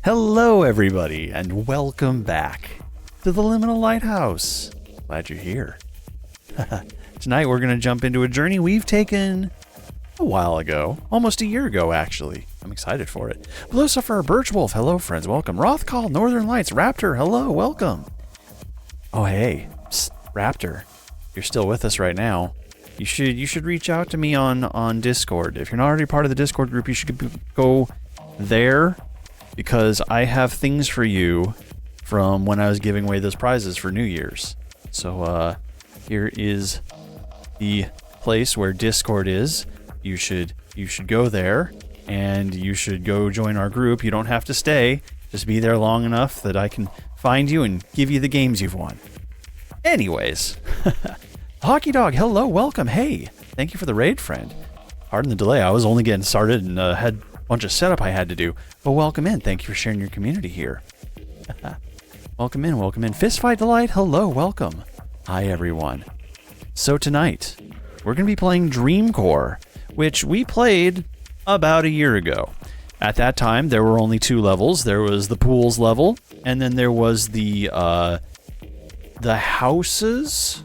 Hello everybody, and welcome back to the Liminal Lighthouse. Glad you're here. Tonight we're going to jump into a journey we've taken a while ago, almost a year ago actually. I'm excited for it. Lucifer, Birchwolf, hello friends, welcome. Rothcall, Northern Lights, Raptor, hello, welcome. Oh hey, psst, Raptor, you're still with us right now. You should reach out to me on Discord. If you're not already part of the Discord group, you should go there, because I have things for you from when I was giving away those prizes for New Year's. So here is the place where Discord is. You should go there, and you should go join our group. You don't have to stay. Just be there long enough that I can find you and give you the games you've won. Anyways, Hockey Dog, hello, welcome. Hey, thank you for the raid, friend. Pardon the delay. I was only getting started and had bunch of setup I had to do, but welcome in. Thank you for sharing your community here. Welcome in, welcome in. Fistfight Delight, hello, welcome. Hi everyone. So tonight we're gonna be playing Dreamcore, which we played about a year ago. At that time there were only 2 levels. There was the pools level, and then there was the houses,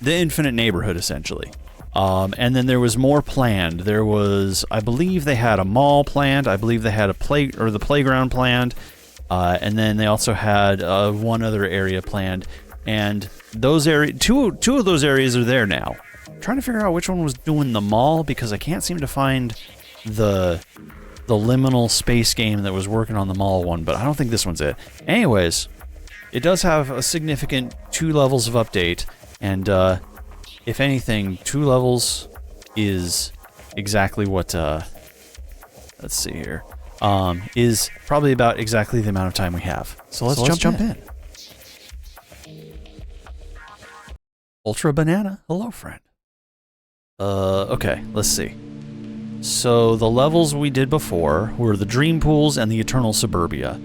the infinite neighborhood essentially. And then there was more planned. There was, I believe they had a mall planned. I believe they had the playground planned. And then they also had one other area planned. And those two of those areas are there now. I'm trying to figure out which one was doing the mall, because I can't seem to find the liminal space game that was working on the mall one, but I don't think this one's it. Anyways, it does have a significant 2 levels of update, and if anything, 2 levels is exactly what, let's see here, is probably about exactly the amount of time we have. So let's jump in. Ultra Banana, hello friend. Okay, let's see. So the levels we did before were the Dream Pools and the Eternal Suburbia.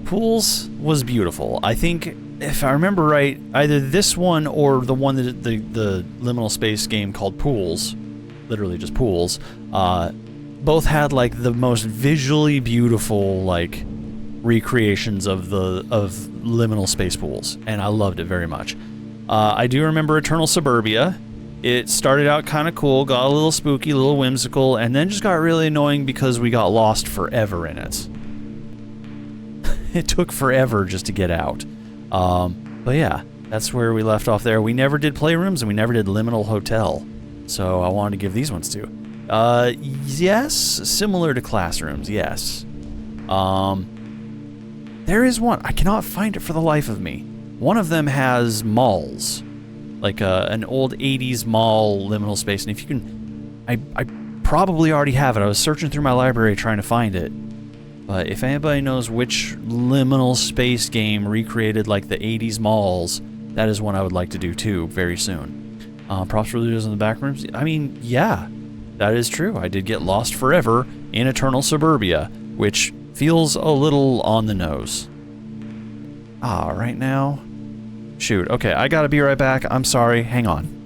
Pools was beautiful. I think, if I remember right, either this one or the one that the liminal space game called Pools, literally just Pools, both had like the most visually beautiful like recreations of liminal space pools, and I loved it very much. I do remember Eternal Suburbia. It started out kind of cool, got a little spooky, a little whimsical, and then just got really annoying because we got lost forever in it. It took forever just to get out. But yeah, that's where we left off there. We never did playrooms, and we never did Liminal Hotel. So I wanted to give these ones too. Yes, similar to classrooms, yes. There is one. I cannot find it for the life of me. One of them has malls. Like an old 80s mall liminal space. And if you can... I probably already have it. I was searching through my library trying to find it. But if anybody knows which liminal space game recreated like the 80s malls, that is one I would like to do too, very soon. Props for videos in the back rooms. I mean, yeah, that is true. I did get lost forever in Eternal Suburbia, which feels a little on the nose. Right now? Shoot, okay, I gotta be right back. I'm sorry, hang on.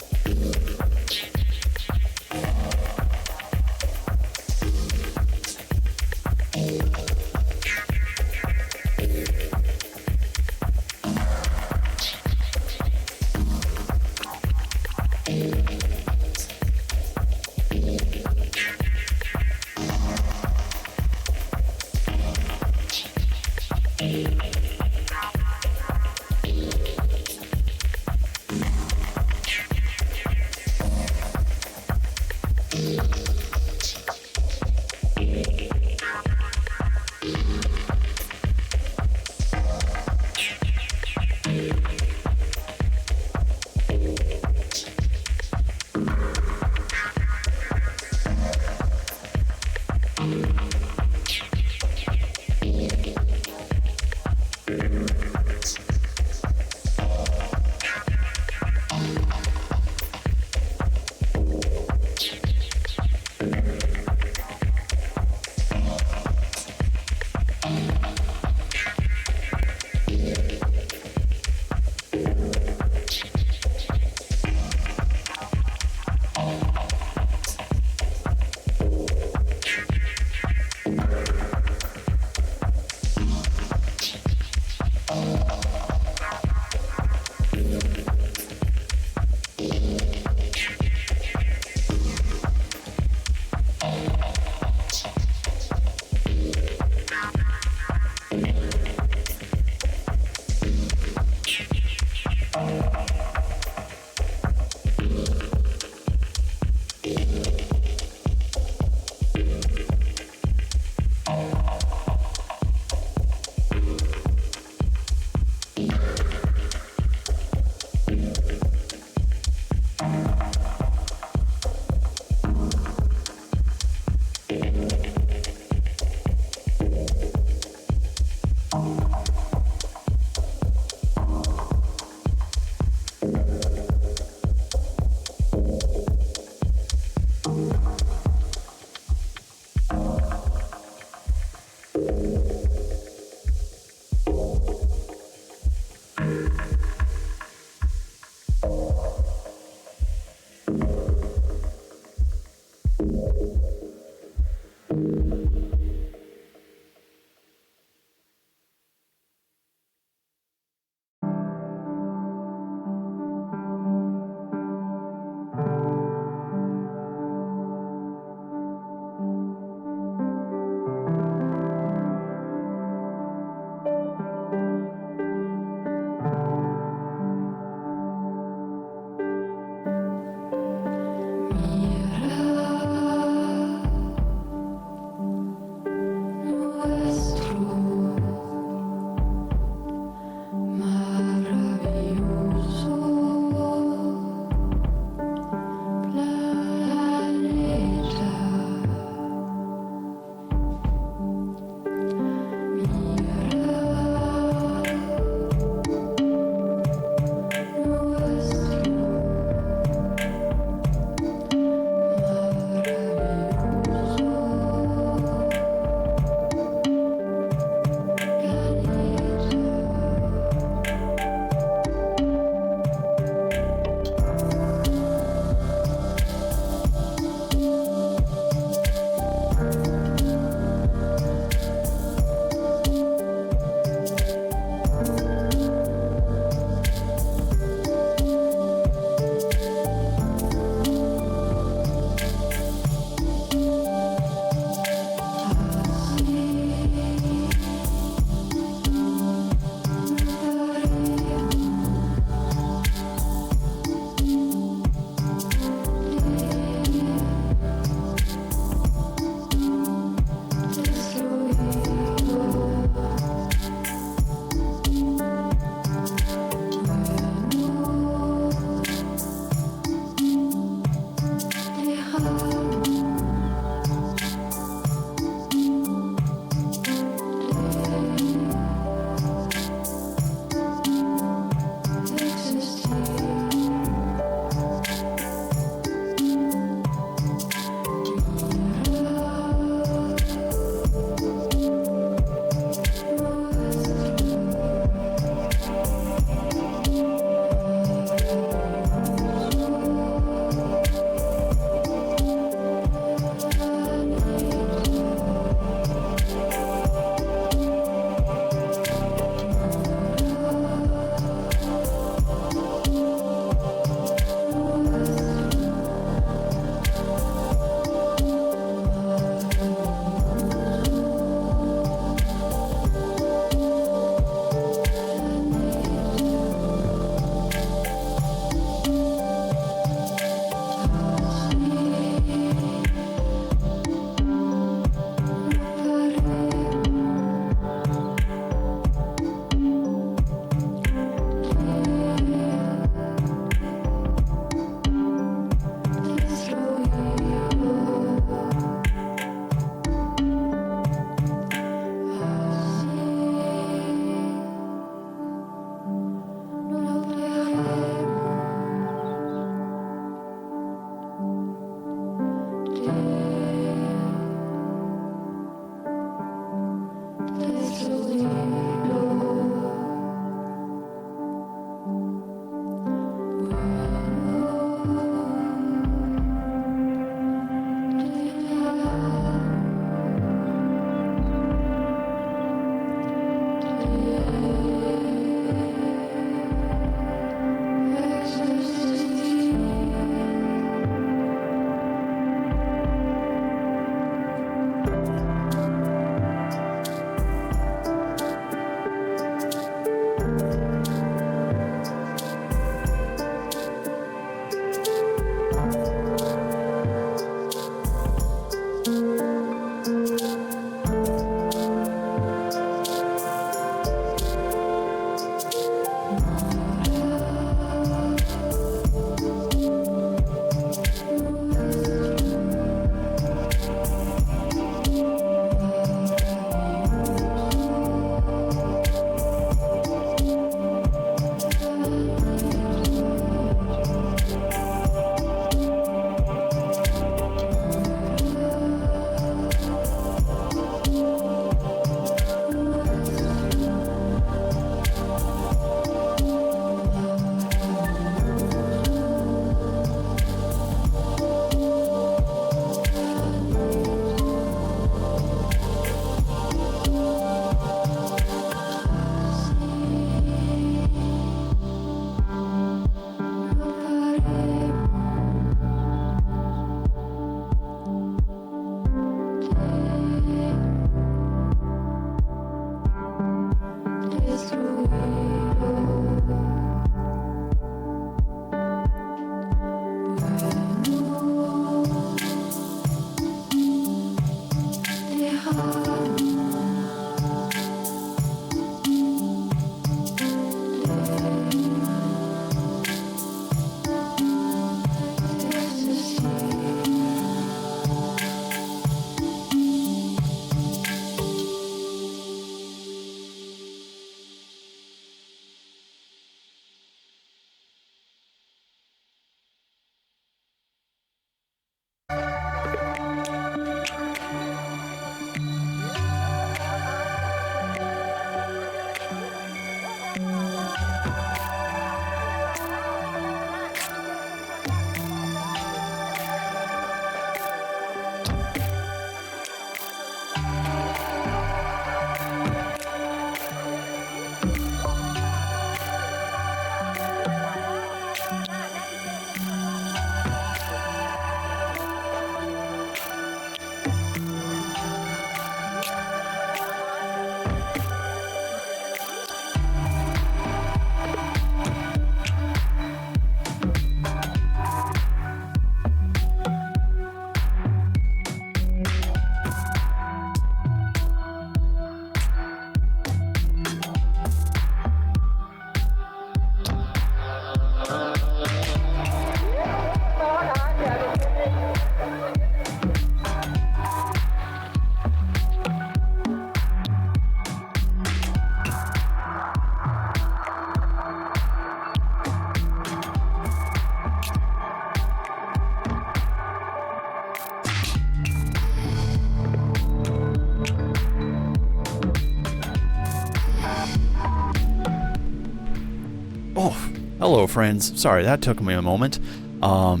Oh, hello friends. Sorry, that took me a moment. Got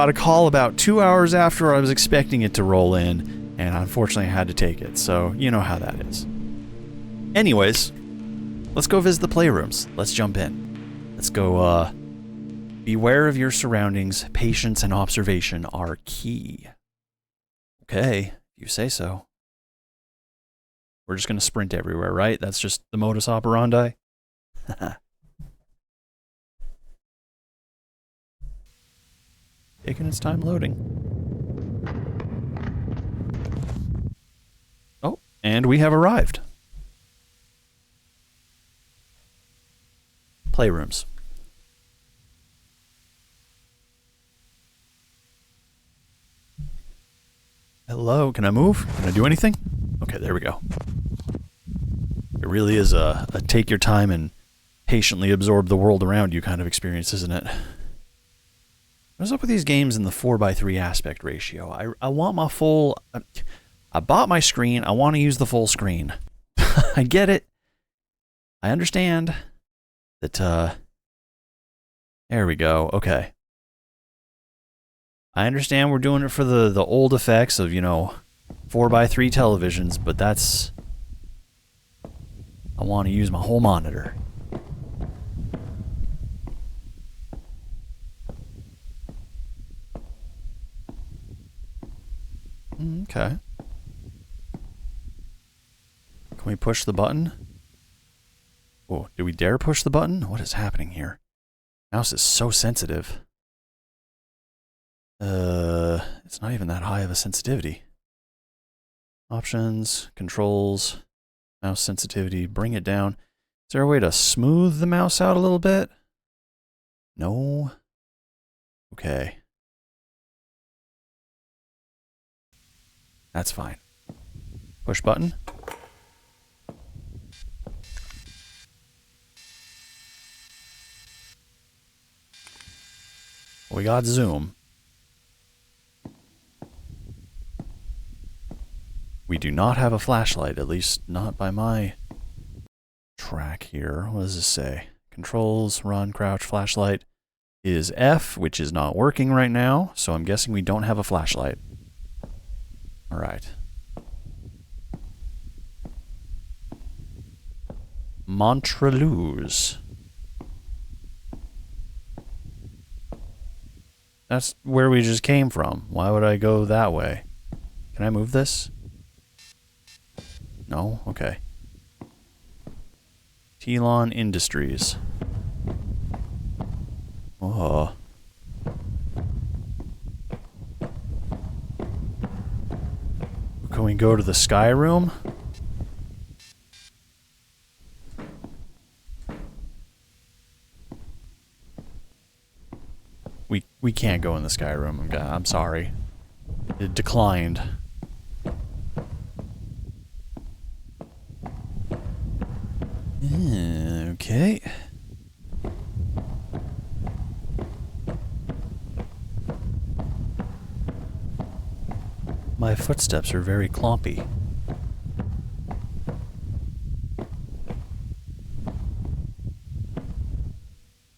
a call about 2 hours after I was expecting it to roll in, and unfortunately I had to take it, so you know how that is. Anyways, let's go visit the playrooms. Let's jump in. Let's go, beware of your surroundings. Patience and observation are key. Okay, you say so. We're just gonna sprint everywhere, right? That's just the modus operandi? Taking its time loading. Oh, and we have arrived. Playrooms. Hello, can I move? Can I do anything? Okay, there we go. It really is a take your time and patiently absorb the world around you kind of experience, isn't it? What's up with these games in the 4:3 aspect ratio? I want my full... I bought my screen. I want to use the full screen. I get it. I understand that, there we go. Okay. I understand we're doing it for the old effects of, you know, 4:3 televisions, but that's... I want to use my whole monitor. Okay. Can we push the button? Oh, do we dare push the button? What is happening here? Mouse is so sensitive. It's not even that high of a sensitivity. Options, controls, mouse sensitivity, bring it down. Is there a way to smooth the mouse out a little bit? No. Okay. That's fine. Push button. We got zoom. We do not have a flashlight, at least not by my track here. What does this say? Controls, run, crouch, flashlight is F, which is not working right now, so I'm guessing we don't have a flashlight. Alright. Montreleuze. That's where we just came from. Why would I go that way? Can I move this? No? Okay. Telon Industries. Oh. can we go to the sky room? We can't go in the sky room. I'm sorry. It declined. Okay. My footsteps are very clompy.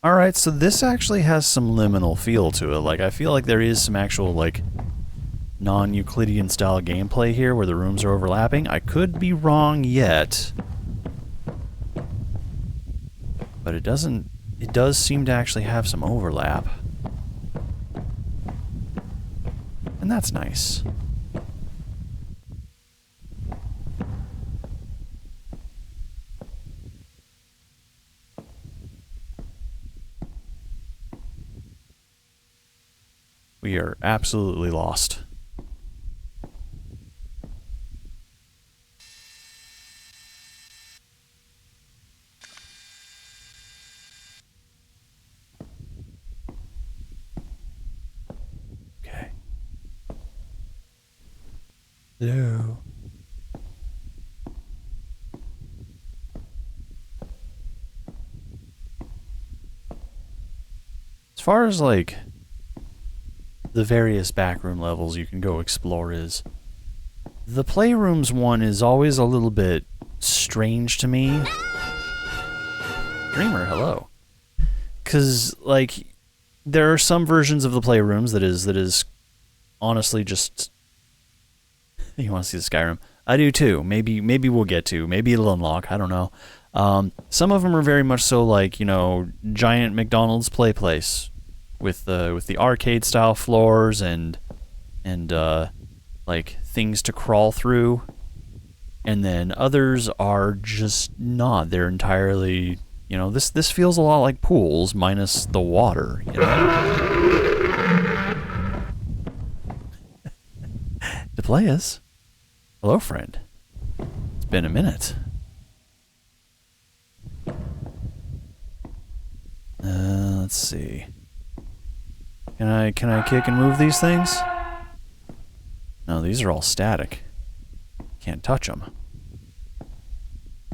Alright, so this actually has some liminal feel to it. Like, I feel like there is some actual, like, non-Euclidean style gameplay here where the rooms are overlapping. I could be wrong yet. But it doesn't... It does seem to actually have some overlap. And that's nice. We are absolutely lost. Okay. Hello. As far as, like, the various backroom levels you can go explore is, the playrooms one is always a little bit strange to me. Dreamer, hello. 'Cause, like, there are some versions of the playrooms that is honestly just... You want to see the Skyrim? I do too. Maybe we'll get to. Maybe it'll unlock. I don't know. Some of them are very much so like, you know, giant McDonald's play place with the arcade style floors and like things to crawl through. And then others are just not. They're entirely, you know, this feels a lot like pools minus the water, you know? To play us. Hello, friend. It's been a minute. Let's see. Can I kick and move these things? No, these are all static. Can't touch them.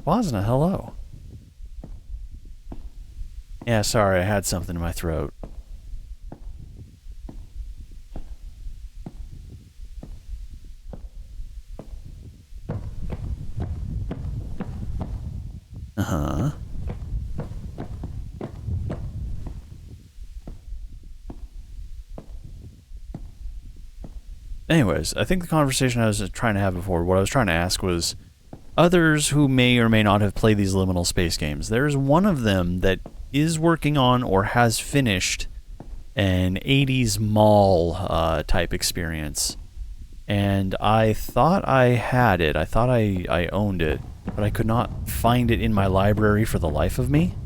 Wasna, hello. Yeah, sorry, I had something in my throat. Uh-huh. Anyways, I think the conversation I was trying to have before, what I was trying to ask was, others who may or may not have played these liminal space games, there's one of them that is working on or has finished an 80s mall type experience. And I thought I had it. I thought I owned it, but I could not find it in my library for the life of me.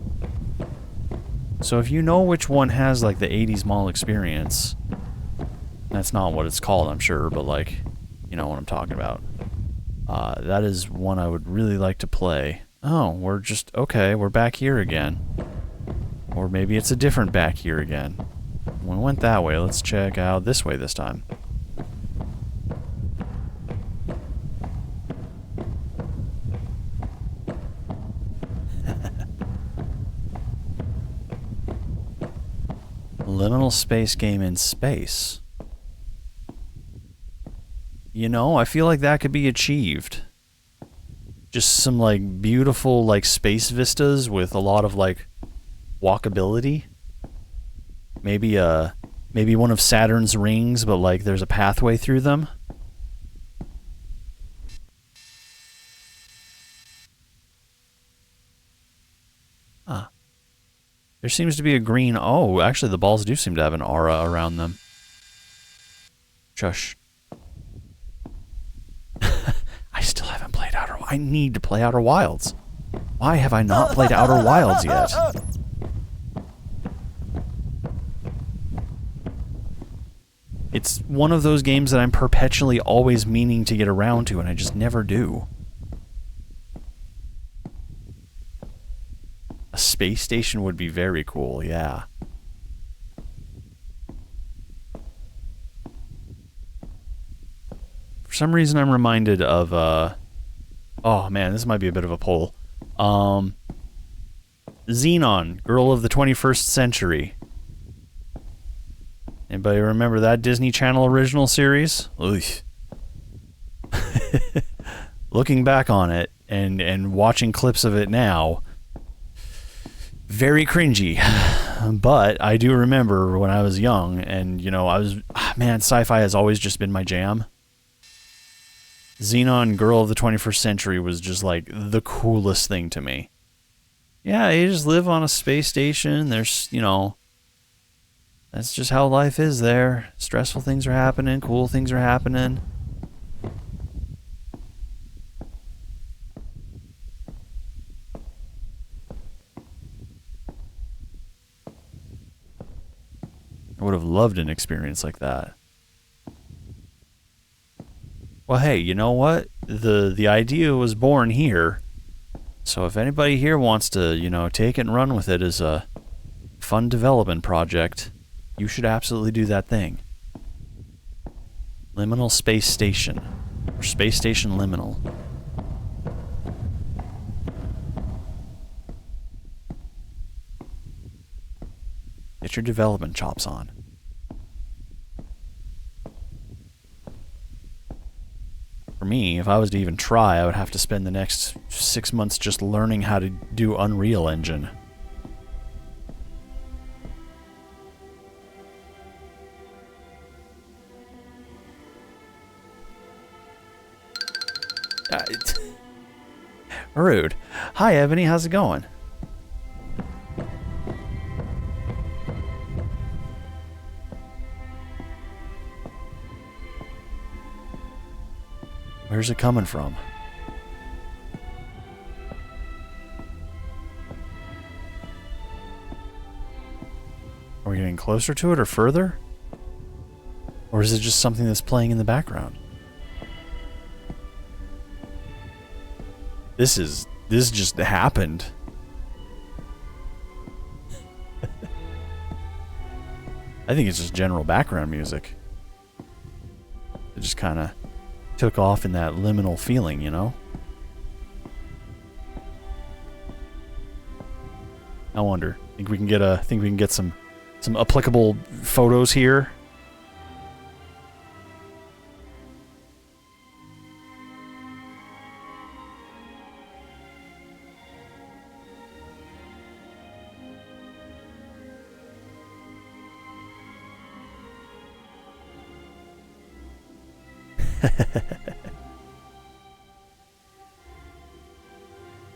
So if you know which one has like the 80s mall experience, that's not what it's called, I'm sure, but like, you know what I'm talking about. That is one I would really like to play. Oh, we're just, okay, we're back here again. Or maybe it's a different back here again. We went that way, let's check out this way this time. Liminal space game in space. You know, I feel like that could be achieved. Just some, like, beautiful, like, space vistas with a lot of, like, walkability. Maybe one of Saturn's rings, but, like, there's a pathway through them. Ah. There seems to be a green... Oh, actually, the balls do seem to have an aura around them. Shush. I still haven't played Outer... I need to play Outer Wilds. Why have I not played Outer Wilds yet? It's one of those games that I'm perpetually always meaning to get around to, and I just never do. A space station would be very cool, yeah. For some reason, I'm reminded of, oh man, this might be a bit of a poll. Xenon, Girl of the 21st Century. Anybody remember that Disney Channel original series? Looking back on it and watching clips of it now, very cringy. But I do remember when I was young, and you know, man, sci-fi has always just been my jam. Xenon, Girl of the 21st Century was just like the coolest thing to me. Yeah, you just live on a space station. There's, you know, that's just how life is there. Stressful things are happening, cool things are happening. I would have loved an experience like that. Well, hey, you know what? The idea was born here. So if anybody here wants to, you know, take it and run with it as a fun development project, you should absolutely do that thing. Liminal Space Station. Or Space Station Liminal. Get your development chops on. For me, if I was to even try, I would have to spend the next 6 months just learning how to do Unreal Engine. Rude. Hi, Ebony. How's it going? Where's it coming from? Are we getting closer to it or further? Or is it just something that's playing in the background? This just happened. I think it's just general background music. It just kind of took off in that liminal feeling, you know? I wonder. Think we can get some applicable photos here.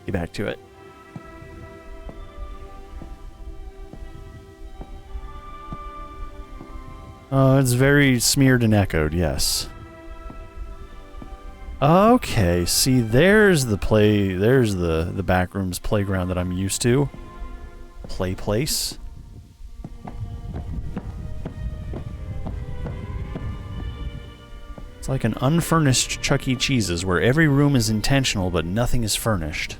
Get back to it. It's very smeared and echoed, yes. Okay, see, there's the backrooms playground that I'm used to. Play place. It's like an unfurnished Chuck E. Cheese's where every room is intentional but nothing is furnished.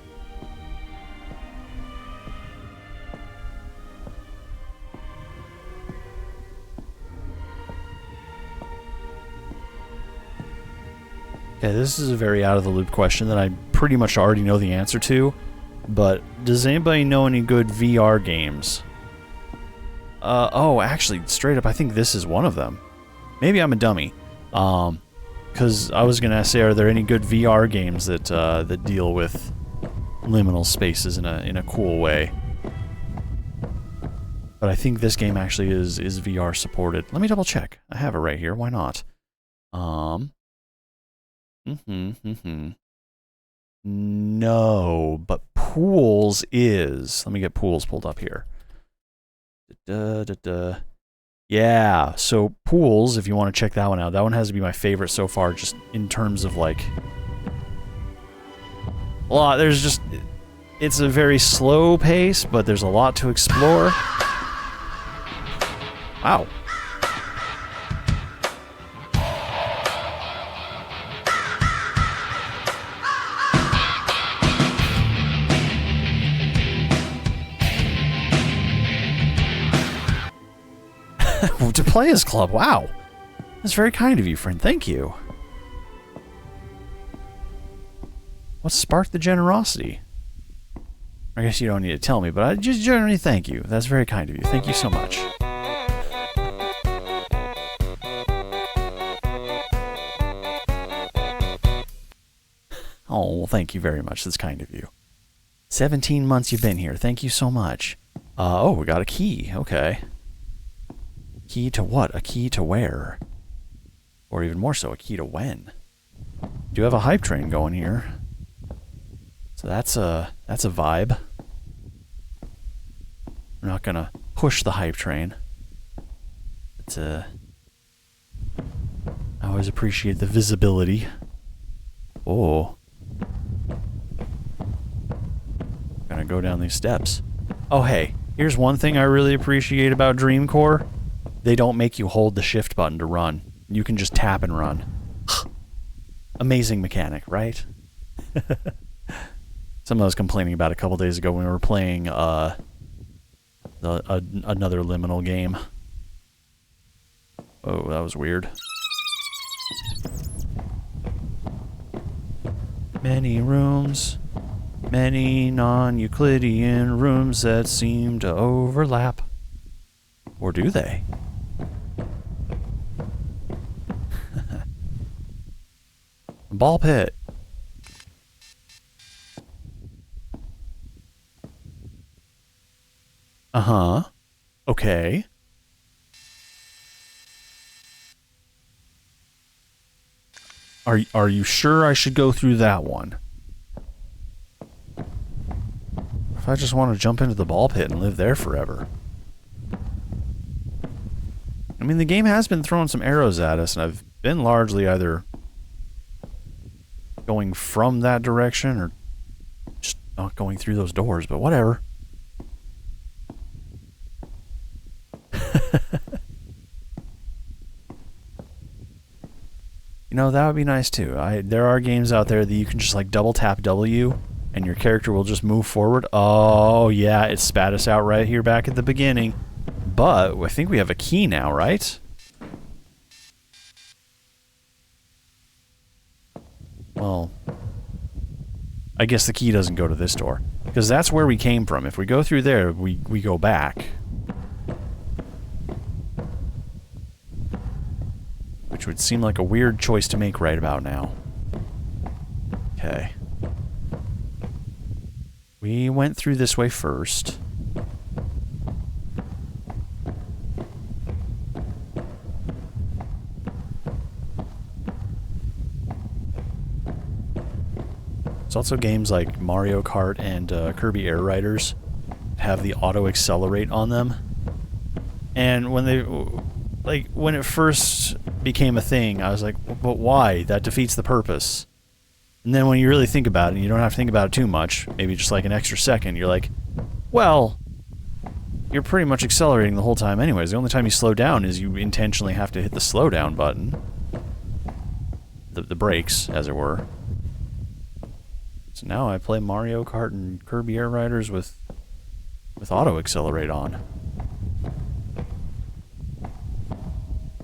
Okay, this is a very out-of-the-loop question that I pretty much already know the answer to, but does anybody know any good VR games? Oh, actually, straight up, I think this is one of them. Maybe I'm a dummy. Because I was gonna say, are there any good VR games that that deal with liminal spaces in a cool way? But I think this game actually is VR supported. Let me double check. I have it right here. Why not? No, but Pools is. Let me get Pools pulled up here. Yeah, so Pools, if you want to check that one out, that one has to be my favorite so far, just in terms of like... Well, there's just... It's a very slow pace, but there's a lot to explore. Wow. to Players Club. Wow. That's very kind of you, friend. Thank you. What sparked the generosity? I guess you don't need to tell me, but I just generally thank you. That's very kind of you. Thank you so much. Oh, well, thank you very much. That's kind of you. 17 months you've been here. Thank you so much. Oh, we got a key. Okay. Key to what? A key to where? Or even more so, a key to when? Do have a hype train going here. So that's a vibe. We're not gonna push the hype train. But I always appreciate the visibility. Oh. Gonna go down these steps. Oh hey, here's one thing I really appreciate about Dreamcore. They don't make you hold the shift button to run. You can just tap and run. Amazing mechanic, right? Something I was complaining about a couple days ago when we were playing another liminal game. Oh, that was weird. Many rooms, many non-Euclidean rooms that seem to overlap. Or do they? Ball pit. Uh-huh. Okay. Are you sure I should go through that one? If I just want to jump into the ball pit and live there forever. I mean, the game has been throwing some arrows at us, and I've been largely either going from that direction or just not going through those doors, but whatever. You know, that would be nice too. There are games out there that you can just like double tap W and your character will just move forward. Oh yeah, it spat us out right here back at the beginning. But I think we have a key now, right? Well, I guess the key doesn't go to this door. Because that's where we came from. If we go through there, we go back. Which would seem like a weird choice to make right about now. Okay. We went through this way first. There's also games like Mario Kart and Kirby Air Riders have the auto accelerate on them. And when they... like, when it first became a thing, I was like, but why? That defeats the purpose. And then when you really think about it, and you don't have to think about it too much, maybe just like an extra second, you're like, well, you're pretty much accelerating the whole time anyways. The only time you slow down is you intentionally have to hit the slow down button. The brakes, as it were. So now I play Mario Kart and Kirby Air Riders with auto accelerate on.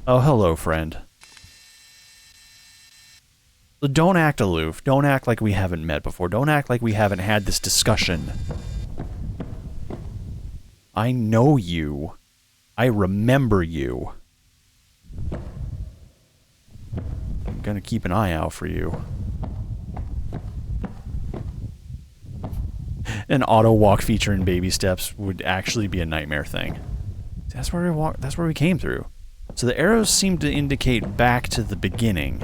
Oh, hello, friend. Don't act aloof. Don't act like we haven't met before. Don't act like we haven't had this discussion. I know you. I remember you. I'm gonna keep an eye out for you. An auto walk feature in baby steps would actually be a nightmare thing. That's where we walk. That's where we came through. So the arrows seem to indicate back to the beginning.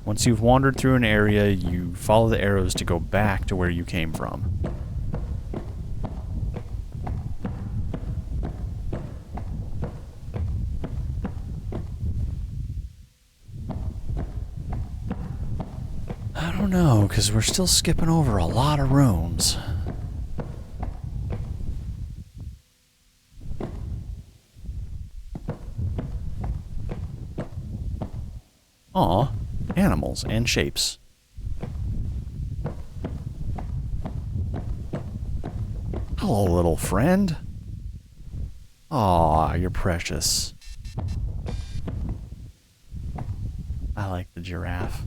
Once you've wandered through an area, you follow the arrows to go back to where you came from. I don't know, because we're still skipping over a lot of rooms. Aw, animals and shapes. Hello, little friend. Aw, you're precious. I like the giraffe.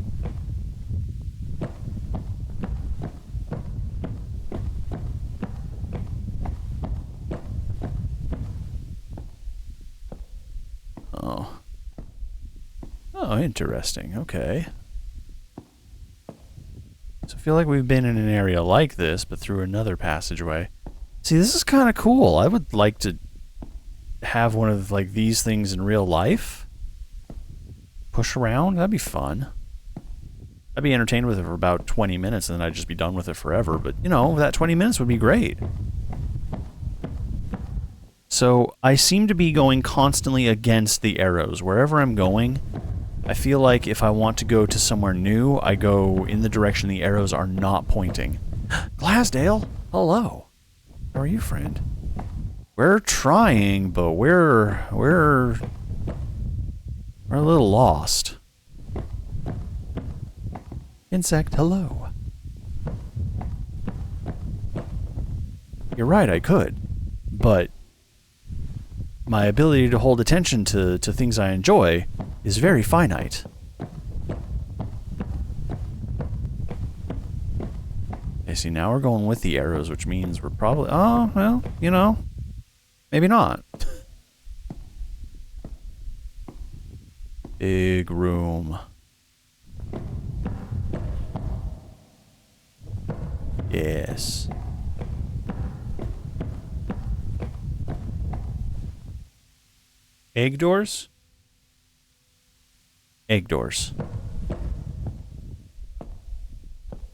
Oh. Oh, interesting. Okay. So I feel like we've been in an area like this, but through another passageway. See, this is kind of cool. I would like to have one of like these things in real life. Push around. That'd be fun. I'd be entertained with it for about 20 minutes, and then I'd just be done with it forever. But, you know, that 20 minutes would be great. So I seem to be going constantly against the arrows. Wherever I'm going, I feel like if I want to go to somewhere new, I go in the direction the arrows are not pointing. Glasdale, hello. How are you, friend? We're trying, but we're a little lost. Insect, hello. You're right, I could, but my ability to hold attention to things I enjoy is very finite. Okay, see, now we're going with the arrows, which means we're probably... Oh, well, you know, maybe not. Big room. Yes. Egg doors? Egg doors.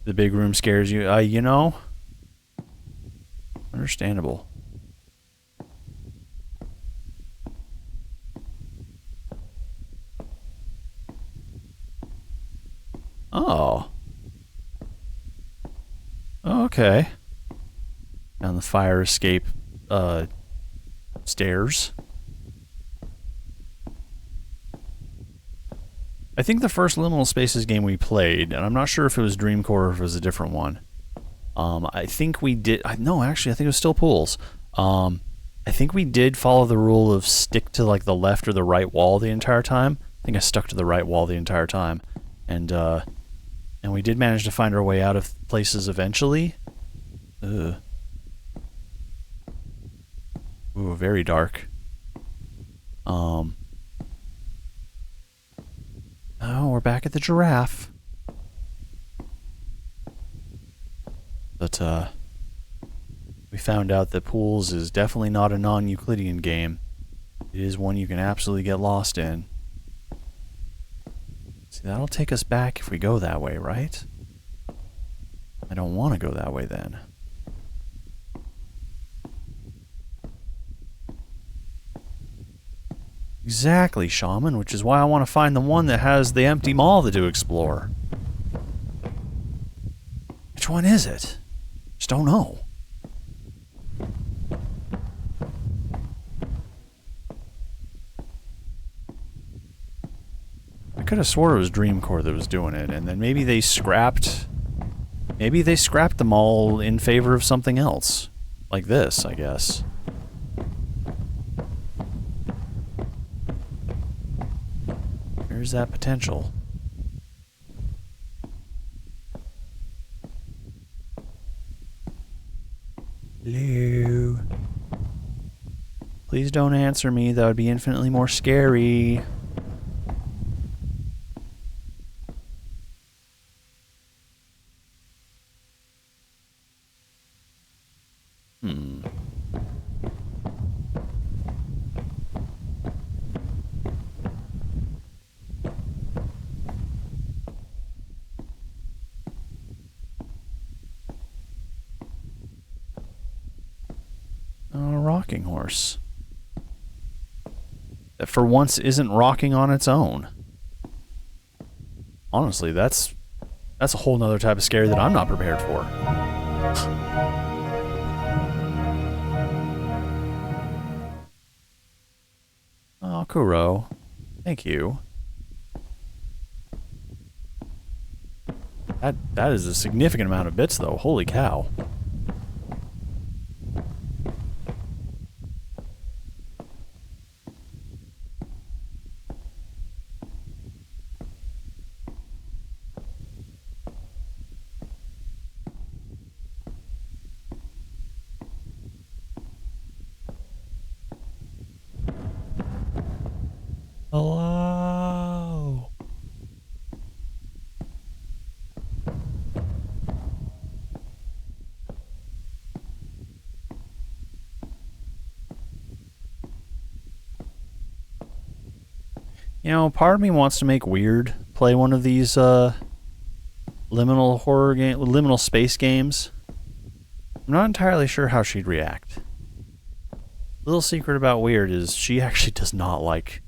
The big room scares you? You know? Understandable. Oh. Okay. Down the fire escape, stairs. I think the first Liminal Spaces game we played, and I'm not sure if it was Dreamcore or if it was a different one. I think we did... No, actually, I think it was still Pools. I think we did follow the rule of stick to, like, the left or the right wall the entire time. I think I stuck to the right wall the entire time. And we did manage to find our way out of places eventually. Ugh. Ooh, very dark. Oh, we're back at the giraffe. But, we found out that Pools is definitely not a non-Euclidean game. It is one you can absolutely get lost in. See, that'll take us back if we go that way, right? I don't want to go that way then. Exactly, Shaman, which is why I want to find the one that has the empty mall to explore. Which one is it? Just don't know. I could have swore it was Dreamcore that was doing it, and then maybe they scrapped... Maybe they scrapped them all in favor of something else. Like this, I guess. There's that potential. Hello. Please don't answer me. That would be infinitely more scary. Rocking horse. That for once isn't rocking on its own. Honestly, that's a whole nother type of scary that I'm not prepared for. Oh, Kuro. Thank you. That is a significant amount of bits, though. Holy cow. Hello. You know, part of me wants to make Weird play one of these liminal horror game, liminal space games. I'm not entirely sure how she'd react. Little secret about Weird is she actually does not like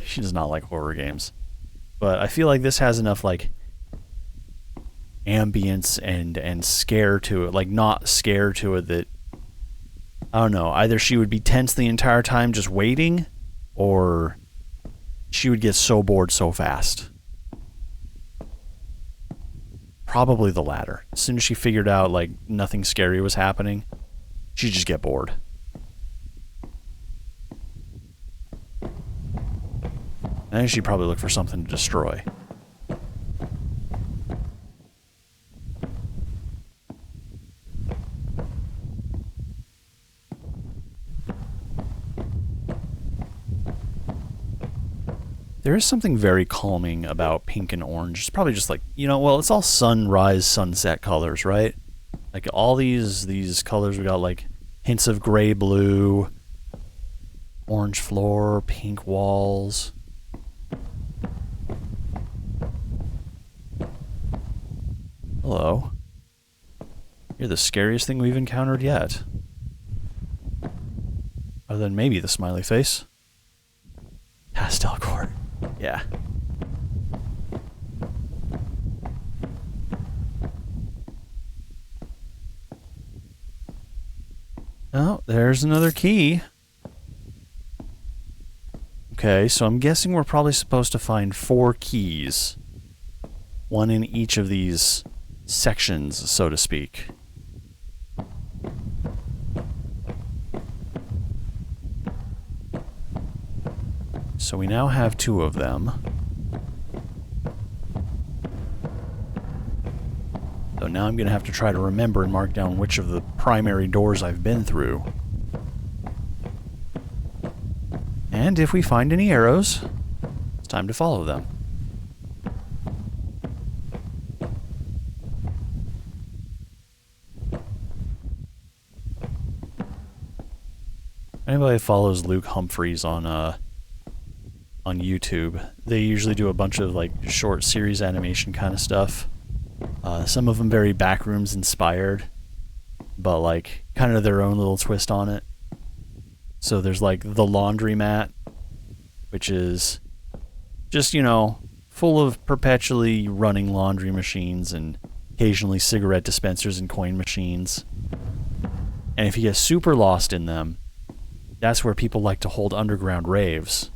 she does not like horror games. But I feel like this has enough like ambience and scare to it, like not scare to it that I don't know, either she would be tense the entire time just waiting or she would get so bored so fast. Probably the latter. As soon as she figured out like nothing scary was happening, she'd just get bored. I think she'd probably look for something to destroy. There is something very calming about pink and orange. It's probably just like, you know, well, it's all sunrise, sunset colors, right? Like all these colors, we got like hints of gray, blue, orange floor, pink walls. Hello. You're the scariest thing we've encountered yet. Other than maybe the smiley face. Pastel core. Yeah. Oh, there's another key. Okay, so I'm guessing we're probably supposed to find 4 keys. One in each of these sections, so to speak. So we now have 2 of them. So now I'm going to have to try to remember and mark down which of the primary doors I've been through. And if we find any arrows, it's time to follow them. Anybody that follows Luke Humphreys on YouTube, they usually do a bunch of like short series animation kind of stuff. Some of them very Backrooms inspired, but like kind of their own little twist on it. So there's like the laundromat, which is just, you know, full of perpetually running laundry machines and occasionally cigarette dispensers and coin machines. And if you get super lost in them, that's where people like to hold underground raves.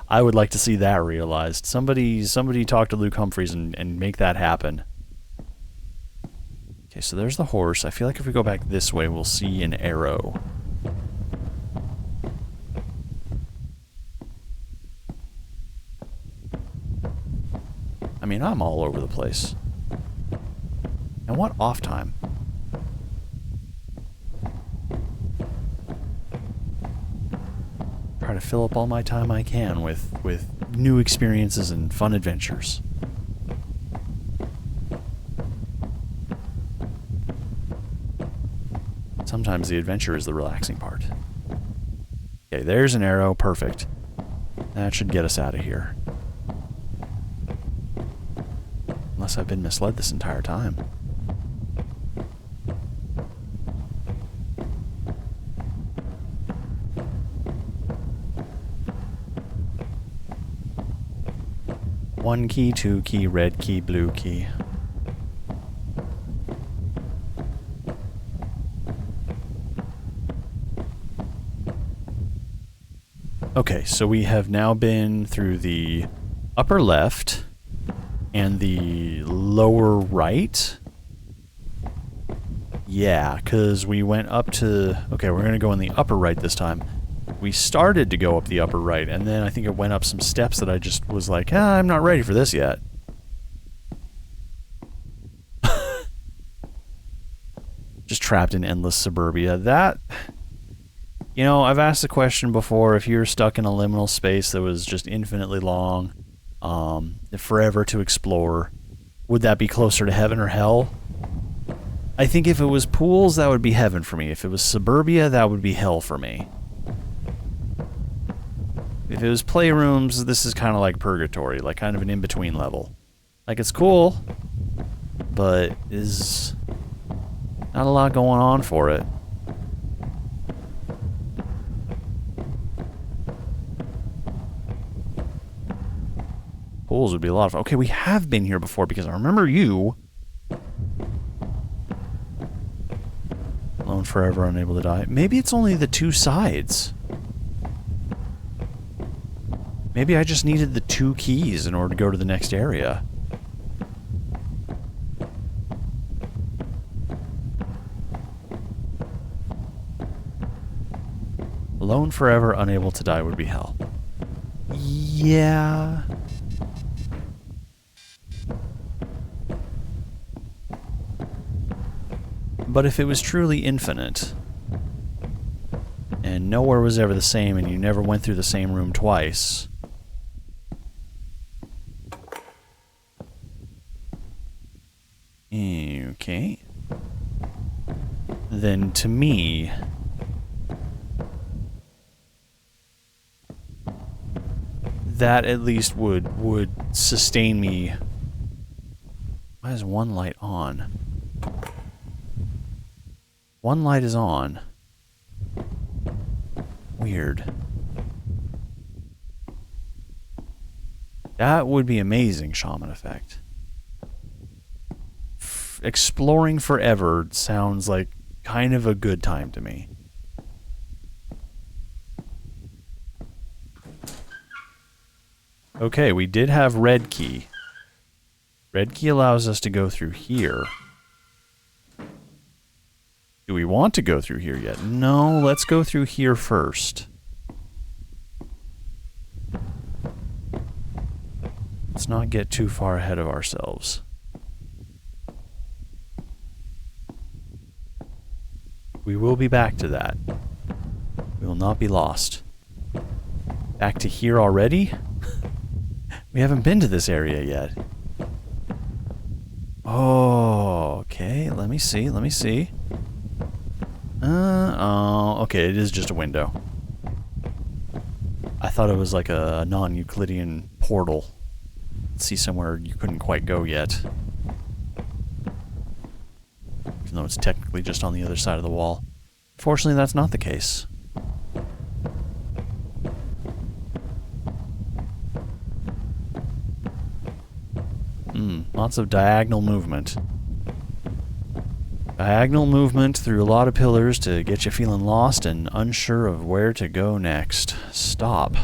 I would like to see that realized. Somebody talk to Luke Humphreys and make that happen. Okay, so there's the horse. I feel like if we go back this way, we'll see an arrow. I mean, I'm all over the place. And what off time? Try to fill up all my time I can with new experiences and fun adventures. Sometimes the adventure is the relaxing part. Okay, there's an arrow. Perfect. That should get us out of here. Unless I've been misled this entire time. One key, 2 key, red key, blue key. Okay, so we have now been through the upper left and the lower right. Yeah, because we went up to... Okay, we're going to go in the upper right this time. We started to go up the upper right, and then I think it went up some steps that I just was like, I'm not ready for this yet. Just trapped in endless suburbia. You know, I've asked the question before, if you're stuck in a liminal space that was just infinitely long, forever to explore, would that be closer to heaven or hell? I think if it was pools, that would be heaven for me. If it was suburbia, that would be hell for me. If it was playrooms, this is kind of like purgatory, like kind of an in-between level. Like, it's cool, but is not a lot going on for it. Pools would be a lot of fun. Okay, we have been here before because I remember you. Alone forever, unable to die. Maybe it's only the two sides. Maybe I just needed the 2 keys in order to go to the next area. Alone forever, unable to die would be hell. Yeah. But if it was truly infinite, and nowhere was ever the same, and you never went through the same room twice, okay, then to me, that at least would sustain me. Why is one light on? One light is on. Weird. That would be amazing, shaman effect. Exploring forever sounds like kind of a good time to me. Okay, we did have red key. Red key allows us to go through here. Do we want to go through here yet? No, let's go through here first. Let's not get too far ahead of ourselves. We will be back to that. We will not be lost. Back to here already? We haven't been to this area yet. Oh, okay. Let me see. Let me see. Oh, okay. It is just a window. I thought it was like a non-Euclidean portal. Let's see somewhere you couldn't quite go yet. Even though it's technically just on the other side of the wall. Fortunately, that's not the case. Lots of diagonal movement. Diagonal movement through a lot of pillars to get you feeling lost and unsure of where to go next. Stop.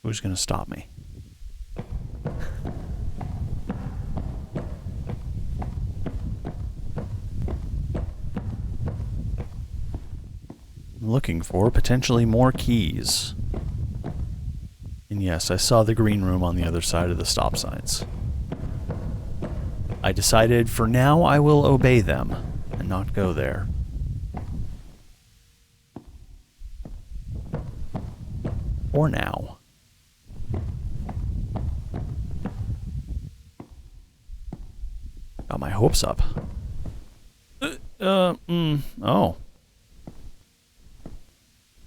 Who's going to stop me? I'm looking for potentially more keys. And yes, I saw the green room on the other side of the stop signs. I decided for now I will obey them and not go there. For now. Got my hopes up. Oh.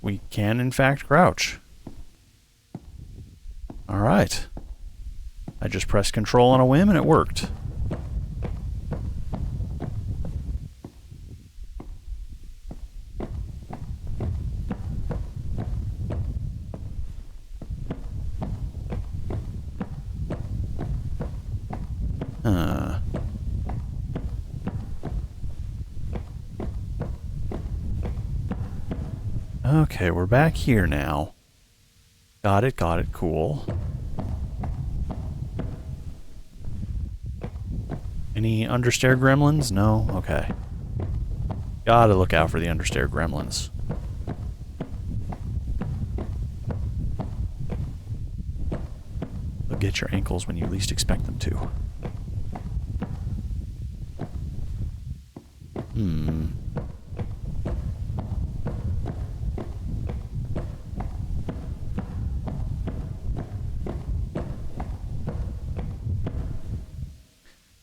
We can, in fact, crouch. Alright. I just pressed control on a whim and it worked. Okay, we're back here now. Got it, cool. Any understair gremlins? No? Okay. Gotta look out for the understair gremlins. They'll get your ankles when you least expect them to. Hmm.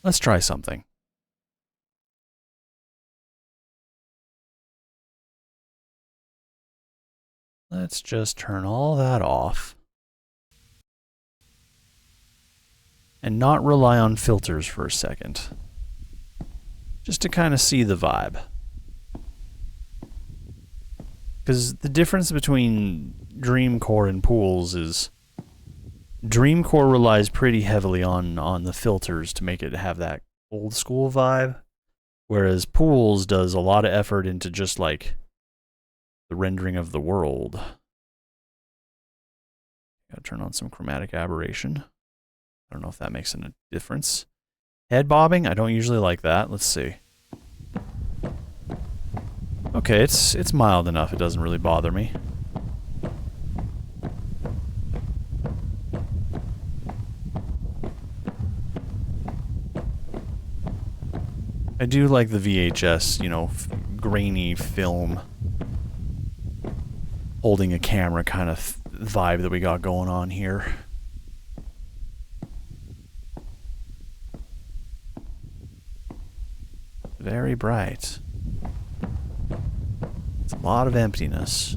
Let's try something. Let's just turn all that off. And not rely on filters for a second. Just to kind of see the vibe. Because the difference between Dreamcore and Pools is Dreamcore relies pretty heavily on the filters to make it have that old school vibe. Whereas Pools does a lot of effort into just like the rendering of the world. Gotta turn on some chromatic aberration. I don't know if that makes a difference. Head bobbing, I don't usually like that. Let's see. Okay, it's mild enough. It doesn't really bother me. I do like the VHS, you know, grainy film holding a camera kind of vibe that we got going on here. Very bright. It's a lot of emptiness.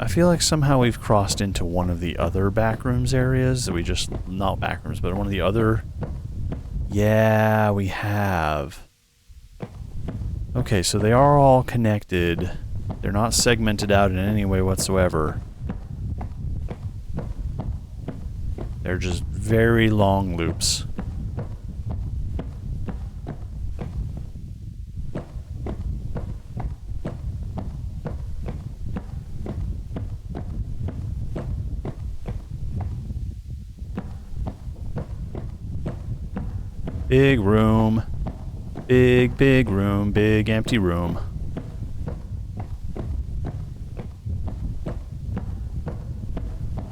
I feel like somehow we've crossed into one of the other backrooms areas that we just... Not backrooms, but one of the other... Yeah, we have. Okay, so they are all connected. They're not segmented out in any way whatsoever. They're just very long loops. Big room. Big room. Big empty room.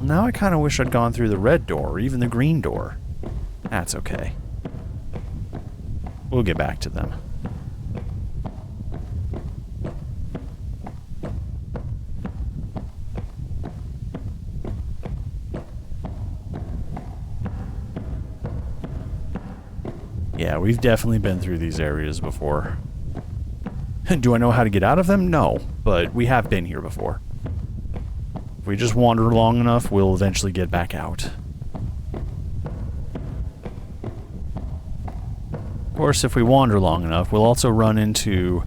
Now I kind of wish I'd gone through the red door, or even the green door. That's okay. We'll get back to them. Yeah, we've definitely been through these areas before. Do I know how to get out of them? No, but we have been here before. If we just wander long enough, we'll eventually get back out. Of course, if we wander long enough, we'll also run into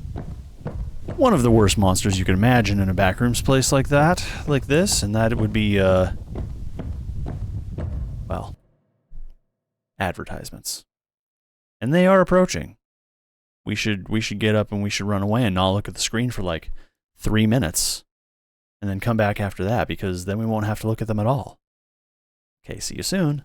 one of the worst monsters you can imagine in a backrooms place like that, like this, and that would be, well, advertisements. And they are approaching. We should get up and we should run away and not look at the screen for like 3 minutes. And then come back after that, because then we won't have to look at them at all. Okay, see you soon.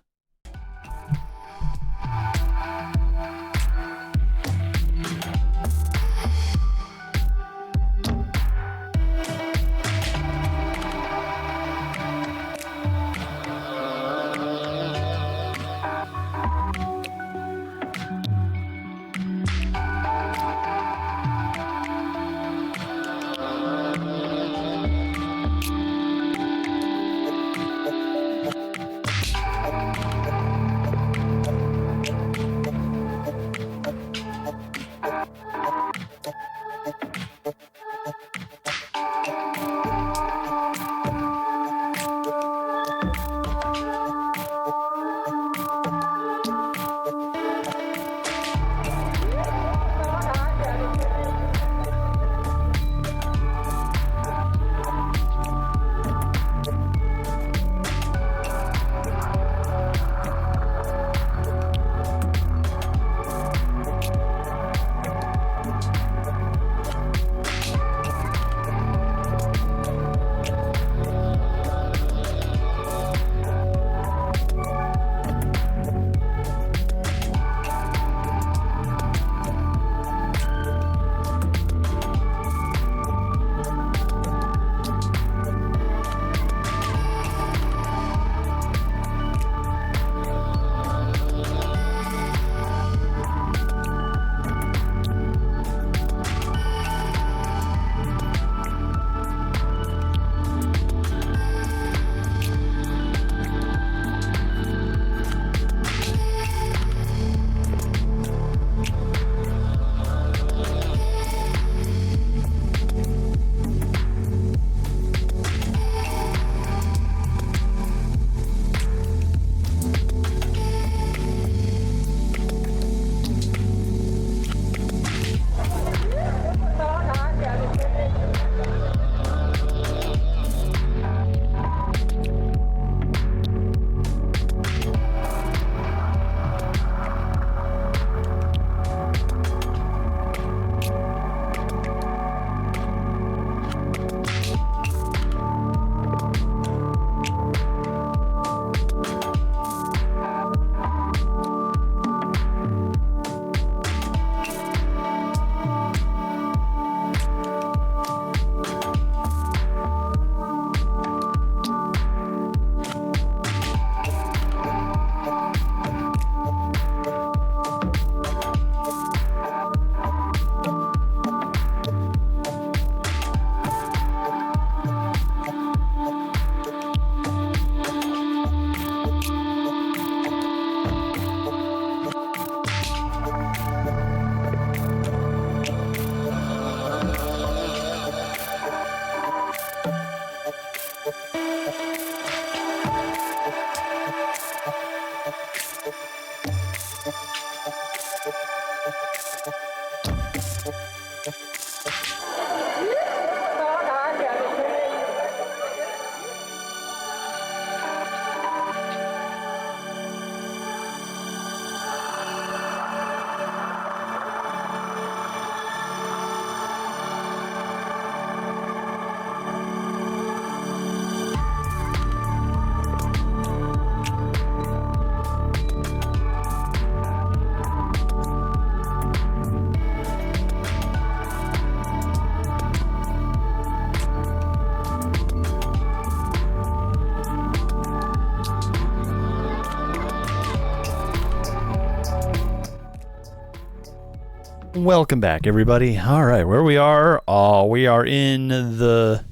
Welcome back, everybody. All right, where we are? We are in the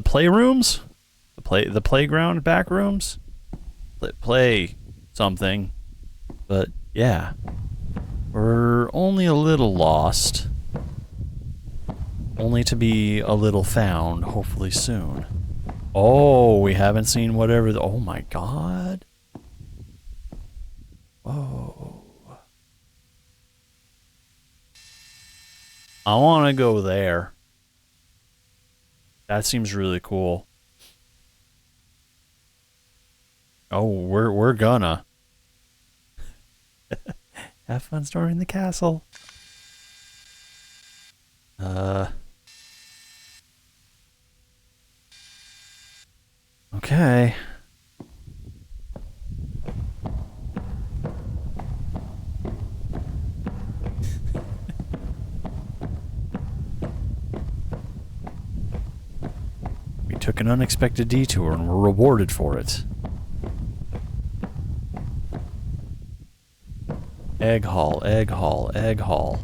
playrooms, the playground back rooms. Play something, but yeah, we're only a little lost, only to be a little found, hopefully soon. Oh, we haven't seen whatever. Oh my God. Whoa. I want to go there. That seems really cool. Oh, we're gonna have fun storming the castle. Okay. We took an unexpected detour and were rewarded for it. Egg hall, egg hall, egg hall.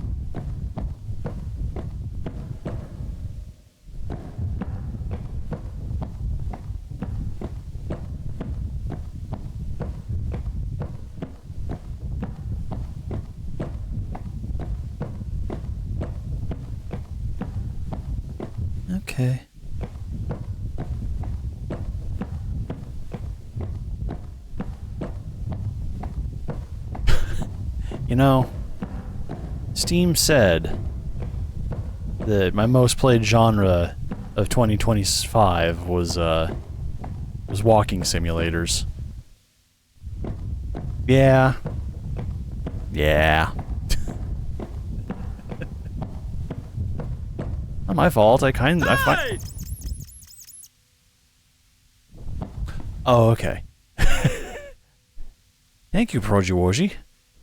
Okay. You know, Steam said that my most played genre of 2025 was walking simulators. Yeah. Yeah. Not my fault. I find. Oh, okay. Thank you, Projiwoji.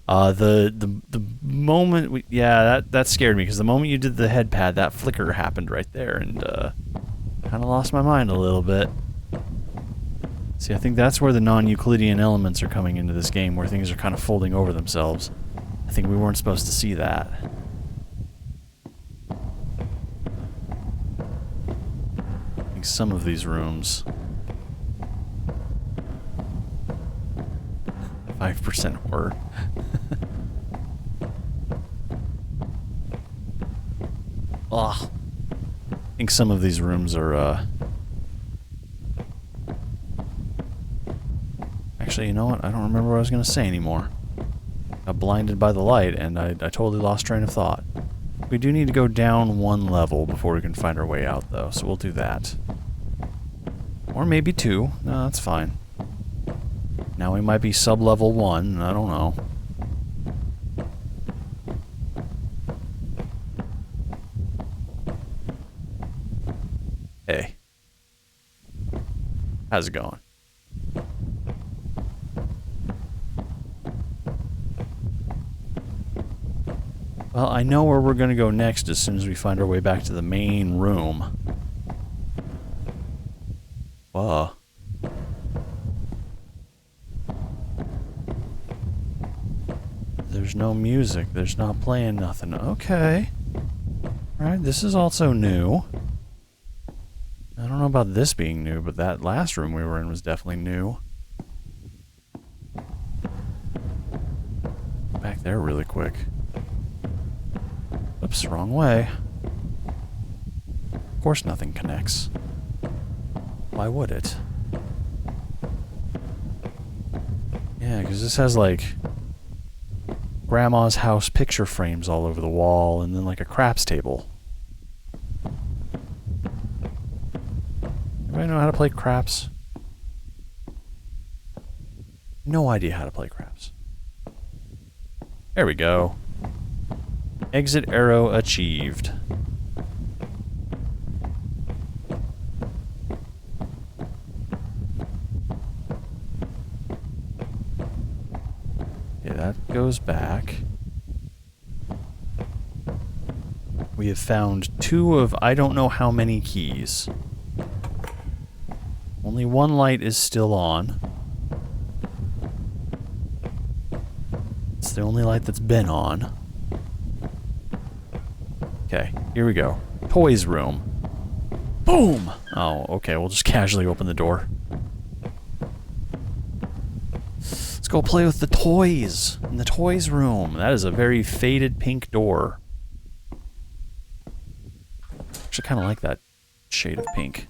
The moment that scared me, because the moment you did the head pad, that flicker happened right there, and kind of lost my mind a little bit. See, I think that's where the non-Euclidean elements are coming into this game, where things are kind of folding over themselves. I think we weren't supposed to see that. I think some of these rooms 5% horror. Ugh. I think some of these rooms are, Actually, you know what? I don't remember what I was going to say anymore. Got blinded by the light, and I totally lost train of thought. We do need to go down one level before we can find our way out, though, so we'll do that. Or maybe two. No, that's fine. Now we might be sub-level 1, I don't know. Hey. How's it going? Well, I know where we're going to go next as soon as we find our way back to the main room. Whoa. There's no music. There's not playing nothing. Okay. Alright, this is also new. I don't know about this being new, but that last room we were in was definitely new. Back there really quick. Oops, wrong way. Of course nothing connects. Why would it? Yeah, because this has like grandma's house picture frames all over the wall, and then like a craps table. Anybody know how to play craps? No idea how to play craps. There we go. Exit arrow achieved. Okay, that goes back. We have found 2 of I don't know how many keys. Only one light is still on. It's the only light that's been on. Okay, here we go. Toys room. Boom! Oh, okay, we'll just casually open the door. Let's go play with the toys in the toys room. That is a very faded pink door. Actually, kind of like that shade of pink.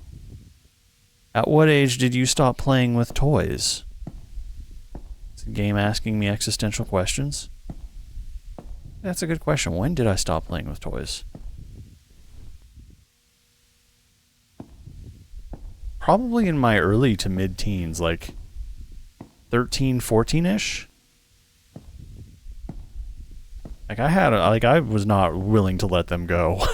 At what age did you stop playing with toys? Is the game asking me existential questions? That's a good question. When did I stop playing with toys? Probably in my early to mid-teens, like 13, 14-ish. Like I was not willing to let them go.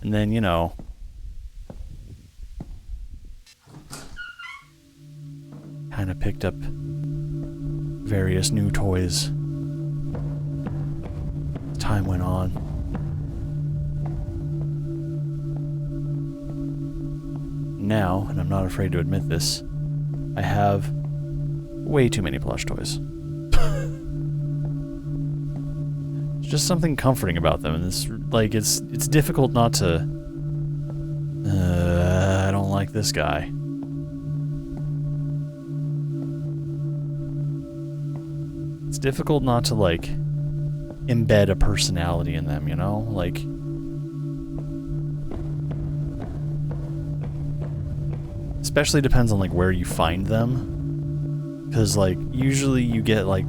And then, you know, kind of picked up various new toys as time went on. Now, and I'm not afraid to admit this, I have way too many plush toys. There's just something comforting about them, and it's like it's difficult not to. I don't like this guy. It's difficult not to like embed a personality in them, you know, like. Especially depends on like where you find them, because like usually you get like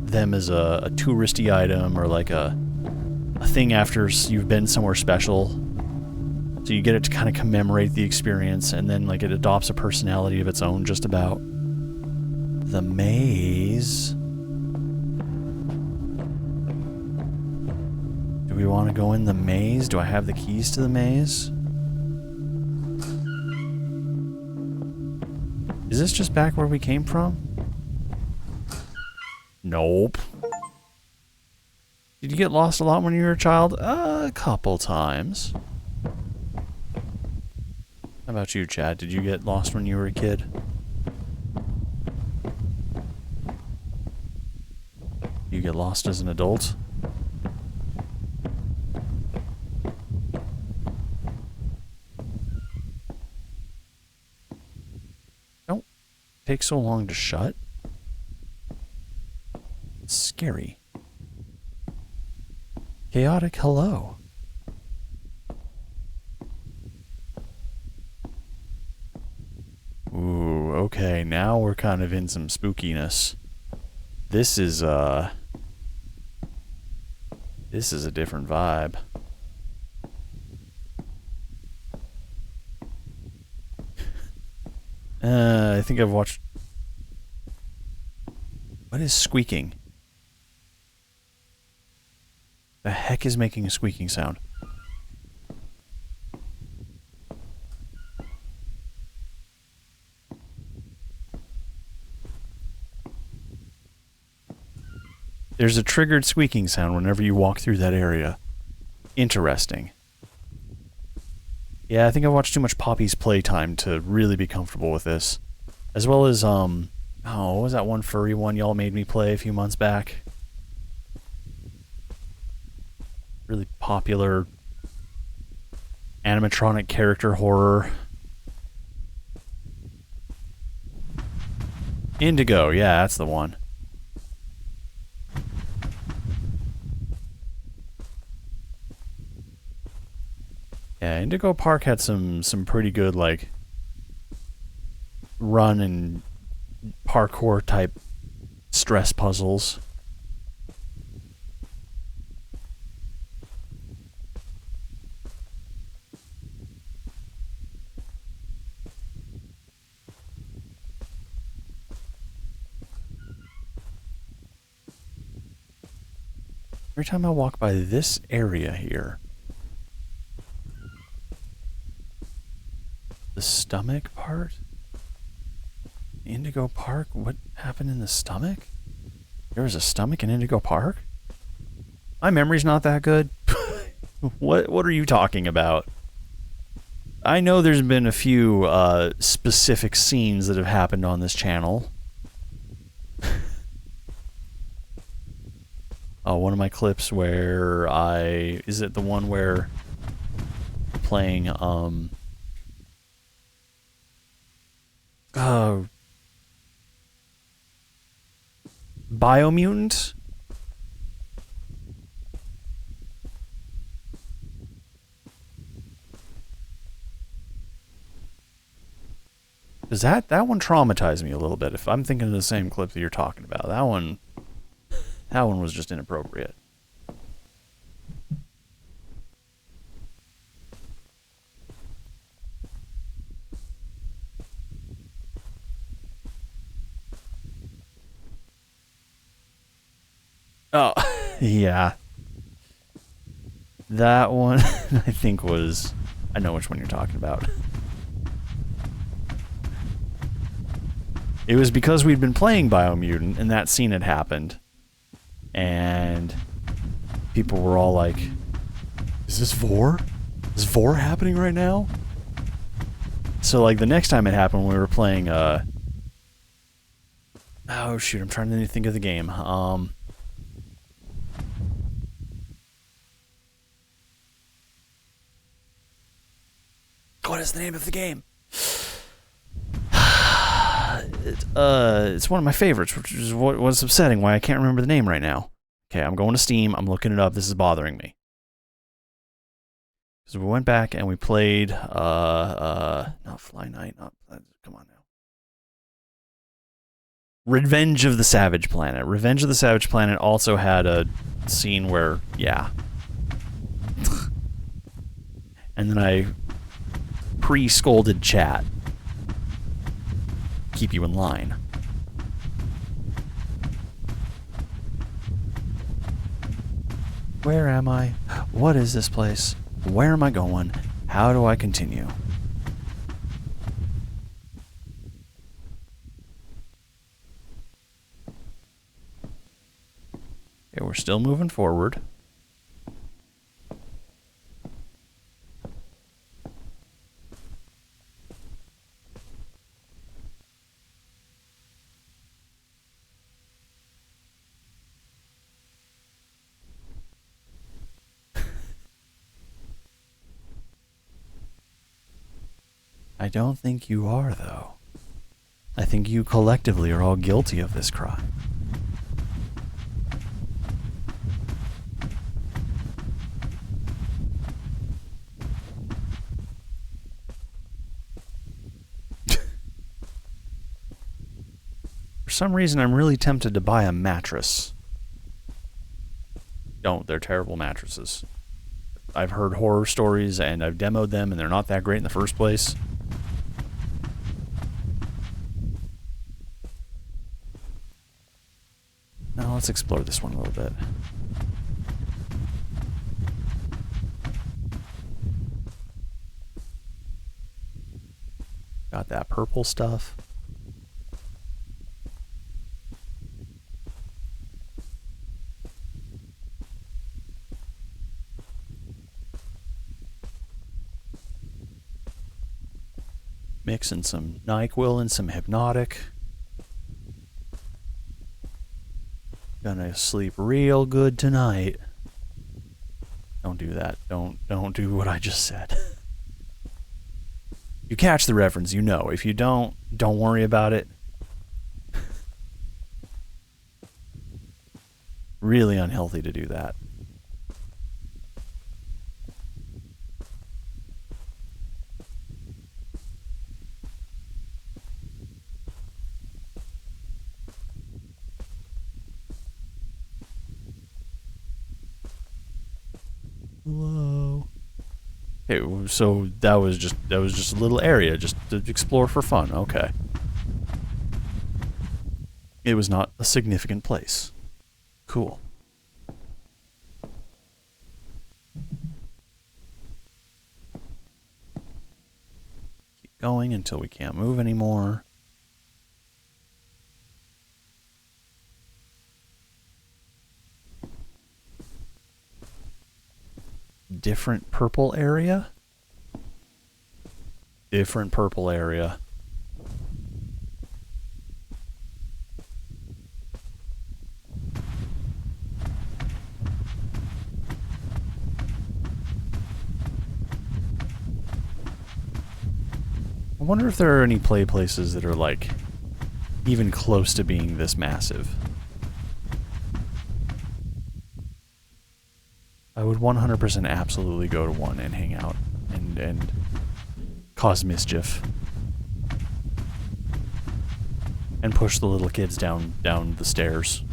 them as a touristy item or like a thing after you've been somewhere special, so you get it to kind of commemorate the experience, and then like it adopts a personality of its own just about. The maze. Do we want to go in the maze? Do I have the keys to the maze? Is this just back where we came from? Nope. Did you get lost a lot when you were a child? A couple times. How about you, Chad? Did you get lost when you were a kid? You get lost as an adult? Don't take so long to shut. It's scary. Chaotic hello. Ooh, okay, now we're kind of in some spookiness. This is a different vibe. I think I've watched... What is squeaking? The heck is making a squeaking sound? There's a triggered squeaking sound whenever you walk through that area. Interesting. Yeah, I think I've watched too much Poppy's Playtime to really be comfortable with this. As well as, oh, what was that one furry one y'all made me play a few months back? Really popular animatronic character horror. Indigo, yeah, that's the one. Yeah, Indigo Park had some pretty good, like, run and parkour type stress puzzles. Every time I walk by this area here, the stomach part? Indigo Park? What happened in the stomach? There was a stomach in Indigo Park? My memory's not that good. What are you talking about? I know there's been a few specific scenes that have happened on this channel. One of my clips where is it the one where playing Biomutant? Because that one traumatized me a little bit. If I'm thinking of the same clip that you're talking about, that one was just inappropriate. Oh, yeah. That one, I think was... I know which one you're talking about. It was because we'd been playing Biomutant, and that scene had happened. And people were all like, is this Vor? Is Vor happening right now? So, like, the next time it happened, we were playing, oh, shoot, I'm trying to think of the game. What is the name of the game? It's one of my favorites, which is what was upsetting, why I can't remember the name right now. Okay, I'm going to Steam, I'm looking it up, this is bothering me. So we went back and we played, not Fly Night, come on now. Revenge of the Savage Planet. Revenge of the Savage Planet also had a scene where, yeah. And then I pre-scolded chat. Keep you in line. Where am I? What is this place? Where am I going? How do I continue? Okay, we're still moving forward. I don't think you are, though. I think you collectively are all guilty of this crime. For some reason, I'm really tempted to buy a mattress. Don't, they're terrible mattresses. I've heard horror stories, and I've demoed them, and they're not that great in the first place. Now let's explore this one a little bit. Got that purple stuff. Mixing some NyQuil and some Hypnotic. Gonna sleep real good tonight. Don't do that. Don't do what I just said. You catch the reference, you know. If you don't worry about it. Really unhealthy to do that. Hello. Okay, so that was just a little area just to explore for fun. Okay. It was not a significant place. Cool. Keep going until we can't move anymore. Different purple area? Different purple area. I wonder if there are any play places that are like even close to being this massive. I would 100% absolutely go to one and hang out and cause mischief. And push the little kids down the stairs.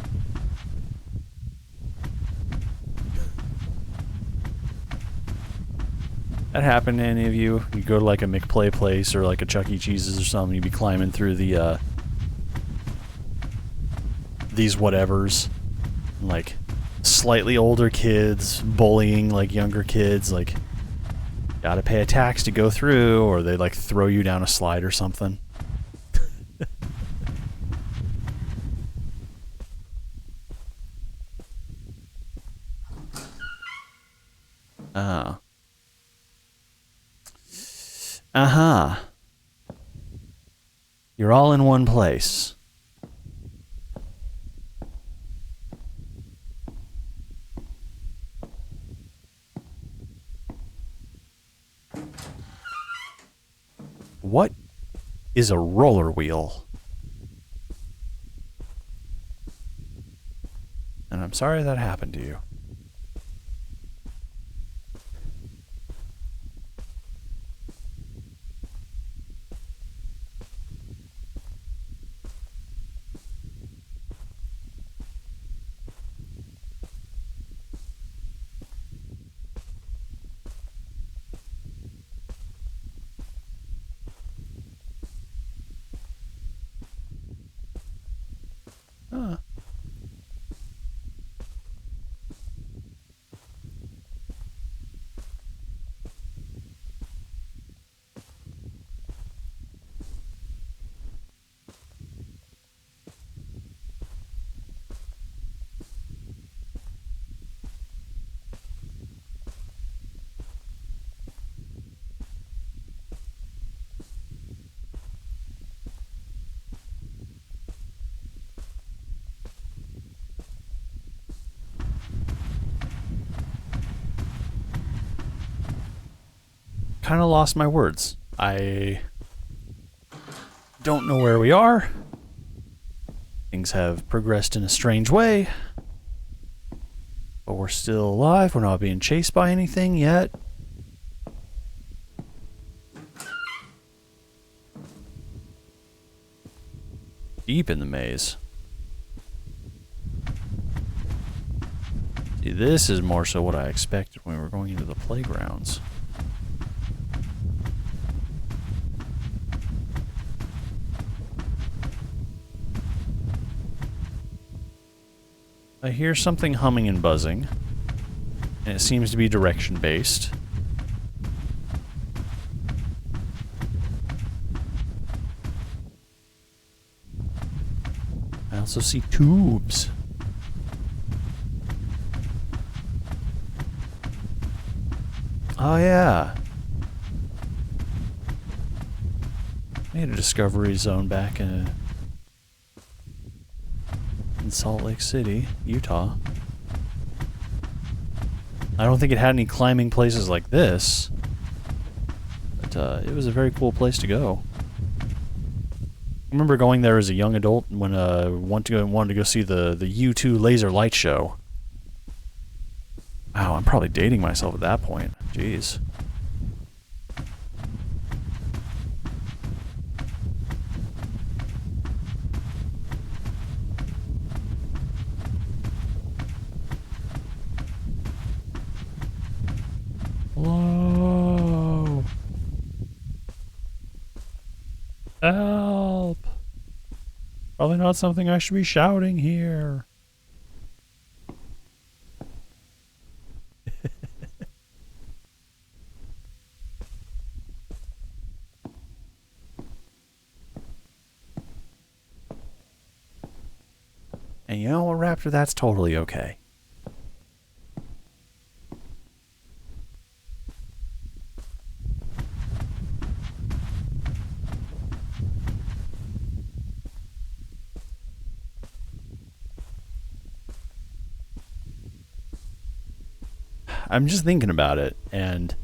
That happen to any of you? You go to like a McPlay place or like a Chuck E. Cheese's or something, you'd be climbing through the these whatevers. Like slightly older kids bullying like younger kids, like gotta pay a tax to go through, or they like throw you down a slide or something. Uh-huh. You're all in one place. What is a roller wheel? And I'm sorry that happened to you. Huh. Kind of lost my words. I don't know where we are. Things have progressed in a strange way. But we're still alive. We're not being chased by anything yet. Deep in the maze. See, this is more so what I expected when we were going into the playgrounds. I hear something humming and buzzing, and it seems to be direction-based. I also see tubes. Oh yeah. I had a discovery zone back in Salt Lake City, Utah. I don't think it had any climbing places like this, but it was a very cool place to go. I remember going there as a young adult when I wanted to go see the U2 laser light show. Wow, I'm probably dating myself at that point. Jeez. Hello. Help. Probably not something I should be shouting here. And you know what, Raptor? That's totally okay. I'm just thinking about it, and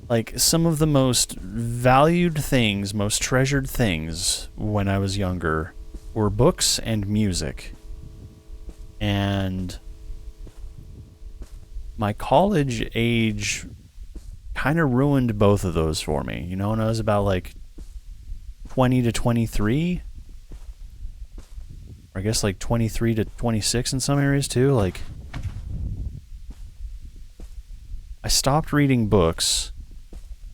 Like, some of the most valued things, most treasured things when I was younger were books and music. And my college age kind of ruined both of those for me. You know, when I was about like 20 to 23, or I guess like 23 to 26 in some areas too, like, I stopped reading books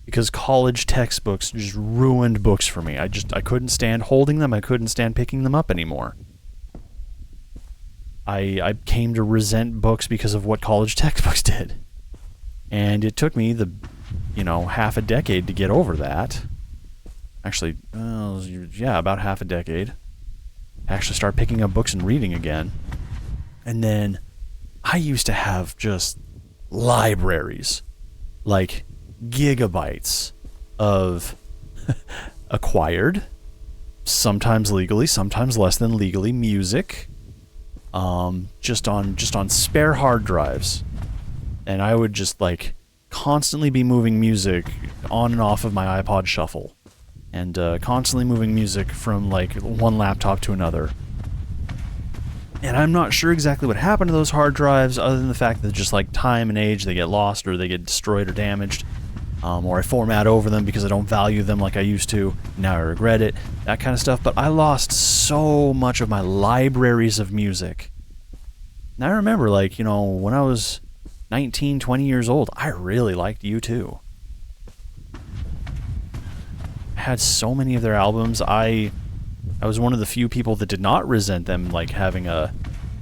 because college textbooks just ruined books for me. I couldn't stand holding them. I couldn't stand picking them up anymore. I came to resent books because of what college textbooks did. And it took me half a decade to get over that. Actually, about half a decade. Actually start picking up books and reading again. And then I used to have just libraries, like gigabytes of acquired, sometimes legally, sometimes less than legally, music, just on spare hard drives. And I would just like constantly be moving music on and off of my iPod Shuffle, and constantly moving music from like one laptop to another. And I'm not sure exactly what happened to those hard drives, other than the fact that just like time and age, they get lost or they get destroyed or damaged, or I format over them because I don't value them like I used to. Now I regret it, that kind of stuff. But I lost so much of my libraries of music. And I remember, like, when I was 19, 20 years old, I really liked U2. I had so many of their albums. I was one of the few people that did not resent them, like having an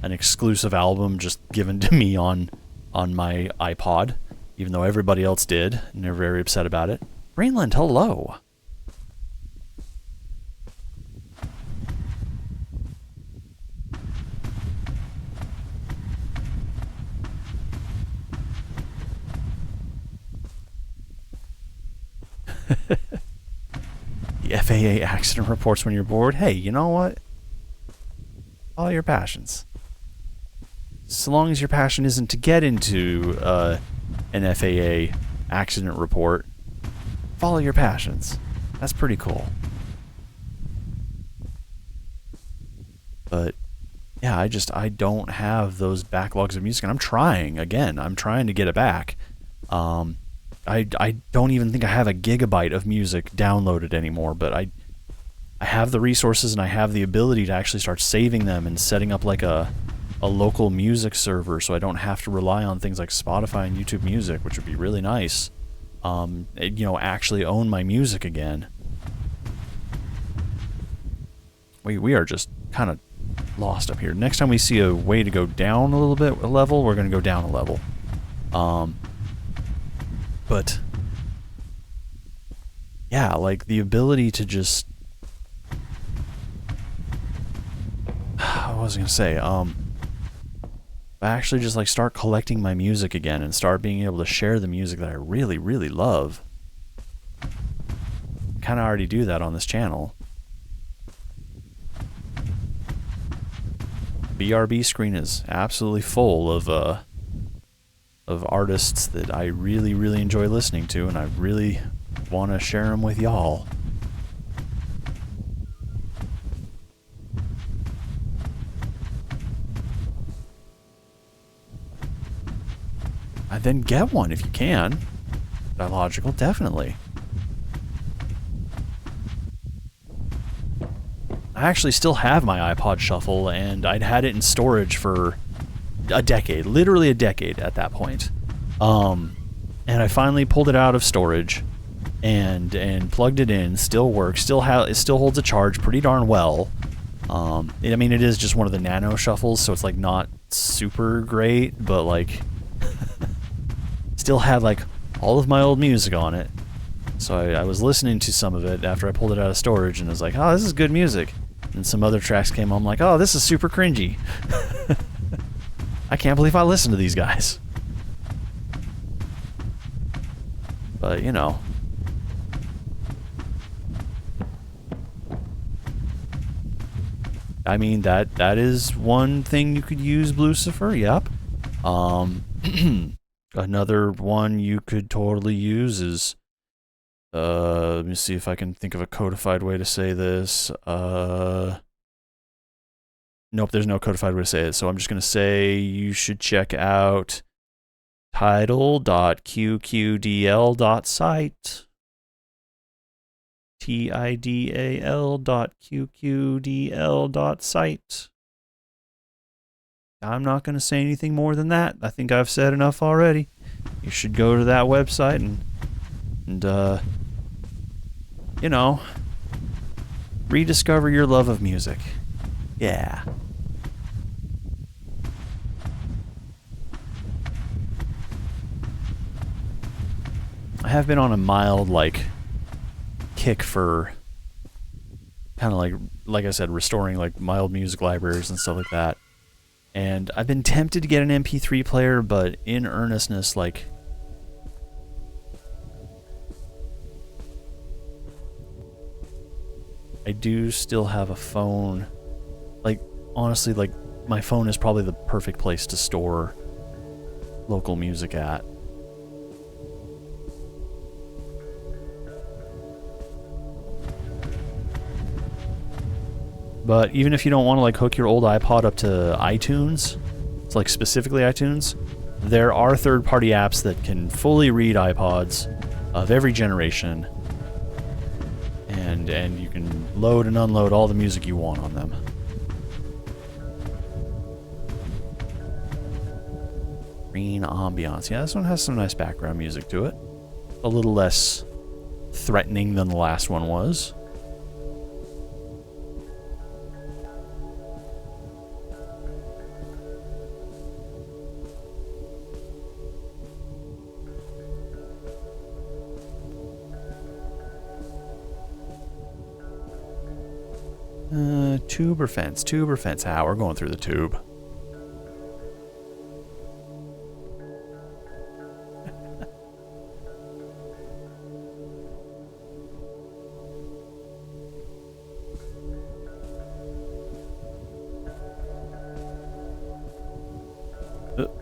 exclusive album just given to me on my iPod, even though everybody else did, and they're very upset about it. Greenland, hello. The FAA accident reports when you're bored. Hey, you know what? Follow your passions. So long as your passion isn't to get into an FAA accident report, follow your passions. That's pretty cool. But yeah, I don't have those backlogs of music, and I'm trying to get it back. I don't even think I have a gigabyte of music downloaded anymore, but I have the resources and I have the ability to actually start saving them and setting up like a local music server, so I don't have to rely on things like Spotify and YouTube Music, which would be really nice. Actually own my music again. We are just kind of lost up here. Next time we see a way to go down a level, we're going to go down a level. But yeah, like the ability to just, what was I going to say? Actually just like start collecting my music again and start being able to share the music that I really, really love. Kind of already do that on this channel. BRB screen is absolutely full of artists that I really, really enjoy listening to, and I really want to share them with y'all. And then get one if you can. Dialogical, definitely. I actually still have my iPod Shuffle, and I'd had it in storage for a decade, literally a decade at that point. And I finally pulled it out of storage and plugged it in. Still works. It still holds a charge pretty darn well. It is just one of the nano shuffles, so it's like not super great, but like still had like all of my old music on it. So I was listening to some of it after I pulled it out of storage, and I was like, oh, this is good music. And some other tracks came on, I'm like, oh, this is super cringy. I can't believe I listened to these guys. But, I mean, that is one thing you could use Lucifer, yep. Another one you could totally use is Let me see if I can think of a codified way to say this. Nope, there's no codified way to say it, so I'm just going to say you should check out tidal.qqdl.site. tidal.qqdl.site. I'm not going to say anything more than that. I think I've said enough already. You should go to that website and you know, rediscover your love of music. Yeah. I have been on a mild, like, kick for kind of like I said, restoring, like, mild music libraries and stuff like that. And I've been tempted to get an MP3 player, but in earnestness, like, I do still have a phone. Like, honestly, like, my phone is probably the perfect place to store local music at. But even if you don't want to, like, hook your old iPod up to iTunes, it's like specifically iTunes, there are third-party apps that can fully read iPods of every generation. And you can load and unload all the music you want on them. Green ambiance. Yeah, this one has some nice background music to it. A little less threatening than the last one was. Tube or fence? Tube or fence? Ah, we're going through the tube.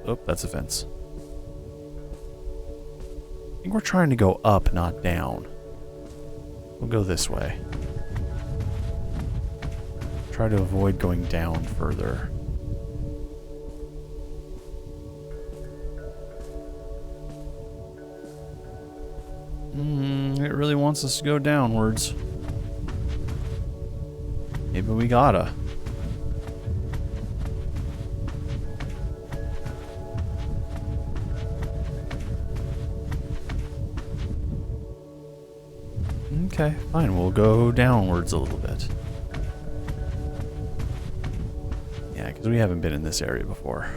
Oh, that's a fence. I think we're trying to go up, not down. We'll go this way. Try to avoid going down further. It really wants us to go downwards. Maybe we gotta. Okay, fine. We'll go downwards a little bit. Because we haven't been in this area before.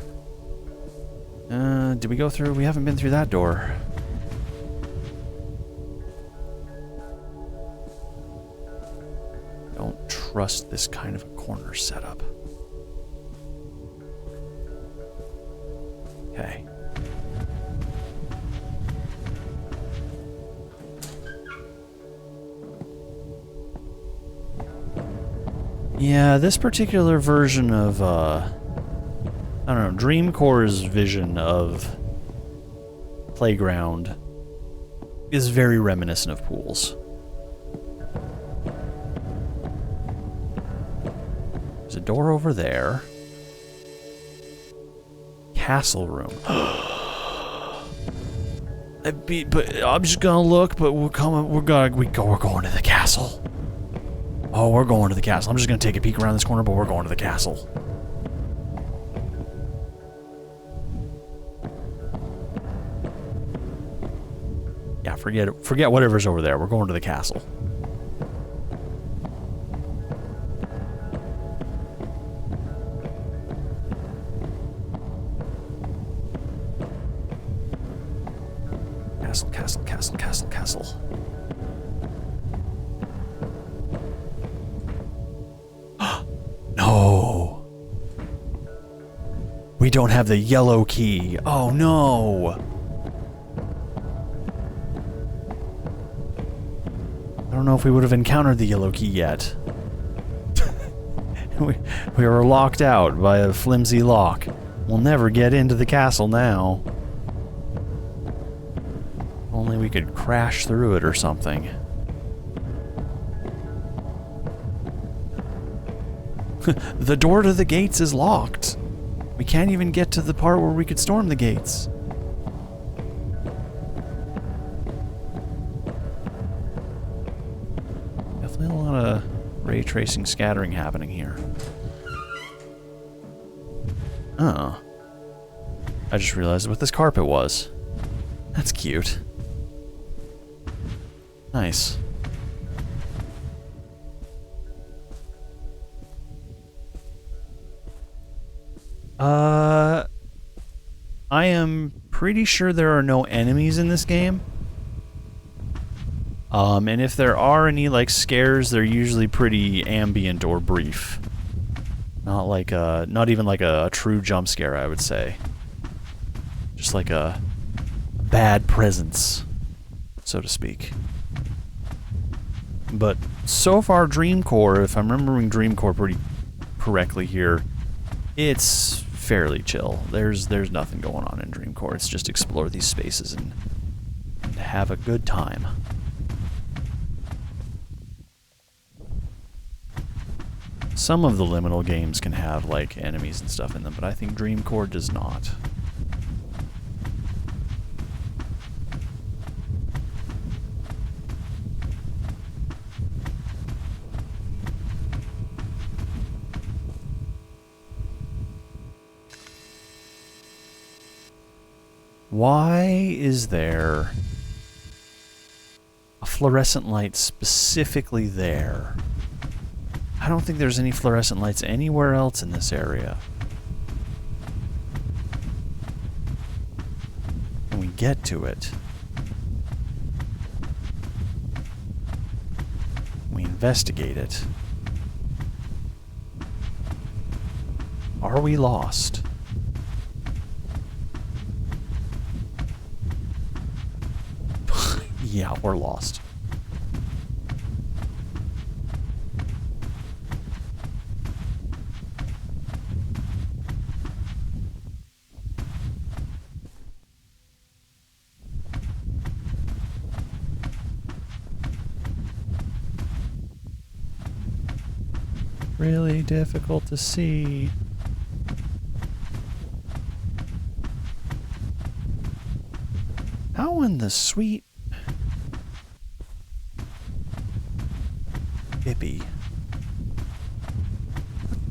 Did we go through? We haven't been through that door. Don't trust this kind of a corner setup. Okay. Yeah, this particular version of, I don't know, Dreamcore's vision of Playground is very reminiscent of pools. There's a door over there. Castle room. But I'm just gonna look, but we're going to the castle. Oh, we're going to the castle. I'm just going to take a peek around this corner, but we're going to the castle. Yeah, forget it. Forget whatever's over there. We're going to the castle. Castle, castle, castle, castle, castle. No. We don't have the yellow key. Oh no. I don't know if we would have encountered the yellow key yet. we were locked out by a flimsy lock. We'll never get into the castle now. only we could crash through it or something. The door to the gates is locked. We can't even get to the part where we could storm the gates. Definitely a lot of ray tracing scattering happening here. Oh. I just realized what this carpet was. That's cute. Nice. I am pretty sure there are no enemies in this game. And if there are any, like, scares, they're usually pretty ambient or brief. Not like not even like a true jump scare, I would say. Just like a bad presence, so to speak. But so far, Dreamcore, if I'm remembering Dreamcore pretty correctly here, it's fairly chill. There's nothing going on in Dreamcore. It's just explore these spaces and have a good time. Some of the liminal games can have like enemies and stuff in them, but I think Dreamcore does not. Why is there a fluorescent light specifically there? I don't think there's any fluorescent lights anywhere else in this area. Can we get to it? We investigate it. Are we lost? Yeah, we're lost. Really difficult to see. How in the sweet Bippy?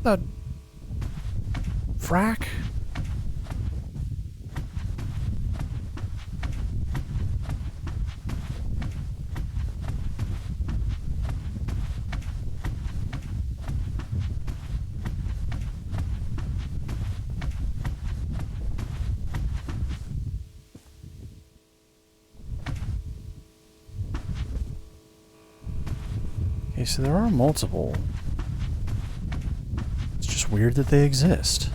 What the frack? Okay, so there are multiple. It's just weird that they exist.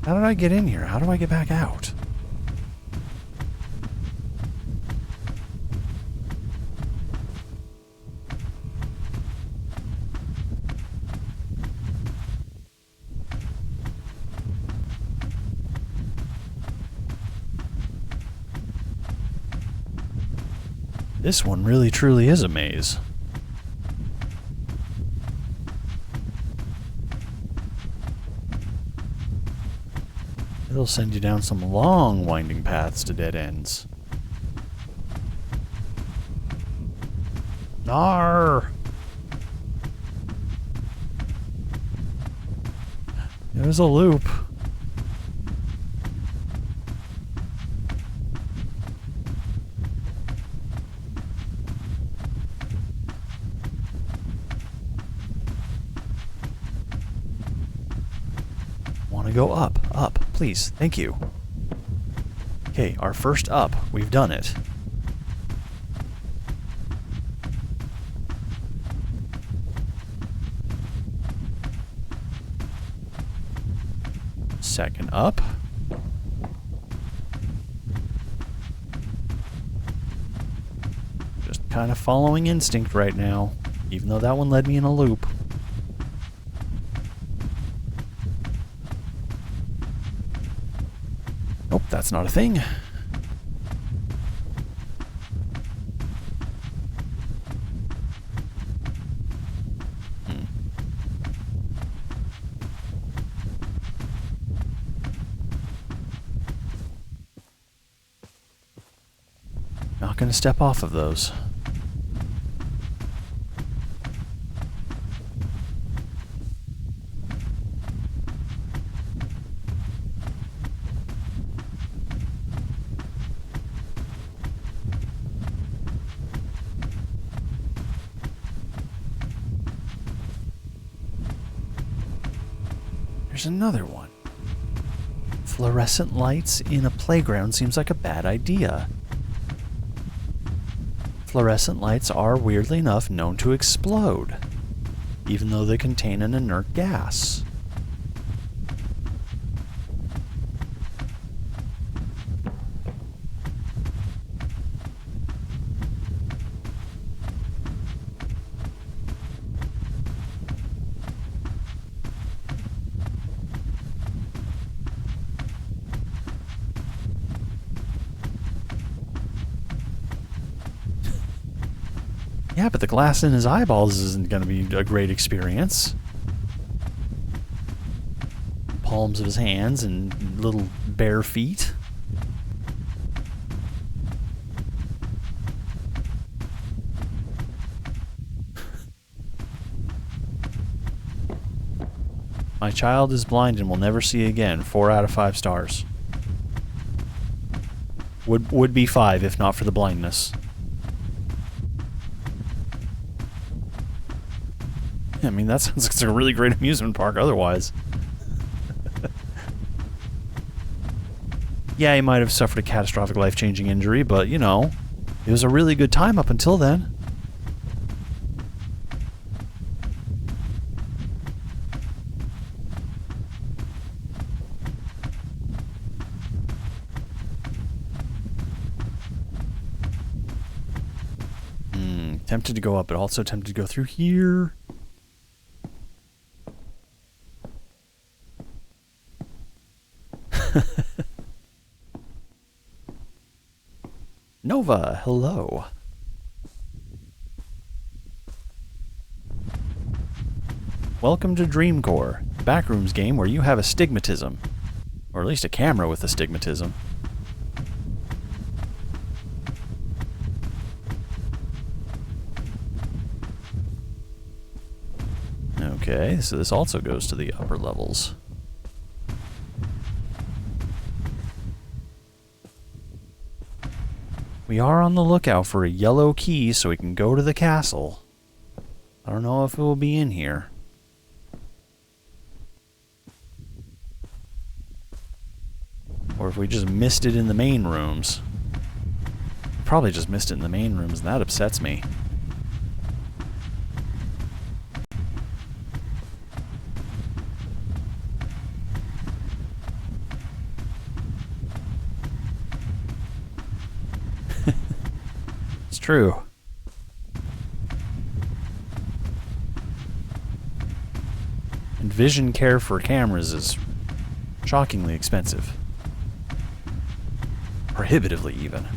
How did I get in here? How do I get back out? This one really truly is a maze. It'll send you down some long winding paths to dead ends. Nar! There's a loop. Go up, please. Thank you. Okay, our first up. We've done it. Second up. Just kind of following instinct right now, even though that one led me in a loop. Nope, that's not a thing. Not gonna step off of those. There's another one. Fluorescent lights in a playground seems like a bad idea. Fluorescent lights are, weirdly enough, known to explode, even though they contain an inert gas. Yeah, but the glass in his eyeballs isn't going to be a great experience. Palms of his hands and little bare feet. My child is blind and will never see again. 4 out of 5 stars. Would be 5 if not for the blindness. I mean, that sounds like it's a really great amusement park otherwise. Yeah, he might have suffered a catastrophic life-changing injury, but, you know, it was a really good time up until then. Tempted to go up, but also tempted to go through here. Nova, hello. Welcome to Dreamcore, the backrooms game where you have astigmatism. Or at least a camera with astigmatism. Okay, so this also goes to the upper levels. We are on the lookout for a yellow key so we can go to the castle. I don't know if it will be in here. Or if we just missed it in the main rooms. Probably just missed it in the main rooms, and that upsets me. It's true. And vision care for cameras is shockingly expensive. Prohibitively, even.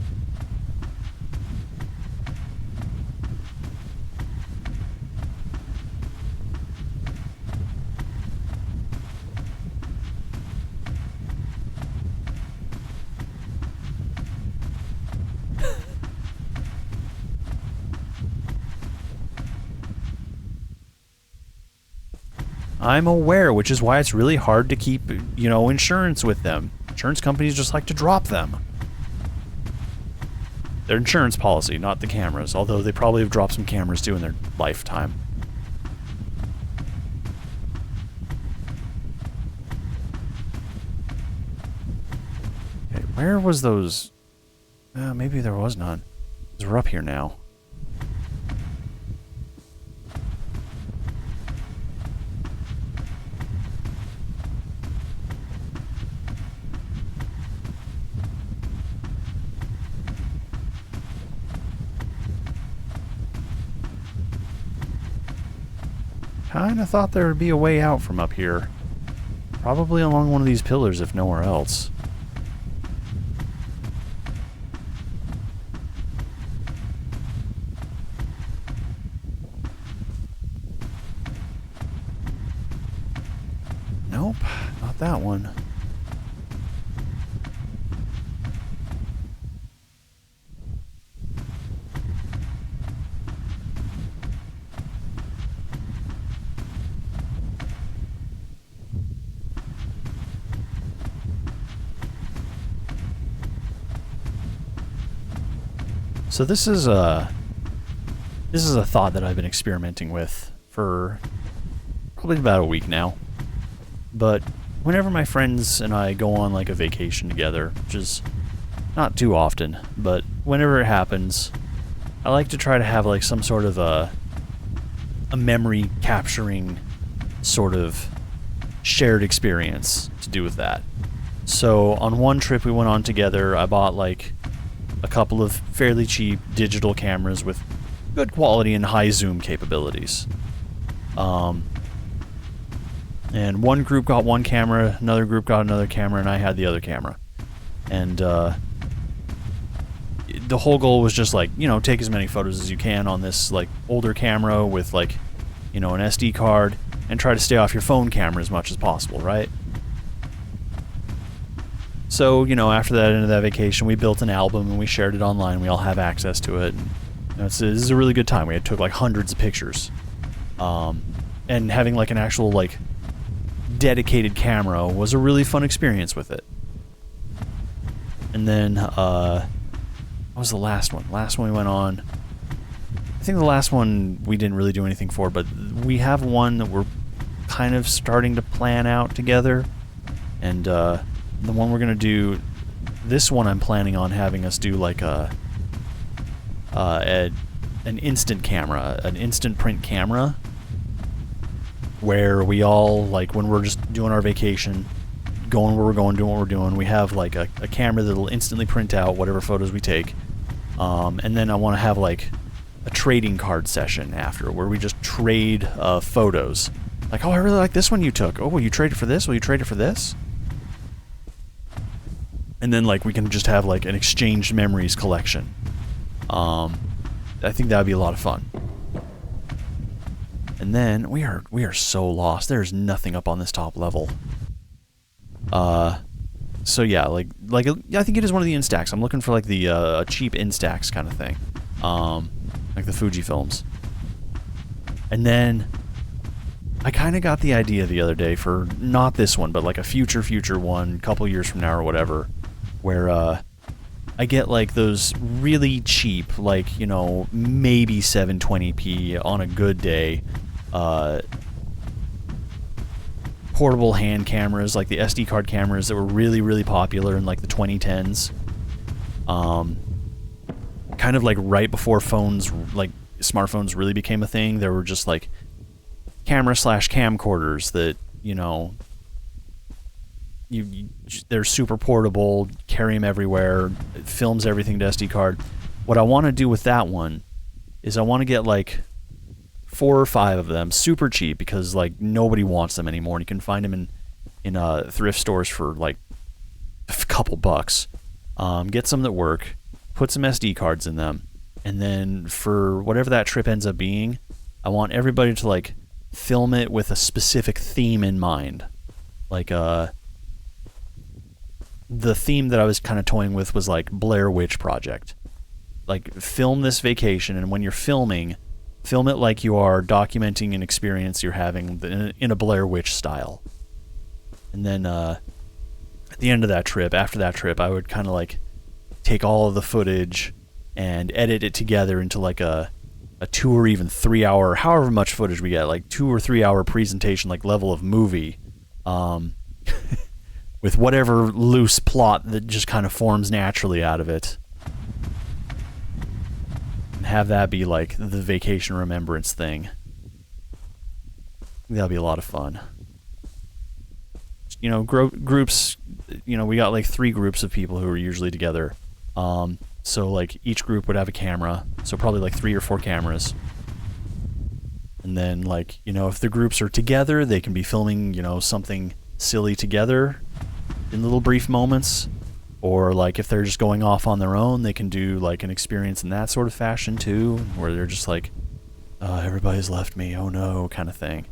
I'm aware, which is why it's really hard to keep, you know, insurance with them. Insurance companies just like to drop them. Their insurance policy, not the cameras, although they probably have dropped some cameras too in their lifetime. Okay, where was those? Maybe there was none. Because we're up here now. Kinda thought there would be a way out from up here. Probably along one of these pillars, if nowhere else. Nope, not that one. So this is a thought that I've been experimenting with for probably about a week now. But whenever my friends and I go on like a vacation together, which is not too often, but whenever it happens, I like to try to have like some sort of a memory capturing sort of shared experience to do with that. So on one trip we went on together, I bought like a couple of fairly cheap digital cameras with good quality and high zoom capabilities. And one group got one camera, another group got another camera, and I had the other camera. And the whole goal was just like, you know, take as many photos as you can on this like older camera with like, you know, an SD card, and try to stay off your phone camera as much as possible, right? So, you know, after that end of that vacation, we built an album and we shared it online. We all have access to it. And, you know, this is a really good time. We took like hundreds of pictures. And having like an actual like dedicated camera was a really fun experience with it. And then, what was the last one? Last one we went on. I think the last one we didn't really do anything for, but we have one that we're kind of starting to plan out together. And, the one we're gonna do, this one I'm planning on having us do like an instant camera, an instant print camera, where we all, like, when we're just doing our vacation, going where we're going, doing what we're doing, we have like a camera that'll instantly print out whatever photos we take. And then I want to have like a trading card session after, where we just trade photos. Like, oh, I really like this one you took. Oh, will you trade it for this? Will you trade it for this? And then like we can just have like an exchanged memories collection. I think that would be a lot of fun. And then we are so lost. There's nothing up on this top level. So yeah, like I think it is one of the Instax. I'm looking for like the cheap Instax kind of thing, like the Fuji films. And then I kind of got the idea the other day for not this one, but like a future one, a couple years from now or whatever, where I get like those really cheap, like, you know, maybe 720p on a good day, portable hand cameras, like the SD card cameras that were really, really popular in like the 2010s. Kind of like right before phones, like smartphones really became a thing. There were just like camera/camcorders that, you know, they're super portable, carry them everywhere, it films everything to SD card. What I want to do with that one is I want to get like 4 or 5 of them, super cheap, because like nobody wants them anymore, and you can find them in thrift stores for like a couple bucks. Get some that work, put some SD cards in them, and then for whatever that trip ends up being, I want everybody to like film it with a specific theme in mind. Like the theme that I was kind of toying with was like Blair Witch Project. Like, film this vacation, and when you're filming, film it like you are documenting an experience you're having in a Blair Witch style. And then at the end of that trip, after that trip, I would kind of like take all of the footage and edit it together into like a 2 or even 3 hour, however much footage we get, like 2 or 3 hour presentation, like level of movie, with whatever loose plot that just kind of forms naturally out of it. And have that be like the vacation remembrance thing. That'll be a lot of fun. You know, groups, you know, we got like 3 groups of people who are usually together. So like each group would have a camera, so probably like 3 or 4 cameras. And then like, you know, if the groups are together, they can be filming, you know, something silly together in little brief moments. Or like if they're just going off on their own, they can do like an experience in that sort of fashion too, where they're just like, everybody's left me, oh no, kind of thing.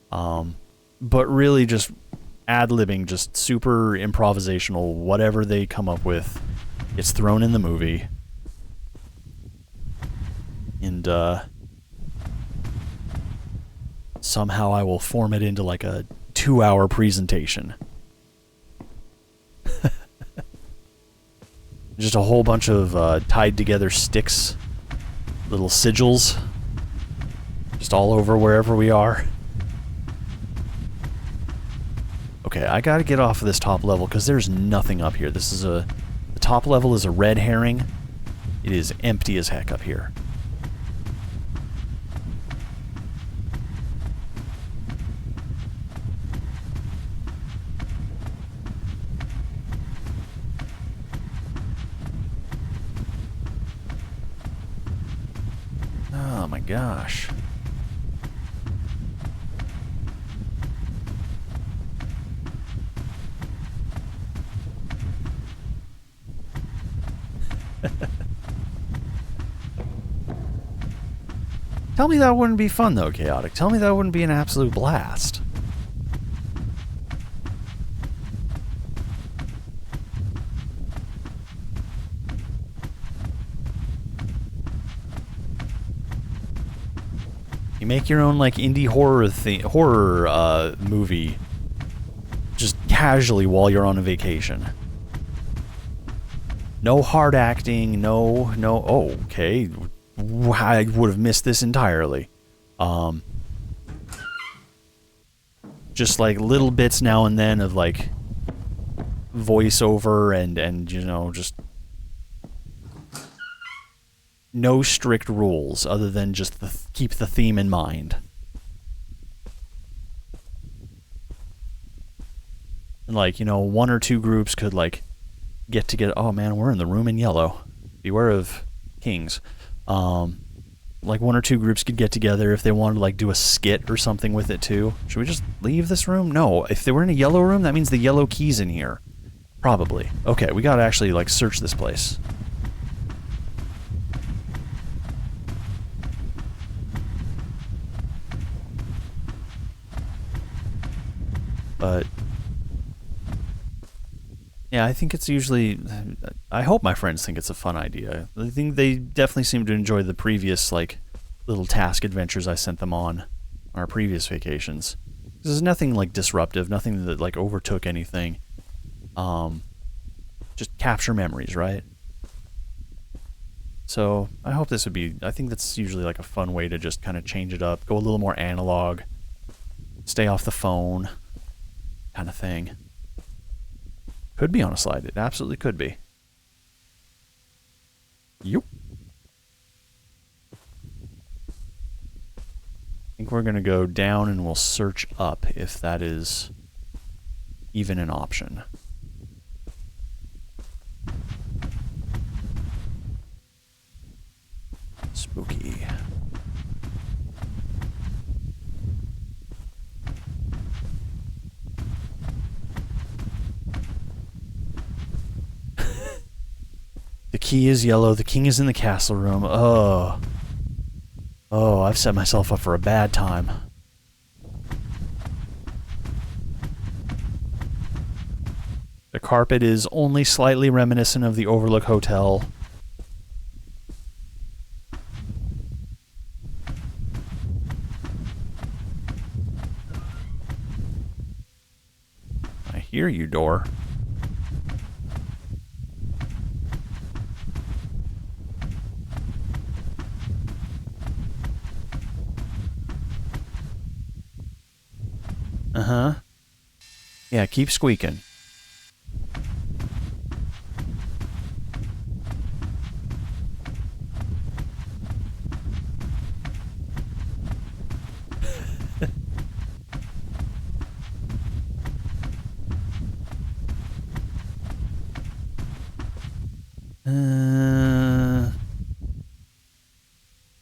But really just ad-libbing, just super improvisational. Whatever they come up with, it's thrown in the movie. And somehow I will form it into like a 2-hour presentation. Just a whole bunch of tied together sticks, little sigils, just all over wherever we are. Okay, I gotta get off of this top level because there's nothing up here. This is the top level is a red herring. It is empty as heck up here. Oh my gosh. Tell me that wouldn't be fun though, Chaotic. Tell me that wouldn't be an absolute blast. You make your own like indie horror movie just casually while you're on a vacation. No hard acting, no, oh, okay. I would have missed this entirely. Just like little bits now and then of like voiceover and you know, just no strict rules other than just keep the theme in mind. And like, you know, 1 or 2 groups could like get together. Oh man, we're in the room in yellow. Beware of kings. Like 1 or 2 groups could get together if they wanted to like do a skit or something with it too. Should we just leave this room? No, if they were in a yellow room, that means the yellow key's in here. Probably. Okay, we gotta actually like search this place. But yeah, I think it's usually... I hope my friends think it's a fun idea. I think they definitely seem to enjoy the previous, like, little task adventures I sent them on our previous vacations. There's nothing, like, disruptive, nothing that, like, overtook anything. Just capture memories, right? So, I hope this would be... I think that's usually, like, a fun way to just kind of change it up, go a little more analog, stay off the phone, kind of thing. Could be on a slide. It absolutely could be. Yup. I think we're going to go down and we'll search up if that is even an option. Spooky. The key is yellow. The king is in the castle room. Oh. Oh, I've set myself up for a bad time. The carpet is only slightly reminiscent of the Overlook Hotel. I hear you, door. Uh-huh. Yeah, keep squeaking.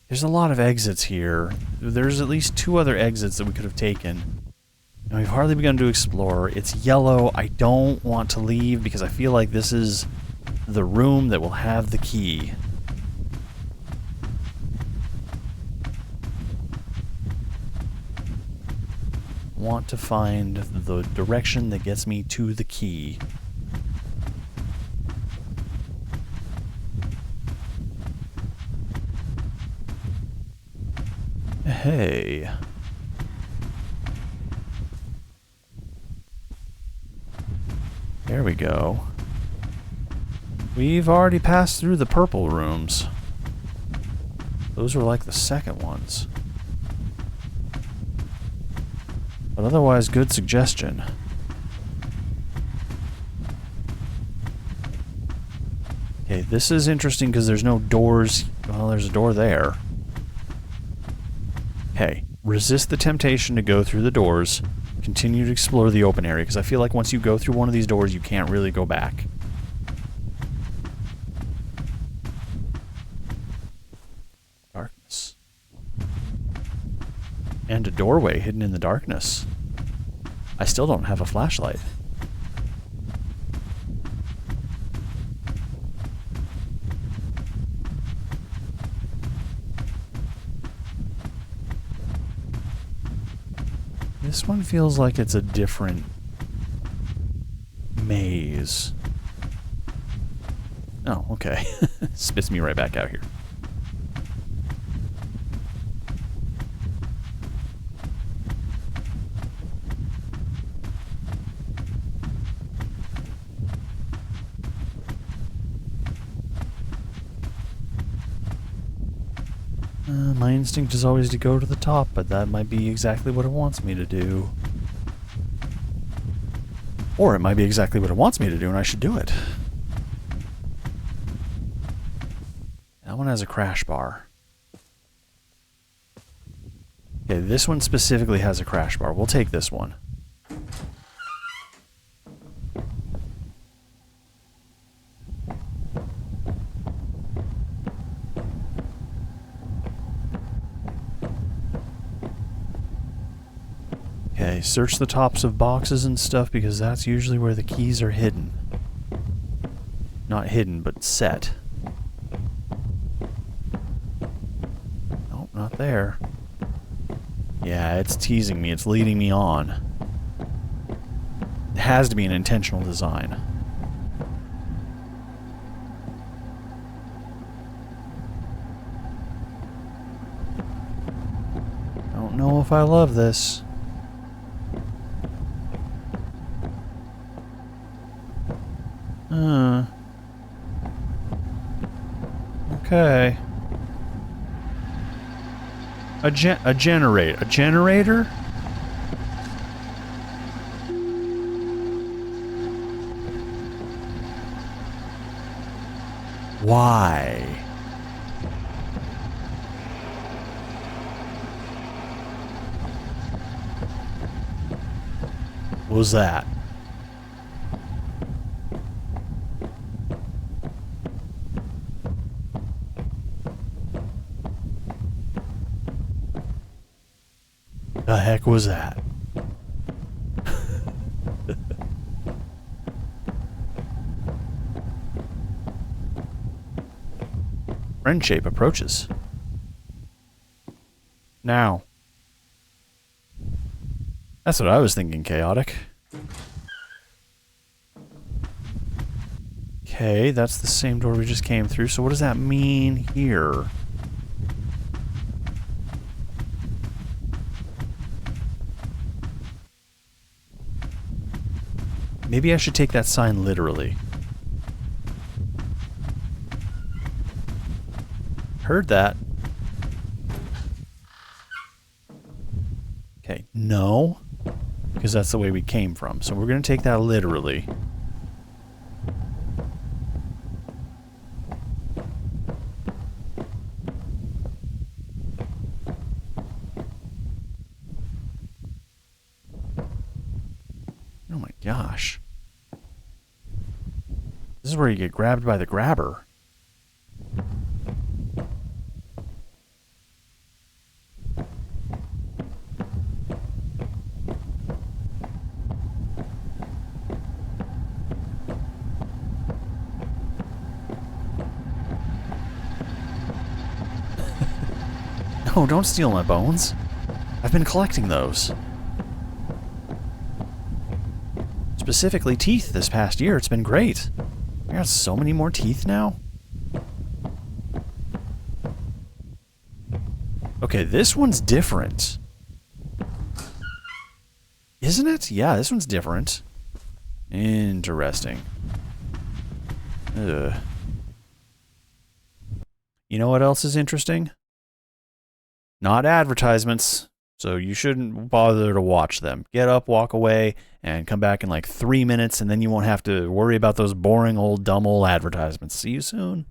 There's a lot of exits here. There's at least 2 other exits that we could have taken. And we've hardly begun to explore. It's yellow. I don't want to leave because I feel like this is the room that will have the key. want to find the direction that gets me to the key. Hey. There we go. We've already passed through the purple rooms. Those were like the second ones. But otherwise, good suggestion. Okay, this is interesting because there's no doors. Well, there's a door there. Okay, resist the temptation to go through the doors. Continue to explore the open area, because I feel like once you go through one of these doors, you can't really go back. Darkness. And a doorway hidden in the darkness. I still don't have a flashlight. This one feels like it's a different maze. Oh, okay. Spits me right back out here. My instinct is always to go to the top, but that might be exactly what it wants me to do. Or it might be exactly what it wants me to do, and I should do it. That one has a crash bar. Okay, this one specifically has a crash bar. We'll take this one. Okay, search the tops of boxes and stuff because that's usually where the keys are hidden. Not hidden, but set. Nope, not there. Yeah, it's teasing me. It's leading me on. It has to be an intentional design. Don't know if I love this. Okay. A generator? Why? What was that? The heck was that? Friend shape approaches. Now. That's what I was thinking, chaotic. Okay, that's the same door we just came through, so what does that mean here? Maybe I should take that sign literally. Heard that. Okay, no. Because that's the way we came from. So we're going to take that literally. Oh my gosh. This is where you get grabbed by the grabber. No, don't steal my bones. I've been collecting those. specifically teeth this past year. It's been great. I got so many more teeth now. Okay, this one's different. Isn't it? Yeah, this one's different. Interesting. Ugh. You know what else is interesting? Not advertisements. So you shouldn't bother to watch them. Get up, walk away, and come back in like 3 minutes, and then you won't have to worry about those boring old dumb old advertisements. See you soon.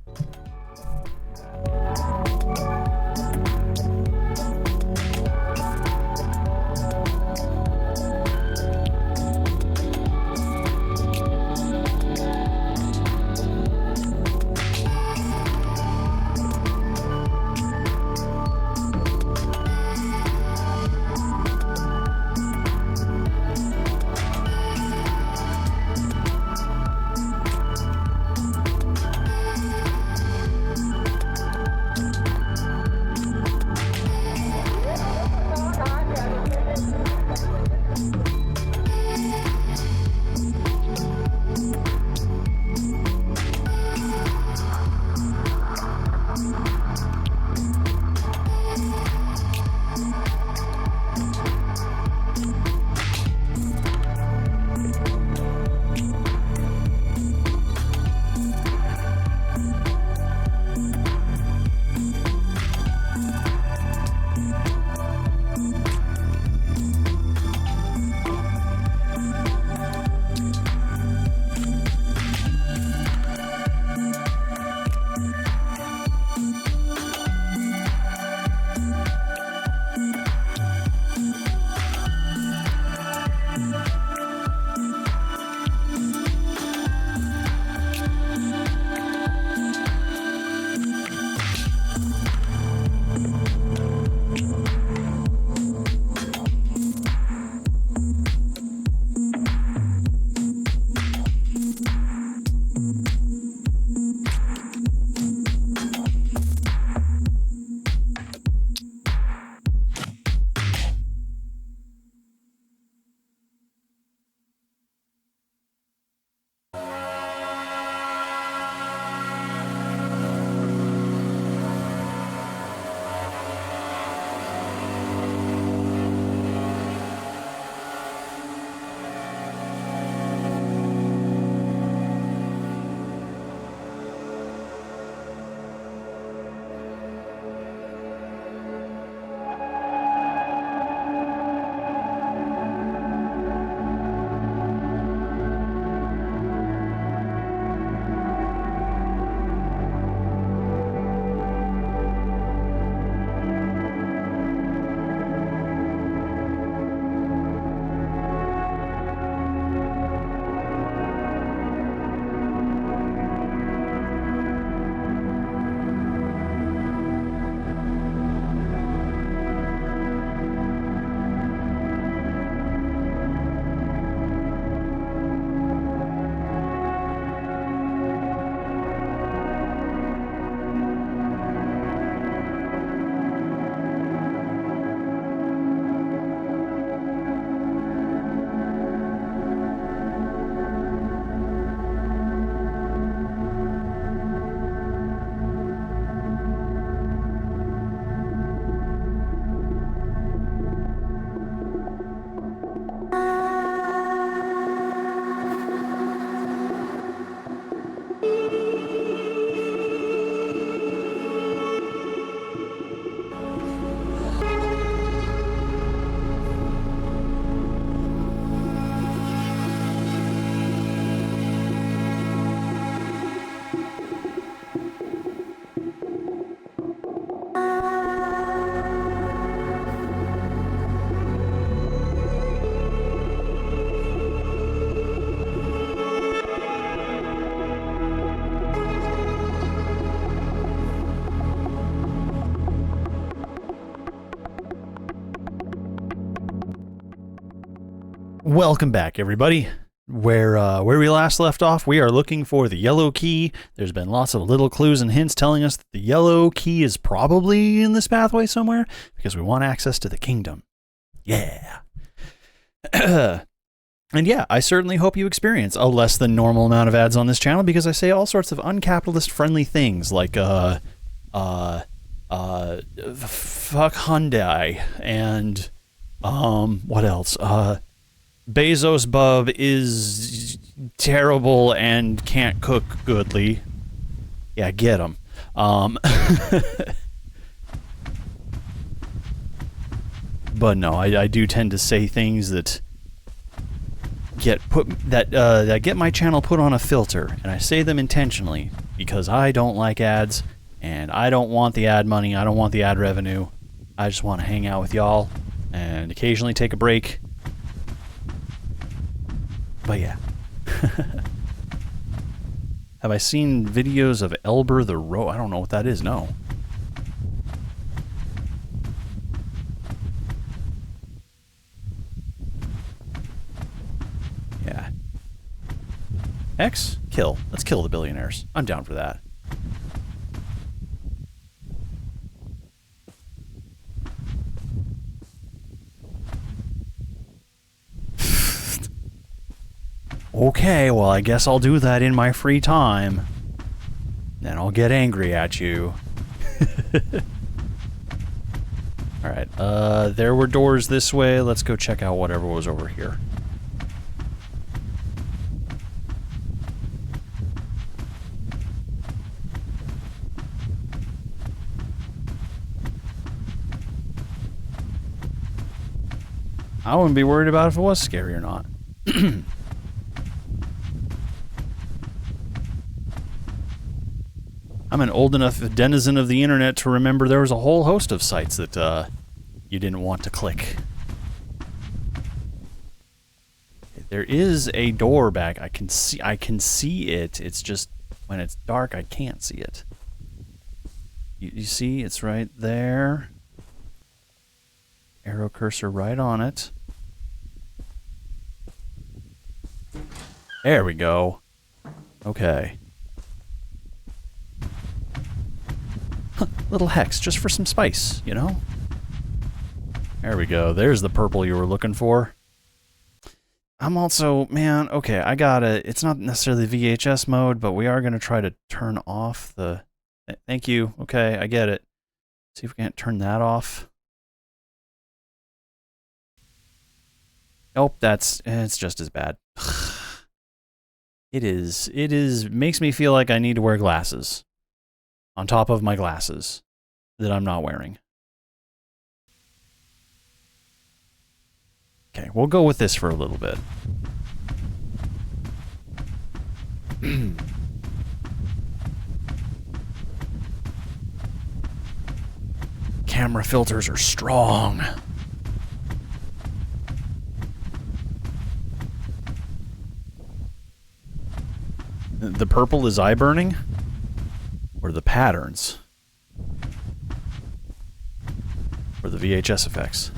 Welcome back, everybody. Where we last left off, we are looking for the yellow key. There's been lots of little clues and hints telling us that the yellow key is probably in this pathway somewhere because we want access to the kingdom. Yeah. And yeah, I certainly hope you experience a less than normal amount of ads on this channel because I say all sorts of uncapitalist friendly things like fuck Hyundai and what else? Bezos bub is terrible and can't cook goodly. Yeah, get him. But no, I do tend to say things that that get my channel put on a filter, and I say them intentionally because I don't like ads and I don't want the ad money, I don't want the ad revenue. I just want to hang out with y'all and occasionally take a break. But yeah. Have I seen videos of Elber the Row? I don't know what that is, no. Yeah. X? Kill. Let's kill the billionaires. I'm down for that. Okay, well, I guess I'll do that in my free time. Then I'll get angry at you. Alright, there were doors this way. Let's go check out whatever was over here. I wouldn't be worried about if it was scary or not. I'm an old enough denizen of the internet to remember there was a whole host of sites that you didn't want to click. There is a door back. I can see it. It's just when it's dark I can't see it. You see it's right there. Arrow cursor right on it. There we go. Okay. Huh, little hex, just for some spice, you know? There we go. There's the purple you were looking for. I'm also, man, okay, I gotta, it's not necessarily VHS mode, but we are gonna try to turn off the, thank you, okay, I get it. See if we can't turn that off. Nope, it's just as bad. It is, makes me feel like I need to wear glasses. On top of my glasses that I'm not wearing. Okay, we'll go with this for a little bit. Camera filters are strong. The purple is eye burning? Or the patterns? Or the VHS effects?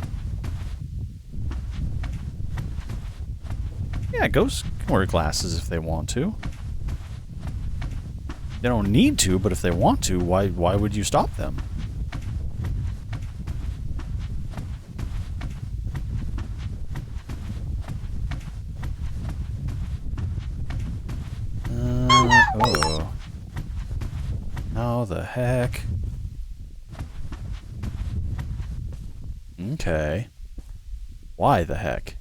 Yeah, ghosts can wear glasses if they want to. They don't need to, but if they want to, why would you stop them? Oh. How the heck? Okay. Why the heck?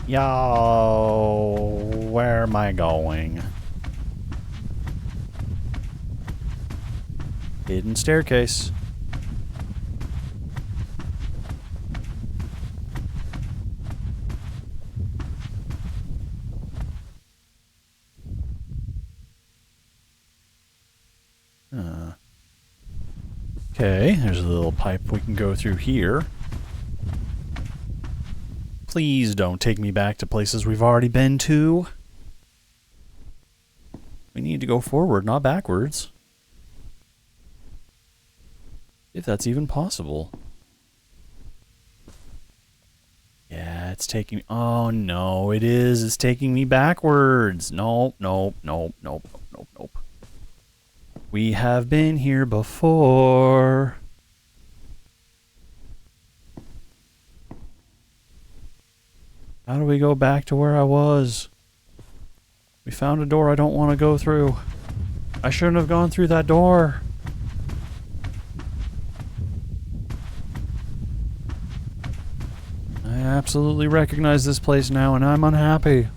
Yo, where am I going? Hidden staircase. Okay, there's a little pipe we can go through here. Please don't take me back to places we've already been to. We need to go forward, not backwards. If that's even possible. Yeah, it's taking... Oh, no, it is. It's taking me backwards. Nope, nope, nope, nope, nope, nope. We have been here before. How do we go back to where I was? We found a door I don't want to go through. I shouldn't have gone through that door. I absolutely recognize this place now, and I'm unhappy.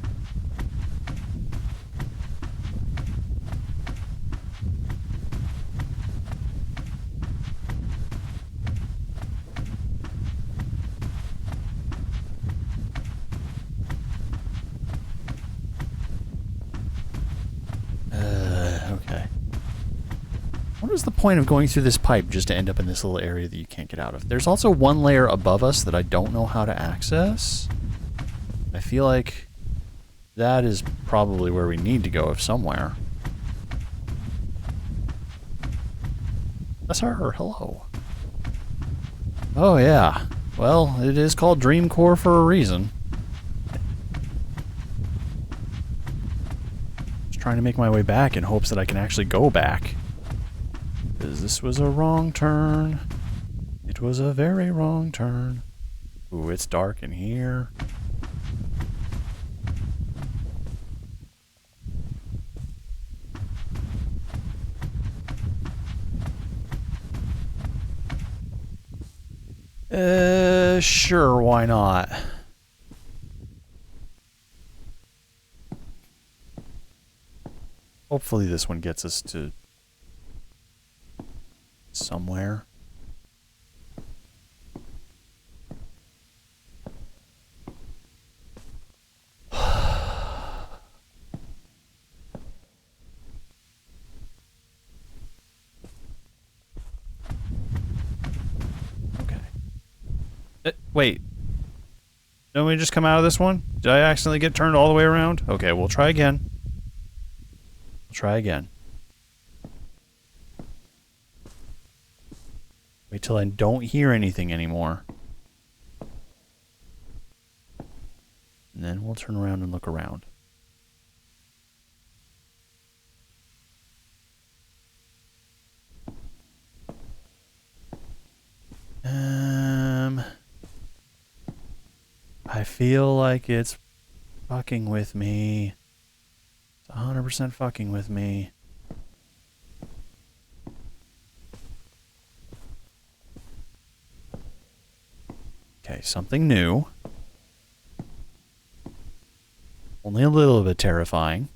Okay. What is the point of going through this pipe just to end up in this little area that you can't get out of? There's also one layer above us that I don't know how to access. I feel like that is probably where we need to go, if somewhere. That's her. Hello. Oh, yeah. Well, it is called Dreamcore for a reason. Just trying to make my way back in hopes that I can actually go back. Because this was a wrong turn. It was a very wrong turn. Ooh, it's dark in here. Sure, why not? Hopefully this one gets us to somewhere. Wait. Don't we just come out of this one? Did I accidentally get turned all the way around? Okay, we'll try again. We'll try again. Wait till I don't hear anything anymore. And then we'll turn around and look around. I feel like it's fucking with me. It's 100% fucking with me. Okay, something new. Only a little bit terrifying.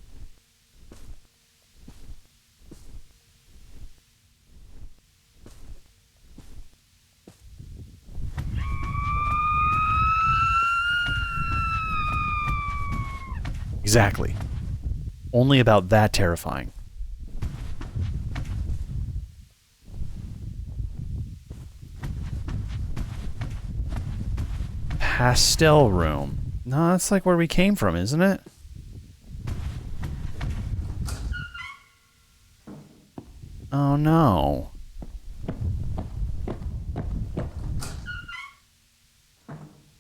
Exactly. Only about that terrifying. Pastel room. No, that's like where we came from, isn't it? Oh no.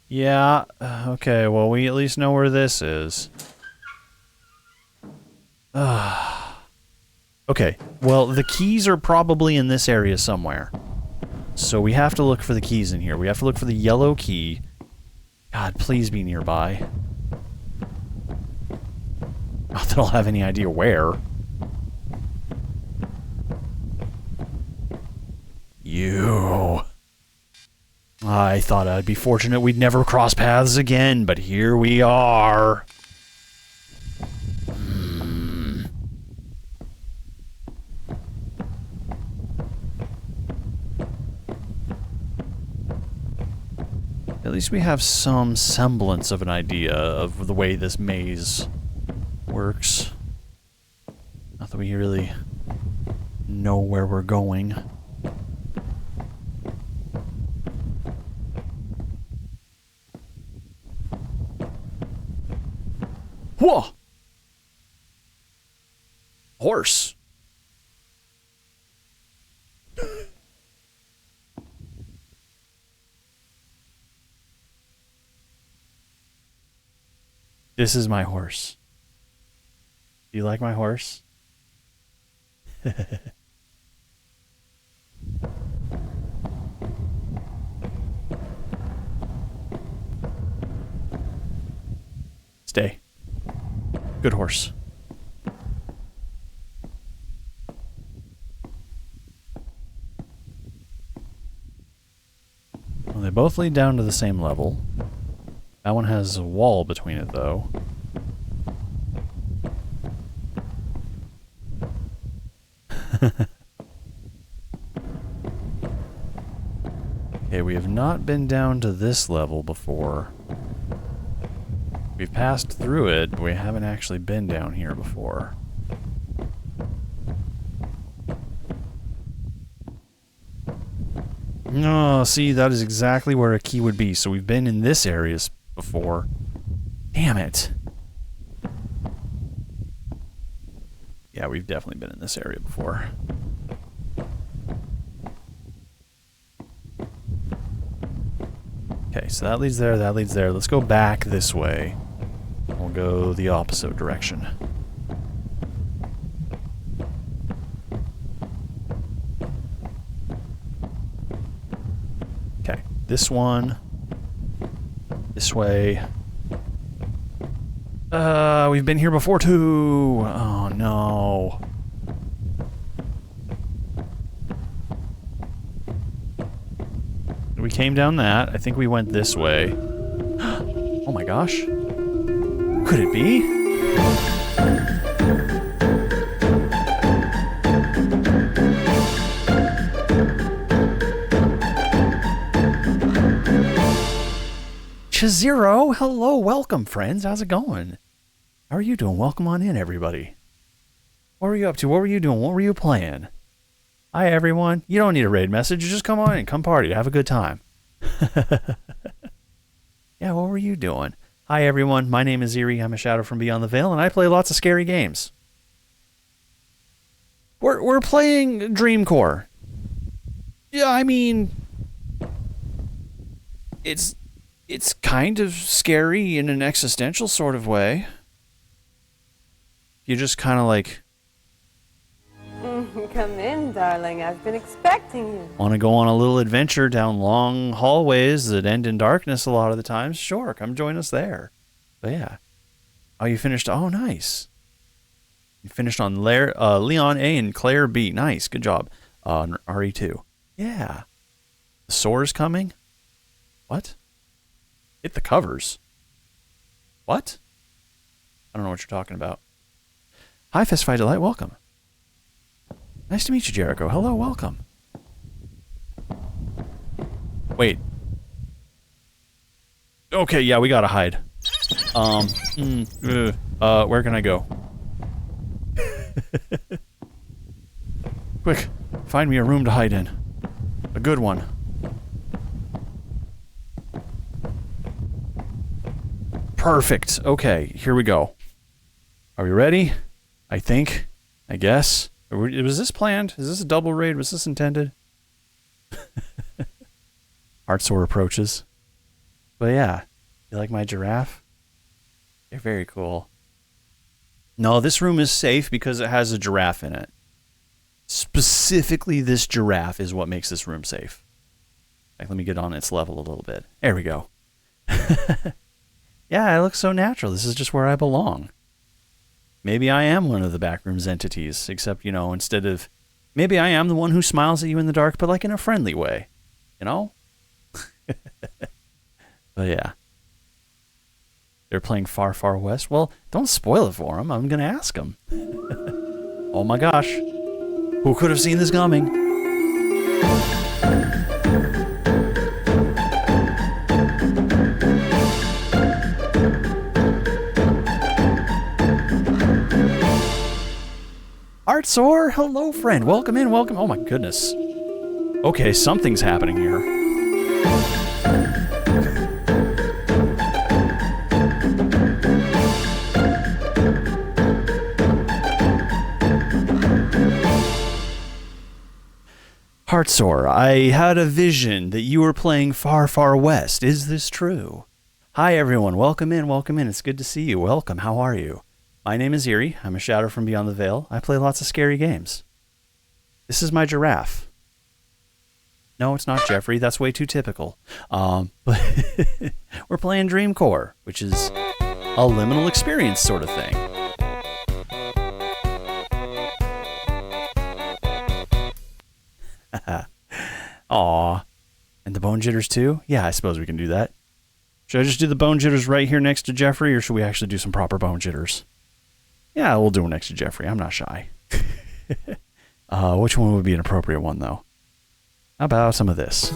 Yeah, okay, well we at least know where this is. Okay, well the keys are probably in this area somewhere. So we have to look for the keys in here. We have to look for the yellow key. God, please be nearby. Not that I'll have any idea where. You. I thought I'd be fortunate we'd never cross paths again, but here we are. At least we have some semblance of an idea of the way this maze works. Not that we really know where we're going. Whoa! Horse. This is my horse. Do you like my horse? Stay. Good horse. Well, they both lead down to the same level. That one has a wall between it, though. Okay, we have not been down to this level before. We've passed through it, but we haven't actually been down here before. No, see, that is exactly where a key would be. So we've been in this area before. Damn it. Yeah, we've definitely been in this area before. Okay, so that leads there, that leads there. Let's go back this way. We'll go the opposite direction. Okay, this one. This way. We've been here before too. Oh no. We came down that. I think we went this way. Oh my gosh. Could it be? Chizero, hello, welcome friends. How's it going? How are you doing? Welcome on in, everybody. What were you up to? What were you doing? What were you playing? Hi, everyone. You don't need a raid message. You just come on in. Come party. Have a good time. Yeah, what were you doing? Hi, everyone. My name is Eerie. I'm a shadow from beyond the veil, and I play lots of scary games. We're playing Dreamcore. Yeah, I mean, it's kind of scary in an existential sort of way. You just kind of like... Come in, darling. I've been expecting you. Want to go on a little adventure down long hallways that end in darkness a lot of the times? Sure, come join us there. But yeah. Oh, you finished... Oh, nice. You finished on Leon A and Claire B. Nice, good job. On RE2. Yeah. The sore's coming? What? Hit the covers. What? I don't know what you're talking about. Hi, Festify Delight, welcome. Nice to meet you, Jericho. Hello, welcome. Wait. Okay, yeah, we gotta hide. Where can I go? Quick, find me a room to hide in. A good one. Perfect. Okay, here we go. Are we ready? I think. I guess. Was this planned? Is this a double raid? Was this intended? Heartsore approaches. But yeah. You like my giraffe? You're very cool. No, this room is safe because it has a giraffe in it. Specifically, this giraffe is what makes this room safe. Like, let me get on its level a little bit. There we go. Yeah, I look so natural. This is just where I belong. Maybe I am one of the Backrooms entities, except, you know, instead of... Maybe I am the one who smiles at you in the dark, but like in a friendly way. You know? But yeah. They're playing Far, Far West. Well, don't spoil it for them. I'm going to ask them. Oh my gosh. Who could have seen this coming? Heartsore, hello friend. Welcome in, welcome. Oh my goodness. Okay, something's happening here. Heartsore, I had a vision that you were playing Far, Far West. Is this true? Hi everyone, welcome in, welcome in. It's good to see you. Welcome, how are you? My name is Erie. I'm a shadow from beyond the veil. I play lots of scary games. This is my giraffe. No, it's not Jeffrey. That's way too typical. But we're playing Dreamcore, which is a liminal experience sort of thing. Aw. And the bone jitters too? Yeah, I suppose we can do that. Should I just do the bone jitters right here next to Jeffrey, or should we actually do some proper bone jitters? Yeah, we'll do them next to Jeffrey. I'm not shy. Which one would be an appropriate one, though? How about some of this?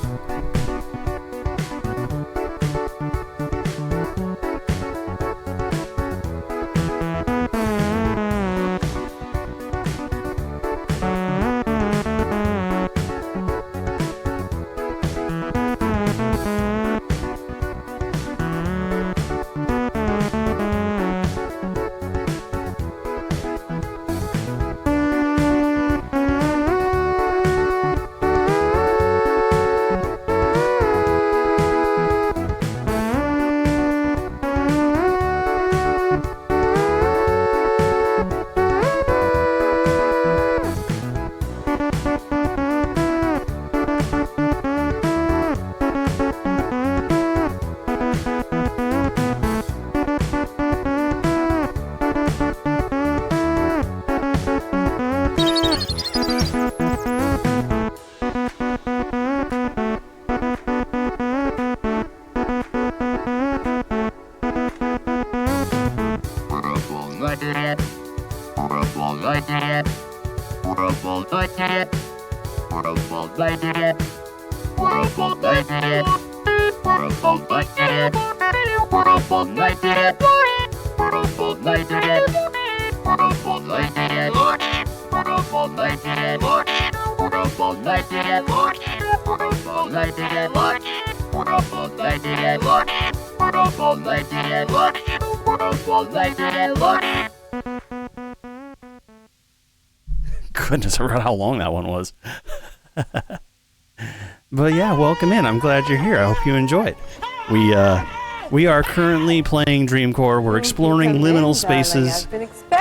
Goodness, I forgot how long that one was. But yeah, welcome in. I'm glad you're here. I hope you enjoy it. We are currently playing Dreamcore. We're exploring liminal spaces.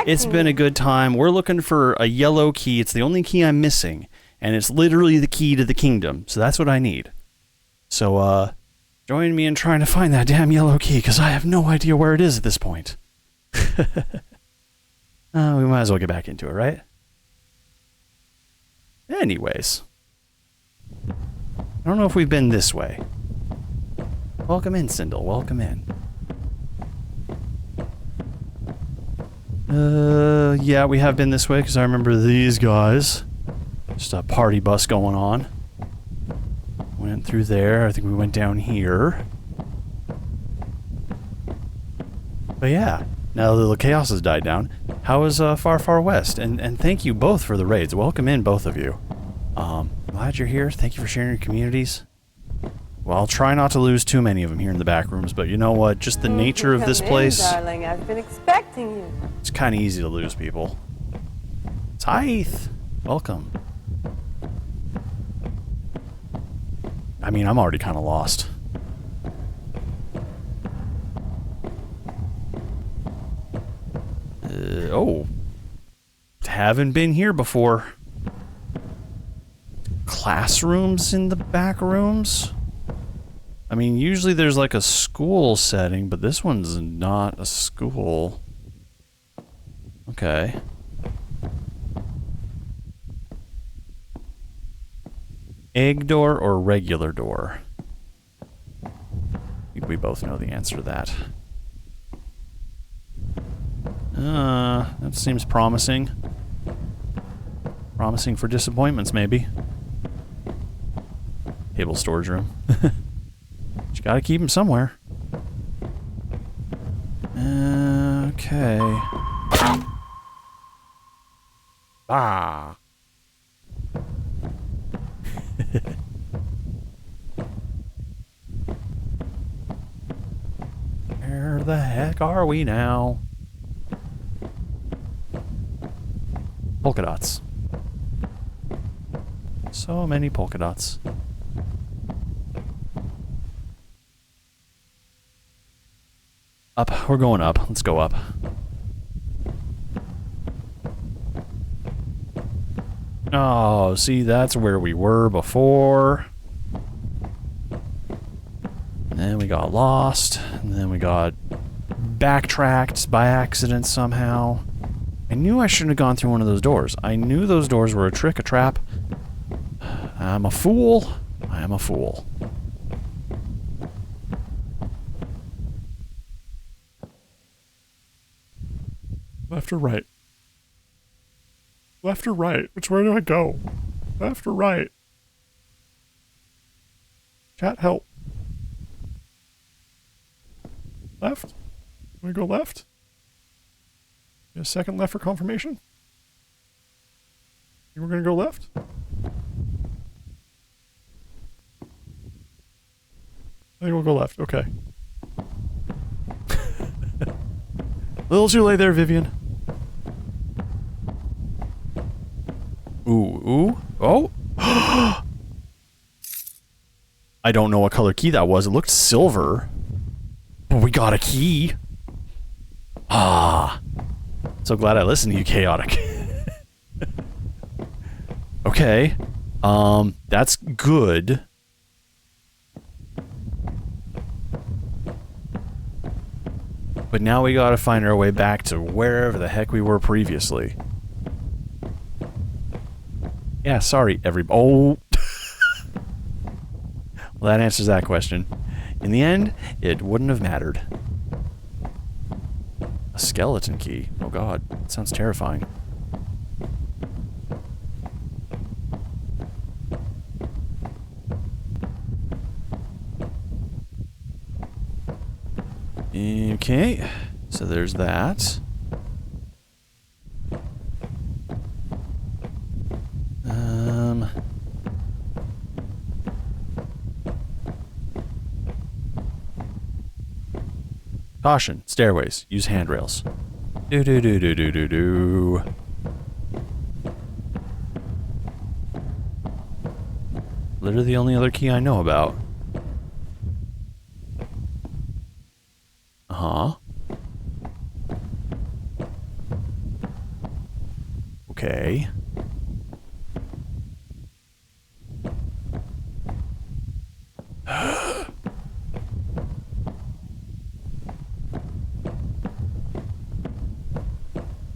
It's been a good time. We're looking for a yellow key. It's the only key I'm missing, and it's literally the key to the kingdom. So that's what I need. So join me in trying to find that damn yellow key, because I have no idea where it is at this point. We might as well get back into it, right? Anyways, I don't know if we've been this way. Welcome in, Sindel. Welcome in. Yeah, we have been this way because I remember these guys. Just a party bus going on. Went through there. I think we went down here. But yeah, now the chaos has died down. How is Far Far West? And thank you both for the raids. Welcome in, both of you. Glad you're here. Thank you for sharing your communities. Well, I'll try not to lose too many of them here in the back rooms, but you know what? Just the nature of this place. Darling, I've been expecting you. It's kind of easy to lose people. Tithe, welcome. I mean, I'm already kind of lost. Oh. Haven't been here before. Classrooms in the back rooms? I mean, usually there's like a school setting, but this one's not a school. Okay. Egg door or regular door? I think we both know the answer to that. That seems promising. Promising for disappointments, maybe. Table storage room. You gotta keep them somewhere. Okay. Ah. Where the heck are we now? Polka dots. So many polka dots. Up. We're going up. Let's go up. Oh, see, that's where we were before. And then we got lost. And then we got backtracked by accident somehow. I knew I shouldn't have gone through one of those doors. I knew those doors were a trick, a trap. I'm a fool. I am a fool. Left or right? Left or right? Which way do I go? Left or right? Chat, help. Left? Can we go left? A second left for confirmation? You were gonna go left? I think we'll go left. Okay. Little too late there, Vivian. Ooh, ooh, oh! I don't know what color key that was. It looked silver. But we got a key. Ah. So glad I listened to you, Chaotic. Okay. That's good. But now we gotta find our way back to wherever the heck we were previously. Yeah, sorry, oh! Well, that answers that question. In the end, it wouldn't have mattered. A skeleton key? Oh god, that sounds terrifying. Okay, so there's that. Caution, stairways, use handrails. Do do do do do do do. Literally the only other key I know about. Uh-huh. Okay.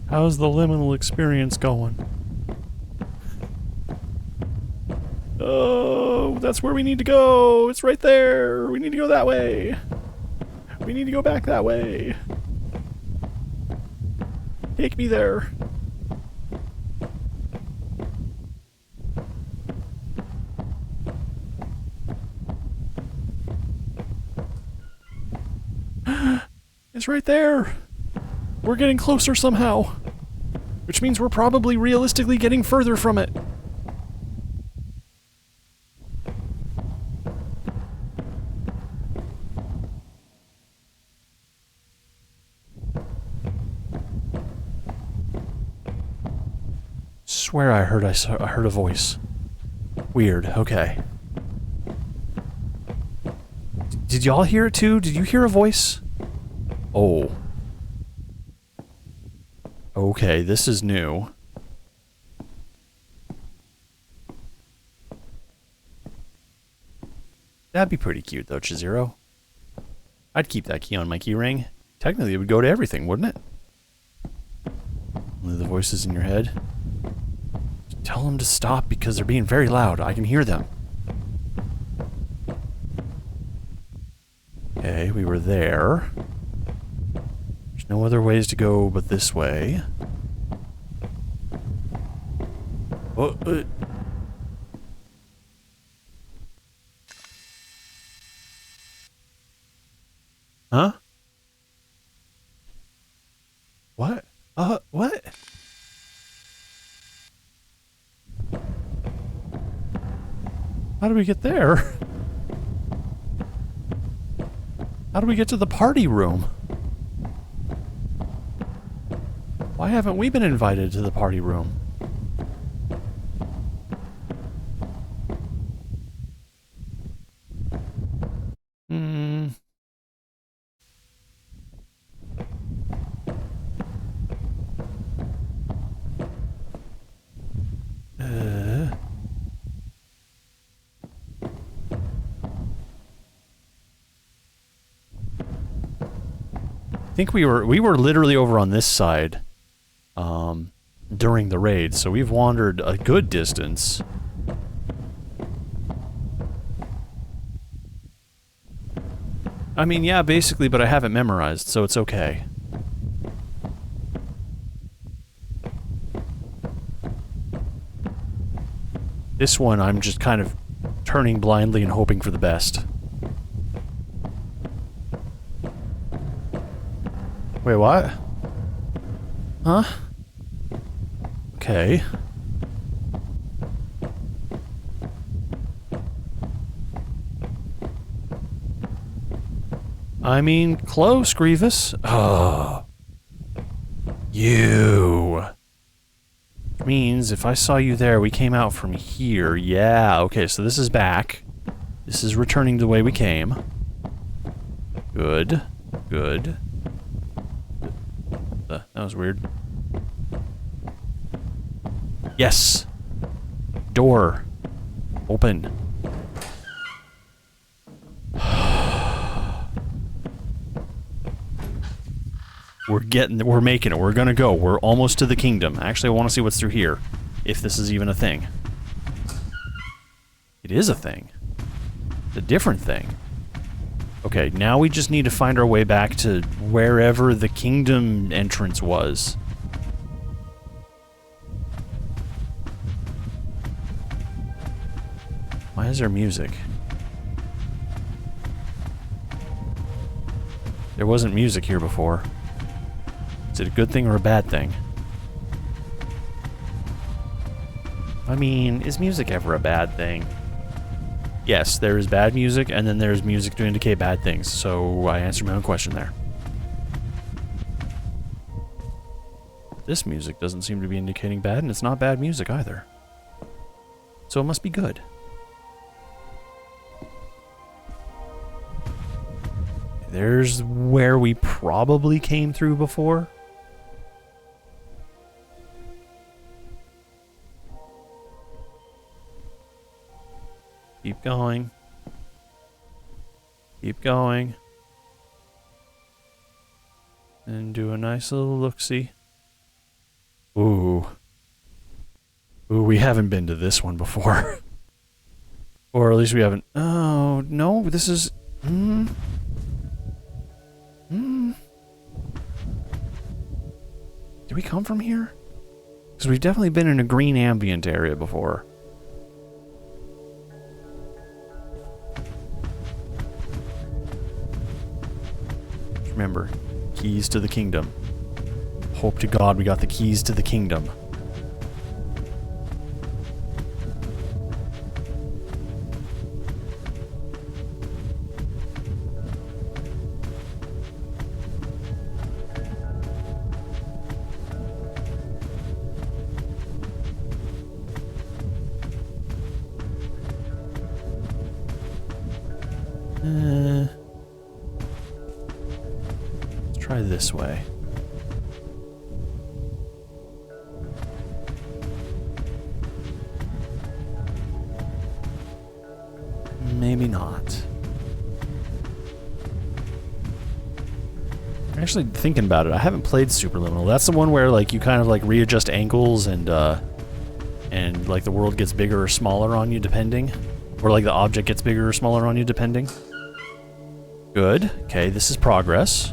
How's the liminal experience going? Oh, that's where we need to go. It's right there. We need to go that way. We need to go back that way. Take me there. It's right there. We're getting closer somehow. Which means we're probably realistically getting further from it. Swear I heard a voice. Weird. Okay. Did y'all hear it too? Did you hear a voice? Oh. Okay, this is new. That'd be pretty cute though, Chizero. I'd keep that key on my key ring. Technically it would go to everything, wouldn't it? Only the voices in your head. Tell them to stop because they're being very loud. I can hear them. Okay, we were there. There's no other ways to go but this way. Oh, huh? What? What? How do we get there? How do we get to the party room? Why haven't we been invited to the party room? think we were literally over on this side during the raid, so we've wandered a good distance. I mean, yeah, basically, but I have it memorized, so it's okay. This one, I'm just kind of turning blindly and hoping for the best. Wait, what? Huh? Okay. I mean, close, Grievous. Oh. You. Means if I saw you there, we came out from here. Yeah, okay, so this is back. This is returning the way we came. Good. Good. That was weird. Yes! Door. Open. We're making it. We're gonna go. We're almost to the kingdom. Actually, I want to see what's through here. If this is even a thing. It is a thing. It's a different thing. Okay, now we just need to find our way back to wherever the kingdom entrance was. Why is there music? There wasn't music here before. Is it a good thing or a bad thing? I mean, is music ever a bad thing? Yes, there is bad music, and then there's music to indicate bad things, so I answered my own question there. This music doesn't seem to be indicating bad, and it's not bad music either. So it must be good. There's where we probably came through before. Keep going. Keep going. And do a nice little look-see. Ooh. Ooh, we haven't been to this one before. Or at least we haven't... Oh, no, this is... Did we come from here? Because we've definitely been in a green ambient area before. Remember, keys to the kingdom. Hope to God we got the keys to the kingdom. Try this way. Maybe not. Actually, thinking about it, I haven't played Superliminal. That's the one where like you kind of like readjust angles and like the world gets bigger or smaller on you depending, or like the object gets bigger or smaller on you depending. Good. Okay, this is progress.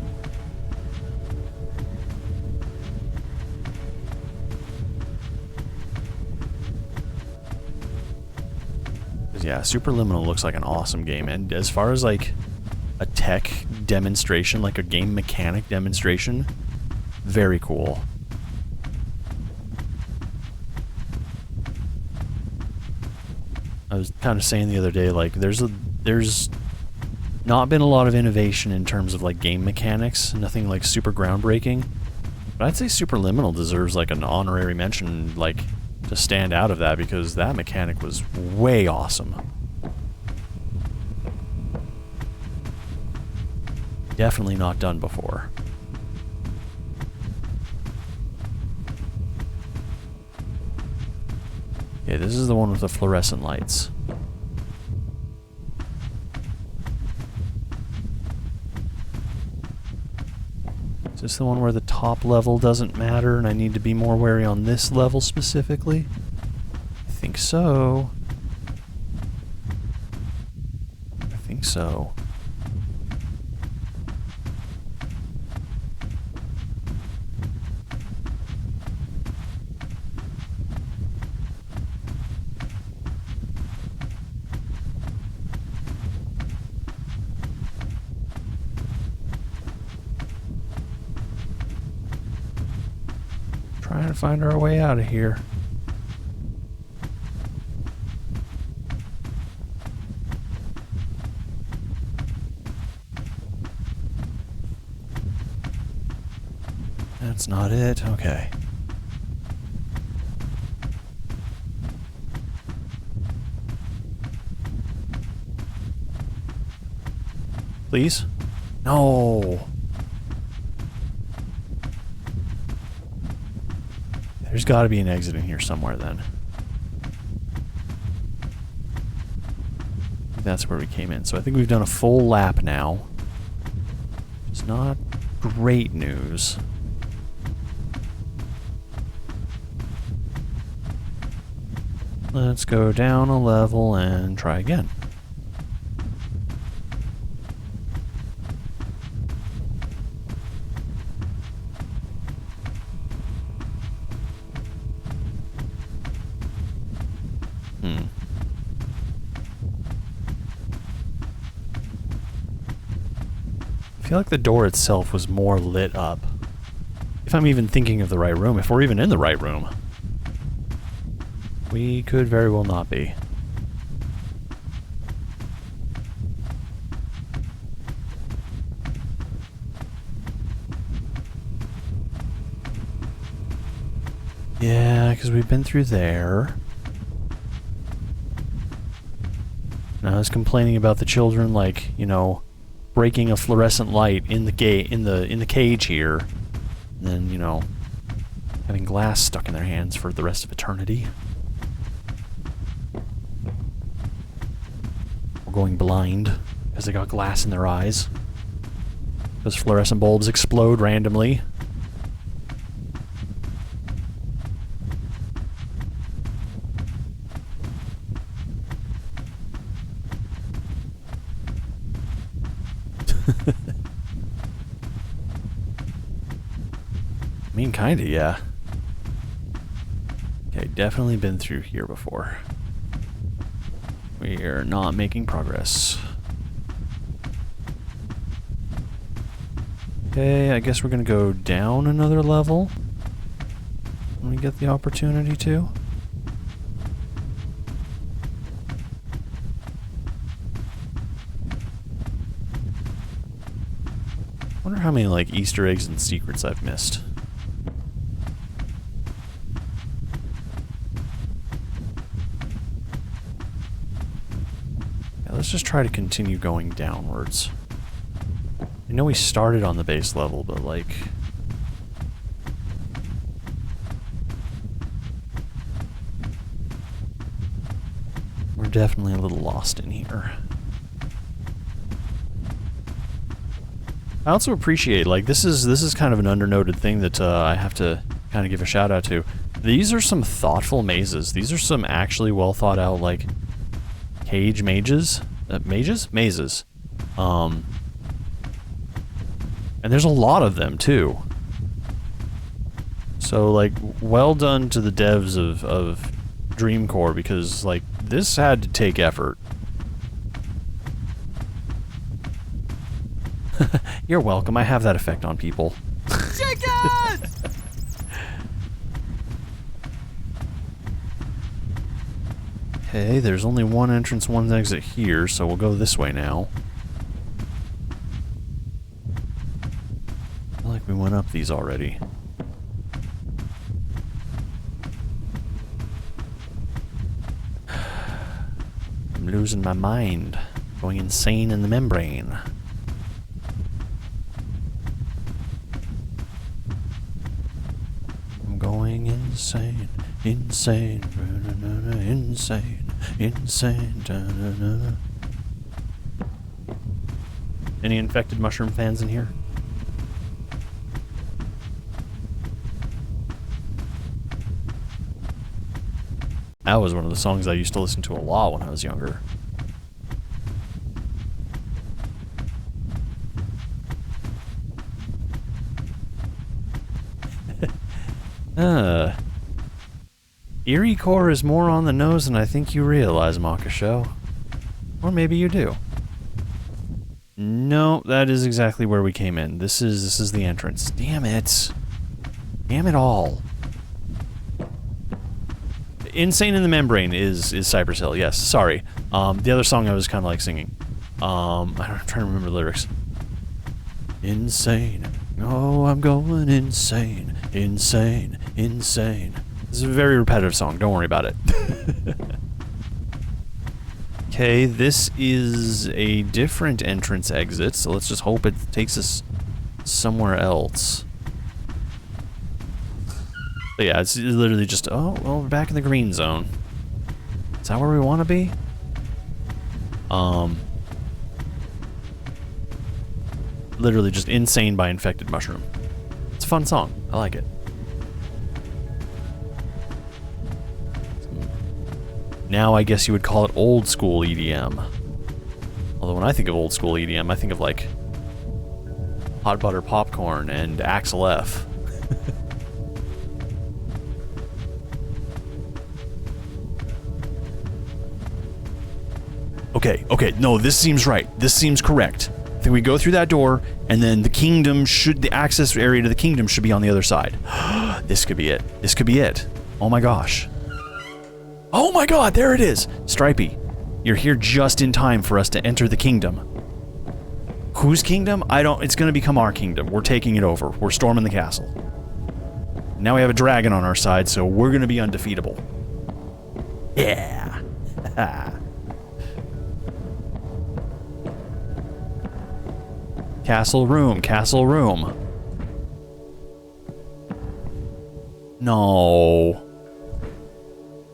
Yeah, Superliminal looks like an awesome game, and as far as like a tech demonstration, like a game mechanic demonstration, very cool. I was kind of saying the other day, like there's not been a lot of innovation in terms of like game mechanics, nothing like super groundbreaking, but I'd say Superliminal deserves like an honorary mention, like to stand out of that, because that mechanic was way awesome. Definitely not done before. Okay, this is the one with the fluorescent lights. Is this the one where the top level doesn't matter and I need to be more wary on this level specifically? I think so. I think so. Trying to find our way out of here. That's not it. Okay. Please? No. There's got to be an exit in here somewhere then. That's where we came in. So I think we've done a full lap now. It's not great news. Let's go down a level and try again. I feel like the door itself was more lit up. If I'm even thinking of the right room, if we're even in the right room. We could very well not be. Yeah, because we've been through there. And I was complaining about the children, like, you know, breaking a fluorescent light in the in the cage here, and then, you know, having glass stuck in their hands for the rest of eternity. Or going blind because they got glass in their eyes. Those fluorescent bulbs explode randomly. I mean, kinda, yeah. Okay, definitely been through here before. We are not making progress. Okay, I guess we're gonna go down another level when we get the opportunity to. Wonder how many, like, Easter eggs and secrets I've missed. Yeah, let's just try to continue going downwards. I know we started on the base level, but, like... we're definitely a little lost in here. I also appreciate, like, this is kind of an undernoted thing that I have to kind of give a shout out to. These are some thoughtful mazes. These are some actually well thought out, like, cage mazes. Mazes. And there's a lot of them too. So, like, well done to the devs of Dreamcore, because, like, this had to take effort. You're welcome. I have that effect on people. Chicken! Okay, there's only one entrance, one exit here, so we'll go this way now. I feel like we went up these already. I'm losing my mind. Going insane in the membrane. Going insane, insane, insane, insane. Any infected mushroom fans in here? That was one of the songs I used to listen to a lot when I was younger. Eerie core is more on the nose than I think you realize, Makasho. Or maybe you do. No, that is exactly where we came in. This is the entrance. Damn it. Damn it all. Insane in the Membrane is Cypress Hill, yes. Sorry. The other song I was kind of like singing. I'm trying to remember the lyrics. Insane. Oh, I'm going insane. Insane. Insane. This is a very repetitive song. Don't worry about it. Okay, this is a different entrance exit, so let's just hope it takes us somewhere else. But yeah, it's literally just, oh, well, we're back in the green zone. Is that where we want to be? Literally just Insane by Infected Mushroom. It's a fun song. I like it. Now I guess you would call it old school EDM. Although when I think of old school EDM, I think of like Hot Butter Popcorn and Axel F. Okay, no, this seems right. This seems correct. I think we go through that door, and then the access area to the kingdom should be on the other side. This could be it. This could be it. Oh my gosh. Oh my god, there it is! Stripey, you're here just in time for us to enter the kingdom. Whose kingdom? It's gonna become our kingdom. We're taking it over. We're storming the castle. Now we have a dragon on our side, so we're gonna be undefeatable. Yeah! Castle room, castle room. No.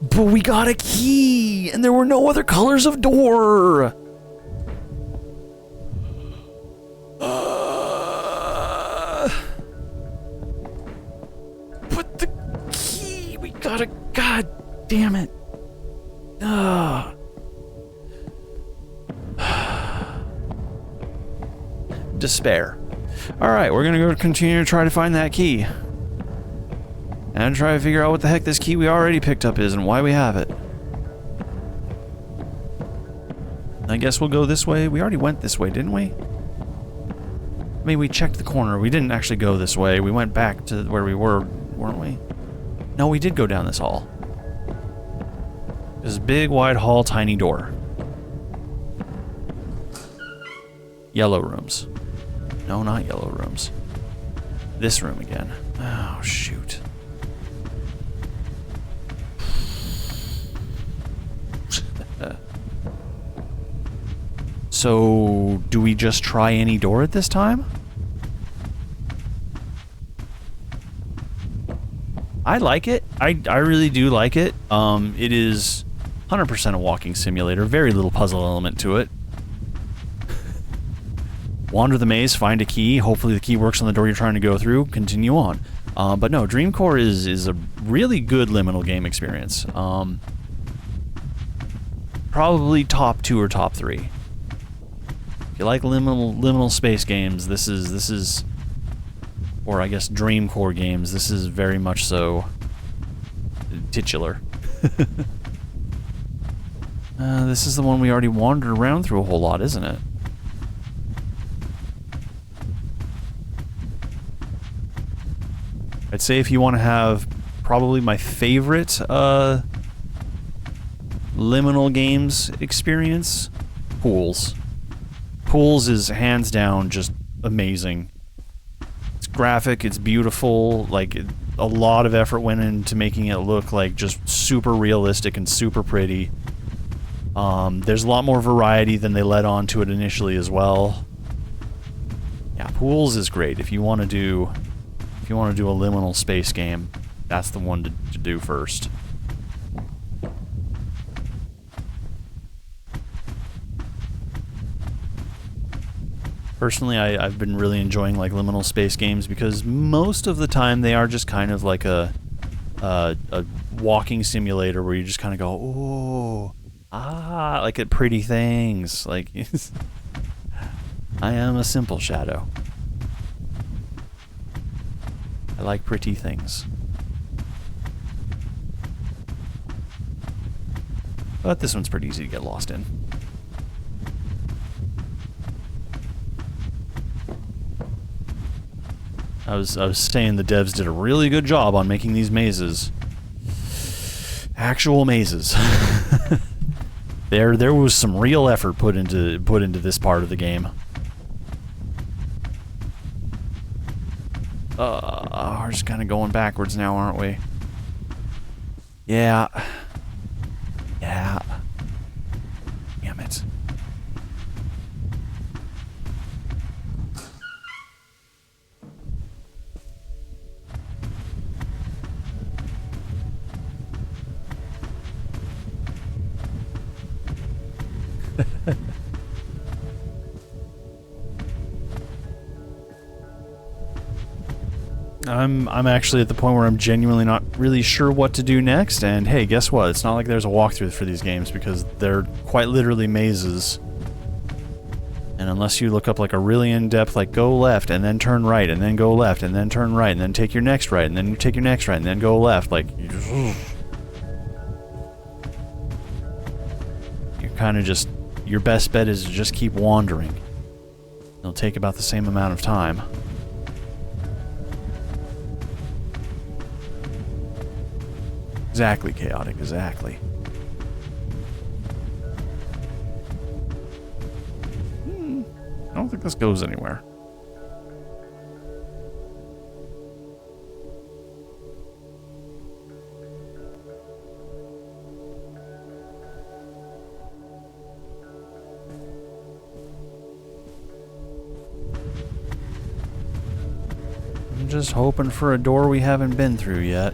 But we got a key, and there were no other colors of door. But the key, we got a, god damn it. Despair. Alright, we're gonna go continue to try to find that key. And try to figure out what the heck this key we already picked up is and why we have it. I guess we'll go this way. We already went this way, didn't we? I mean, we checked the corner. We didn't actually go this way. We went back to where we were, weren't we? No, we did go down this hall. This big, wide hall, tiny door. Yellow rooms. No, not yellow rooms. This room again. Oh, shoot. So, do we just try any door at this time? I like it. I really do like it. It is 100% a walking simulator. Very little puzzle element to it. Wander the maze, find a key. Hopefully the key works on the door you're trying to go through. Continue on. But no, Dreamcore is a really good liminal game experience. Probably top 2 or top 3. If you like liminal space games, this is, or I guess Dreamcore games, this is very much so titular. This is the one we already wandered around through a whole lot, isn't it? I'd say if you want to have probably my favorite liminal games experience, Pools. Pools is hands down just amazing. It's graphic, it's beautiful, like a lot of effort went into making it look like just super realistic and super pretty. There's a lot more variety than they led on to it initially as well. Yeah, Pools is great. If you want to do a liminal space game, that's the one to do first. Personally, I've been really enjoying like liminal space games because most of the time they are just kind of like a a walking simulator where you just kind of go, ooh, ah, like at pretty things. Like, I am a simple shadow. I like pretty things. But this one's pretty easy to get lost in. I was saying the devs did a really good job on making these mazes actual mazes. There was some real effort put into this part of the game. We're just kind of going backwards now, aren't we? Yeah. Yeah. Damn it. I'm actually at the point where I'm genuinely not really sure what to do next, and hey, guess what? It's not like there's a walkthrough for these games because they're quite literally mazes. And unless you look up like a really in-depth, like go left and then turn right and then go left and then turn right and then take your next right and then you take your next right and then go left, like you just, you're kind of just, your best bet is to just keep wandering. It'll take about the same amount of time. Exactly, chaotic, exactly. I don't think this goes anywhere. I'm just hoping for a door we haven't been through yet.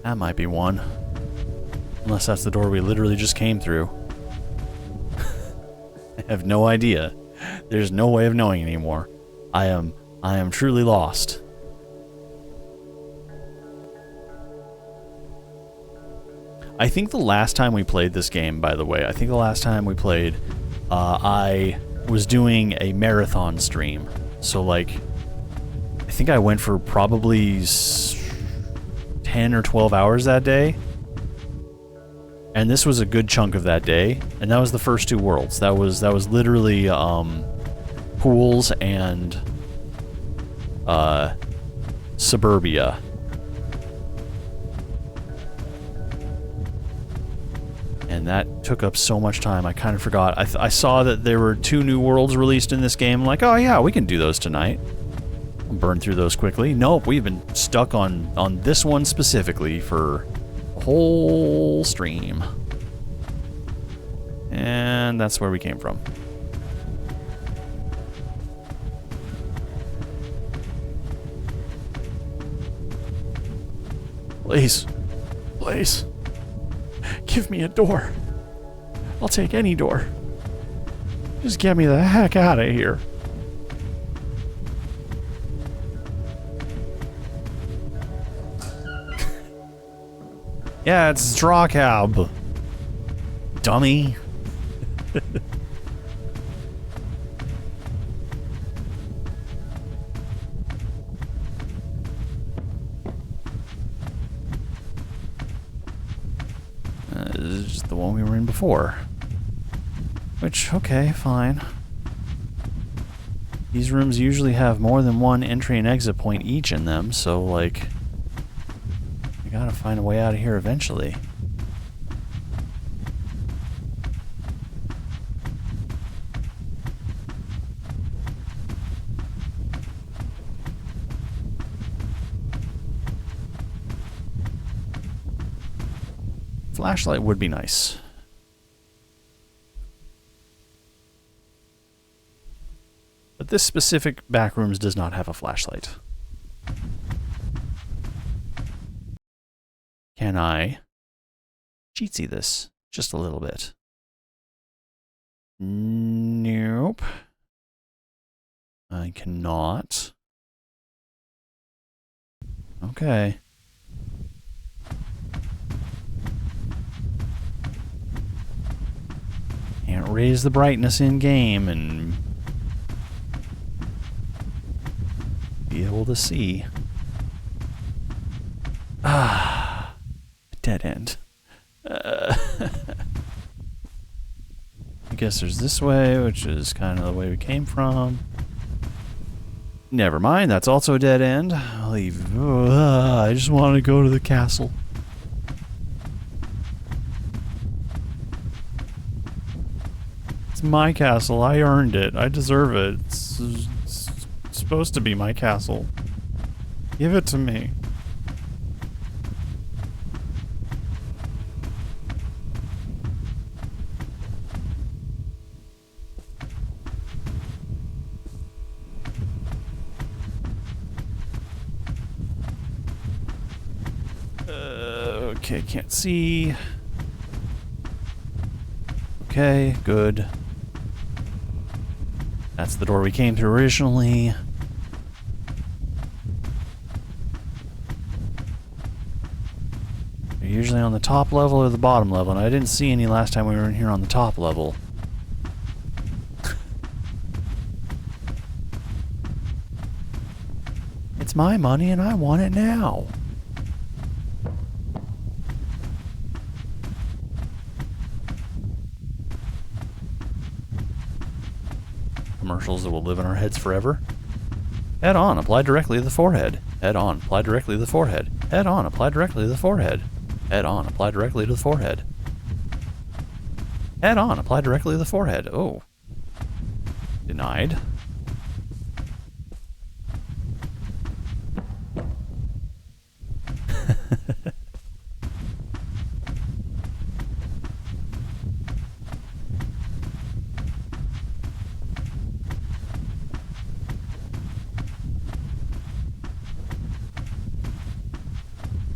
That might be one. Unless that's the door we literally just came through. I have no idea. There's no way of knowing anymore. I am truly lost. I think the last time we played this game, by the way, I was doing a marathon stream. So like, I think I went for probably 10 or 12 hours that day. And this was a good chunk of that day. And that was the first two worlds. That was literally pools and suburbia. And that took up so much time, I kind of forgot. I saw that there were 2 new worlds released in this game. I'm like, oh yeah, we can do those tonight. Burn through those quickly. Nope, we've been stuck on this one specifically for a whole stream. And that's where we came from. Please. Please. Give me a door. I'll take any door. Just get me the heck out of here. Yeah, it's Drawcab. Dummy. This is just the one we were in before. Which, okay, fine. These rooms usually have more than one entry and exit point each in them, so, like, I gotta find a way out of here eventually. Flashlight would be nice. But this specific backrooms does not have a flashlight. Can I cheatsy this just a little bit? Nope. I cannot. Okay. Can't raise the brightness in game and be able to see. Ah, dead end. I guess there's this way, which is kind of the way we came from. Never mind, that's also a dead end. I'll leave. I just want to go to the castle. It's my castle. I earned it. I deserve it. It's supposed to be my castle. Give it to me. Okay, can't see. Okay, good. That's the door we came through originally. They're usually on the top level or the bottom level, and I didn't see any last time we were in here on the top level. It's my money and I want it now. Commercials that will live in our heads forever. Head on, apply directly to the forehead. Head on, apply directly to the forehead. Head on, apply directly to the forehead. Head on, apply directly to the forehead. Head on, apply directly to the forehead. Oh. Denied.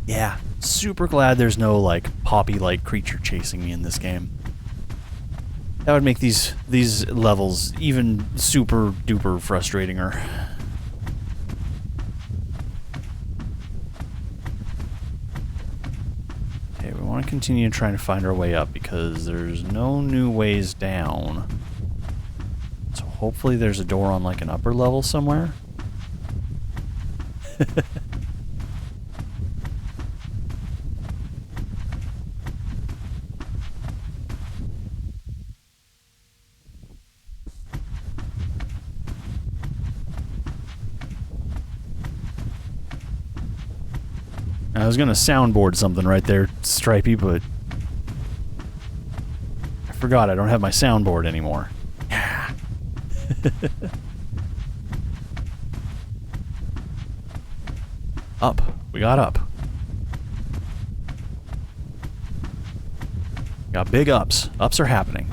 Yeah, super glad there's no, like, poppy-like creature chasing me in this game. That would make these levels even super-duper frustrating-er. Okay, we want to continue trying to find our way up because there's no new ways down. So hopefully there's a door on, like, an upper level somewhere. I was gonna soundboard something right there, Stripey, but I forgot I don't have my soundboard anymore. Yeah. Up. We got up. Got big ups. Ups are happening.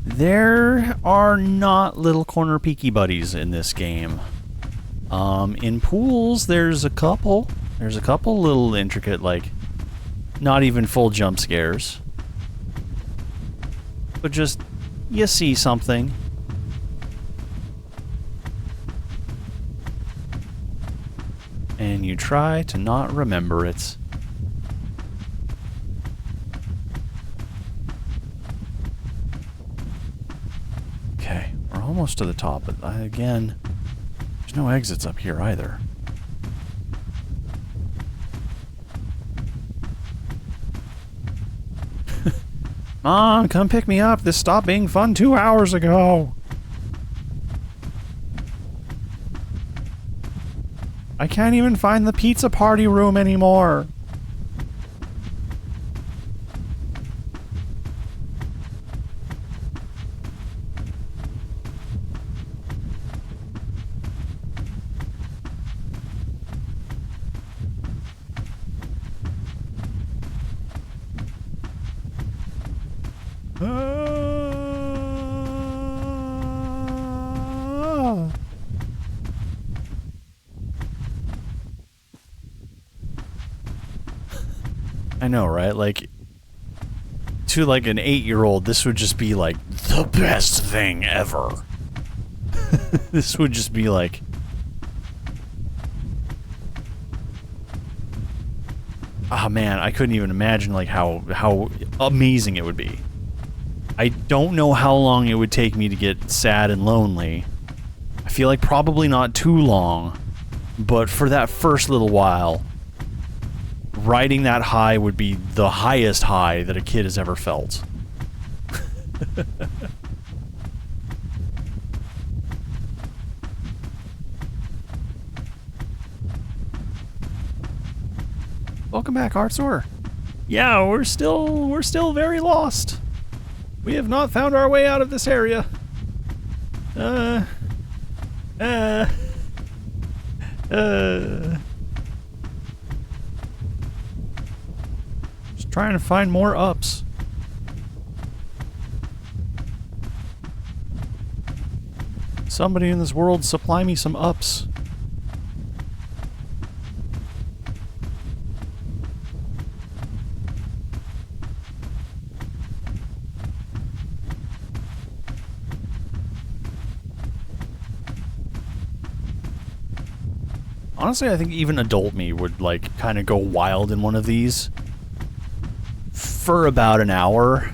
There are not little corner peeky buddies in this game. In pools, there's a couple. There's a couple little intricate, like, not even full jump scares. But just, you see something. And you try to not remember it. Okay, we're almost to the top, but again, there's no exits up here either. Mom, come pick me up. This stopped being fun 2 hours ago. I can't even find the pizza party room anymore. I know, right? Like, to like an 8-year-old, this would just be like the best thing ever. This would just be like... Oh man, I couldn't even imagine like how amazing it would be. I don't know how long it would take me to get sad and lonely. I feel like probably not too long, but for that first little while, riding that high would be the highest high that a kid has ever felt. Welcome back, Artsor. Yeah, we're still very lost. We have not found our way out of this area. Just trying to find more ups. Somebody in this world supply me some ups. Honestly, I think even adult me would, like, kind of go wild in one of these for about an hour.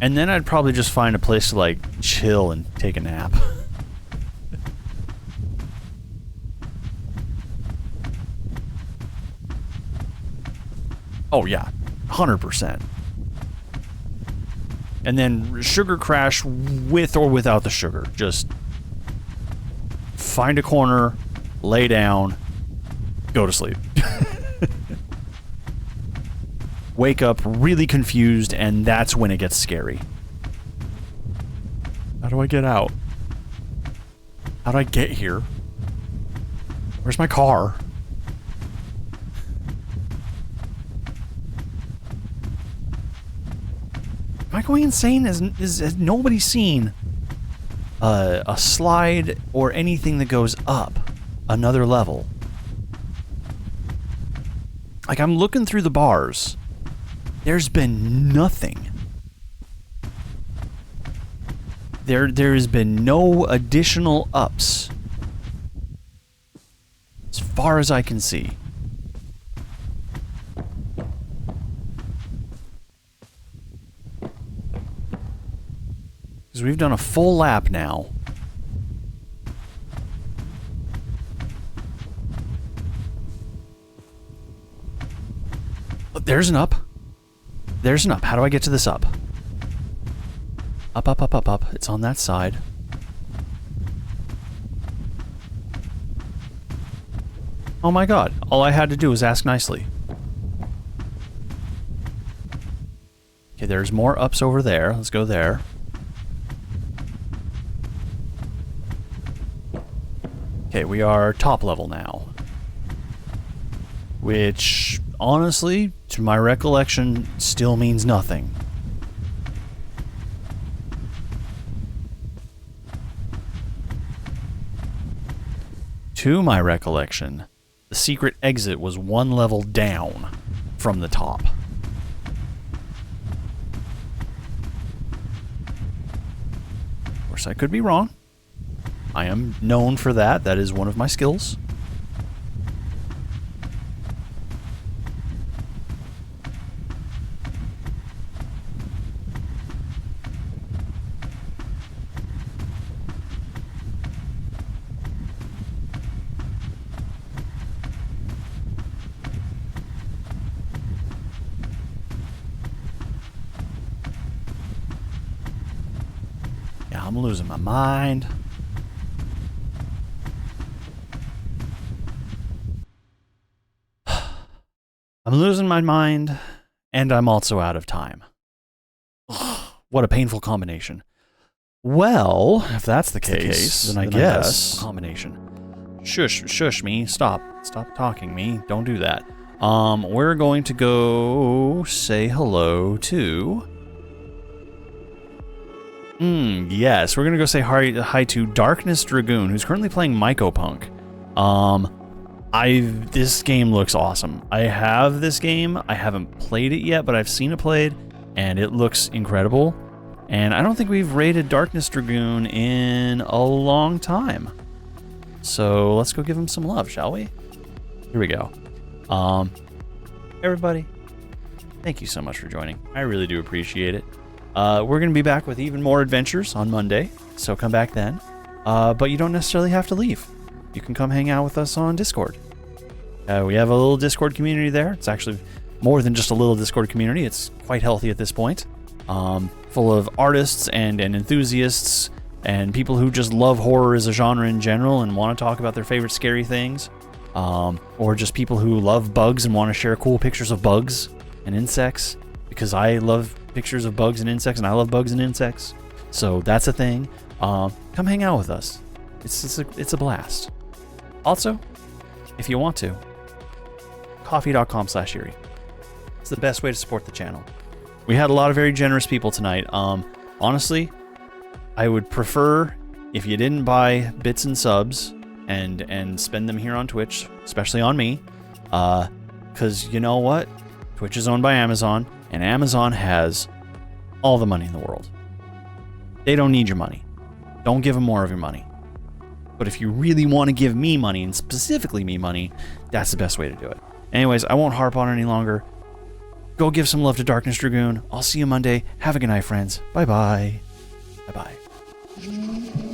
And then I'd probably just find a place to, like, chill and take a nap. Oh, yeah. 100%. And then sugar crash with or without the sugar. Just find a corner, lay down, go to sleep. Wake up really confused, and that's when it gets scary. How do I get out? How do I get here? Where's my car? Am I going insane? Has nobody seen a slide or anything that goes up another level? Like, I'm looking through the bars. There's been nothing. There has been no additional ups. As far as I can see. Because we've done a full lap now. Oh, there's an up. There's an up. How do I get to this up? Up, up, up, up, up. It's on that side. Oh my god. All I had to do was ask nicely. Okay, there's more ups over there. Let's go there. Okay, we are top level now. Which, honestly, to my recollection, still means nothing. To my recollection, the secret exit was one level down from the top. Of course, I could be wrong. I am known for that. That is one of my skills. Yeah, I'm losing my mind. I'm losing my mind, and I'm also out of time. Ugh, what a painful combination. Well, if that's the case, then I guess combination. Shush me. Stop talking me. Don't do that. We're going to go say hello to... yes, we're going to go say hi to Darkness Dragoon, who's currently playing Mycopunk. This game looks awesome. I have this game. I haven't played it yet, but I've seen it played, and it looks incredible. And I don't think we've raided Darkness Dragoon in a long time. So let's go give him some love, shall we? Here we go. Everybody, thank you so much for joining. I really do appreciate it. We're going to be back with even more adventures on Monday, so come back then. But you don't necessarily have to leave. You can come hang out with us on Discord. We have a little Discord community there. It's actually more than just a little Discord community. It's quite healthy at this point. Full of artists and enthusiasts and people who just love horror as a genre in general and want to talk about their favorite scary things. Or just people who love bugs and want to share cool pictures of bugs and insects. Because I love pictures of bugs and insects, and I love bugs and insects. So that's a thing. Come hang out with us. It's a blast. Also, if you want to, coffee.com/Eerie. It's the best way to support the channel. We had a lot of very generous people tonight. Honestly, I would prefer if you didn't buy bits and subs and spend them here on Twitch, especially on me. Because you know what? Twitch is owned by Amazon, and Amazon has all the money in the world. They don't need your money. Don't give them more of your money. But if you really want to give me money, and specifically me money, that's the best way to do it. Anyways, I won't harp on it any longer. Go give some love to Darkness Dragoon. I'll see you Monday. Have a good night, friends. Bye-bye. Bye-bye.